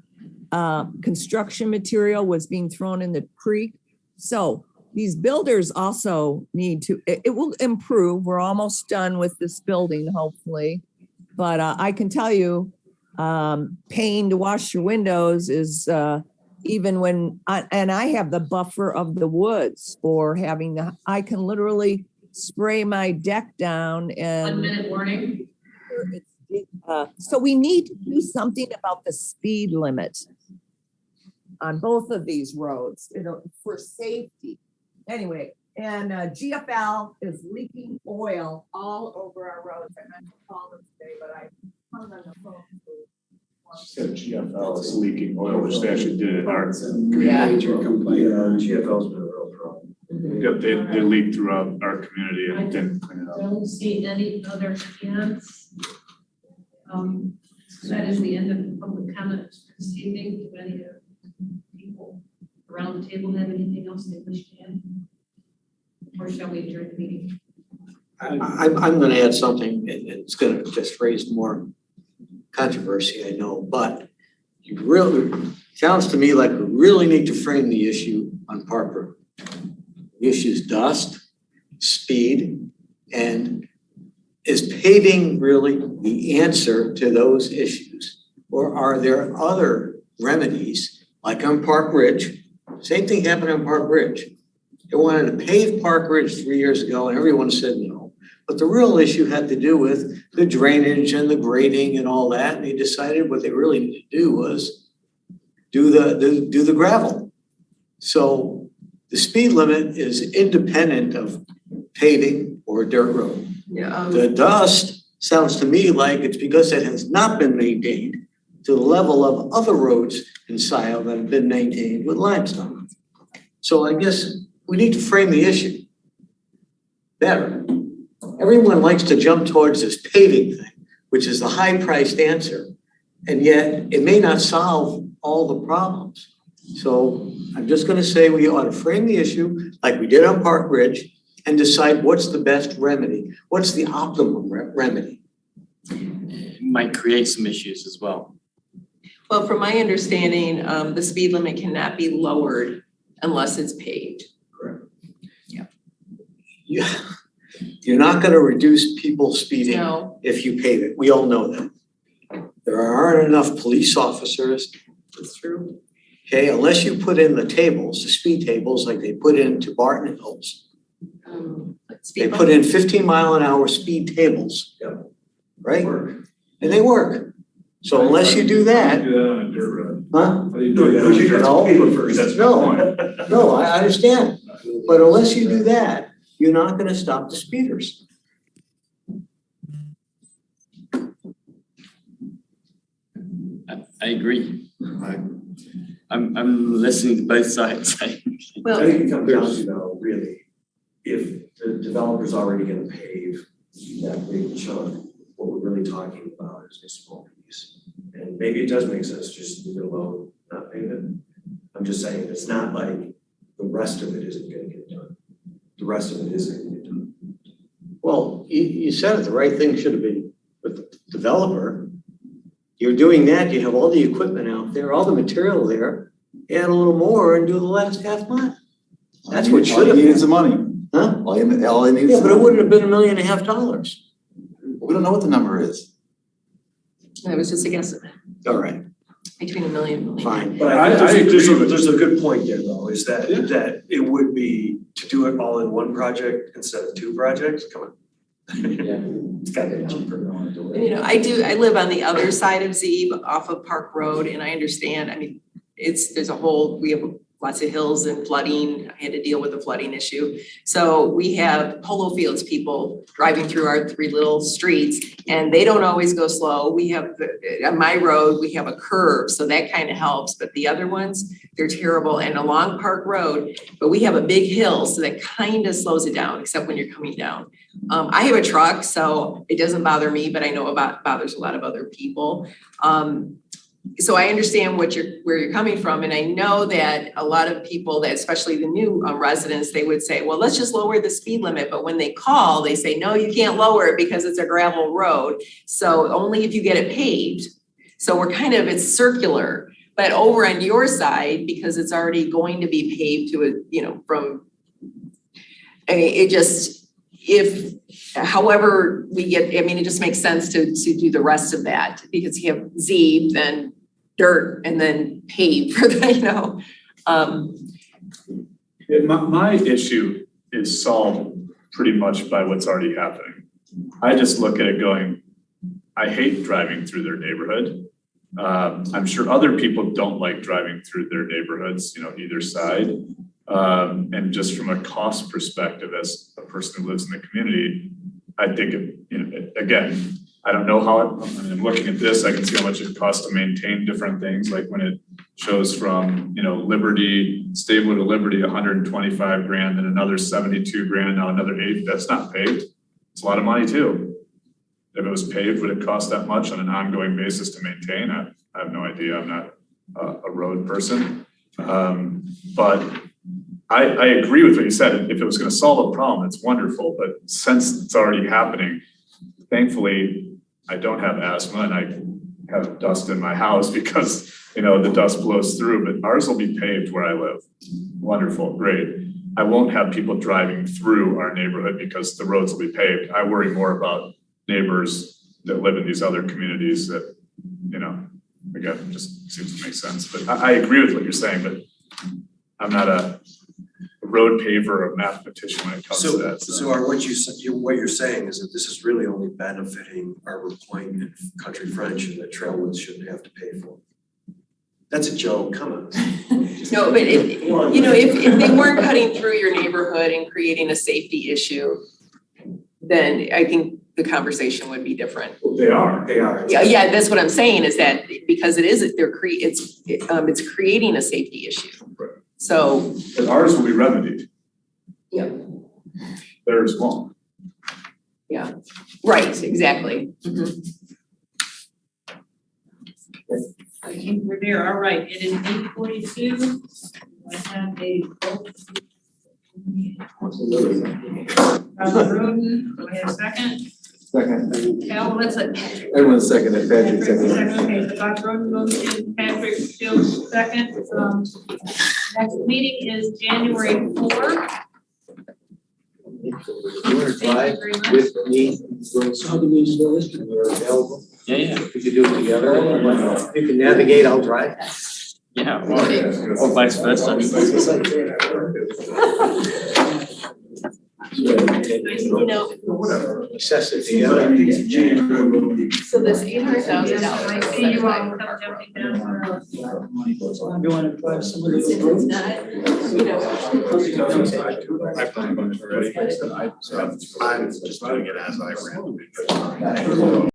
construction material was being thrown in the creek. So these builders also need to, it will improve. We're almost done with this building, hopefully. But I can tell you, paying to wash your windows is even when, and I have the buffer of the woods for having the, I can literally spray my deck down and. 1 minute warning. So we need to do something about the speed limit on both of these roads, for safety. Anyway, and GFL is leaking oil all over our roads. I meant to call them today, but I hung on the phone. Said GFL is leaking oil, which they actually did in our Yeah. Major complaint, GFL's been a real problem. Yep, they leaked throughout our community and didn't clean it I up. don't see any other hands. That is the end of the public comment this evening. Do any people around the table have anything else they wish to add? Or shall we adjourn the meeting? I'm gonna add something, and it's gonna just raise more controversy, I know, but you really, sounds to me like we really need to frame the issue on Park Road. The issue is dust, speed, and is paving really the answer to those issues? Or are there other remedies, like on Park Ridge? Same thing happened on Park Ridge. They wanted to pave Park Ridge 3 years ago and everyone said no. But the real issue had to do with the drainage and the grading and all that. And they decided what they really needed to do was do the gravel. So the speed limit is independent of paving or a dirt road. Yeah. The dust sounds to me like it's because it has not been maintained to the level of other roads in Scio that have been maintained with limestone. So I guess we need to frame the issue better. Everyone likes to jump towards this paving thing, which is the high-priced answer, and yet it may not solve all the problems. So I'm just gonna say we ought to frame the issue like we did on Park Ridge and decide what's the best remedy, what's the optimum remedy. It might create some issues as well. Well, from my understanding, the speed limit cannot be lowered unless it's paved. Yeah, you're not gonna reduce people speeding No. if you pave it. We all know that. There aren't enough police officers. That's true. Okay, unless you put in the tables, the speed tables like they put into Barton Hills. They put in 15-mile-an-hour speed tables. Yep. Right? And they work. So unless you do that. Do that on a dirt road. Huh? No. No, I understand. But unless you do that, you're not gonna stop the speeders. I agree. I'm listening to both sides. I think it comes down to though, really, if the developer's already gonna pave that big chunk, what we're really talking about is a small piece. And maybe it does make sense just leave it alone, not pave it. I'm just saying, it's not like the rest of it isn't gonna get done. The rest of it isn't gonna get done. Well, you said it, the right thing should have been with the developer. You're doing that, you have all the equipment out there, all the material there, add a little more and do the last half mile. That's what should have All you need been. is the money. Huh? All you need is Yeah, the but it money. wouldn't have been $1.5 million. We don't know what the number is. That was just a guess, All right, between $1 million. fine. But I think there's a good point there though, is that it would be to do it all in one project instead of two projects, come on. It's gotta be cheaper than to do it. You know, I live on the other side of Zeeb off of Park Road and I understand, I mean, there's a whole, we have lots of hills and flooding. I had to deal with the flooding issue. So we have polo fields people driving through our 3 little streets, and they don't always go slow. We have, on my road, we have a curve, so that kind of helps, but the other ones, they're terrible. And along Park Road, but we have a big hill, so that kind of slows it down, except when you're coming down. I have a truck, so it doesn't bother me, but I know bothers a lot of other people. So I understand where you're coming from, and I know that a lot of people, that especially the new residents, they would say, well, let's just lower the speed limit. But when they call, they say, no, you can't lower it because it's a gravel road. So only if you get it paved. So it's circular. But over on your side, because it's already going to be paved to however we get, it just makes sense to do the rest of that, because you have Z, then dirt, and then paved for the, My issue is solved pretty much by what's already happening. I just look at it going, I hate driving through their neighborhood. I'm sure other people don't like driving through their neighborhoods, either side. And just from a cost perspective, as a person who lives in the community, I think again, I don't know how I'm looking at this, I can see how much it costs to maintain different things, like when it shows from, Liberty, Stabler to Liberty, 125 grand, then another 72 grand, now another 80, that's not paved. It's a lot of money too. If it was paved, would it cost that much on an ongoing basis to maintain? I have no idea, I'm not a road person. But I agree with what you said. If it was gonna solve a problem, it's wonderful, but since it's already happening, thankfully, I don't have asthma and I have dust in my house because, the dust blows through, but ours will be paved where I live. Wonderful, great. I won't have people driving through our neighborhood because the roads will be paved. I worry more about neighbors that live in these other communities that, again, just seems to make sense. But I agree with what you're saying, but I'm not a road paver or a mathematician when it comes to that. So what you're saying is that this is really only benefiting Arbor Point and Country French, and that Trailwoods shouldn't have to pay for it. That's a joke, come on. no, but if they weren't cutting through your neighborhood and creating a safety issue, then I think the conversation would be different. They are. Yeah, that's what I'm saying, is that because it's creating a safety issue. Right. So. But ours will be remedied. Yeah. Theirs won't. Yeah, right, exactly. Mm-hmm. I think we're there, all right, it is 8:42. I have a vote. Groden, do I have a second? Second. Cal, what's it? Everyone seconded, Patrick seconded. Okay, so Dr. Groden goes in, Patrick still second. Next meeting is January 4th. You want to drive Thank you very much. with me, how do we do this, when we're available? Yeah. We could do it together, you can navigate, I'll drive. Yeah, or vice versa. Assess it together. So this $800,000. I see you all come jumping down the road. You wanna try some of those? It's not, I'm just doing it as I ran.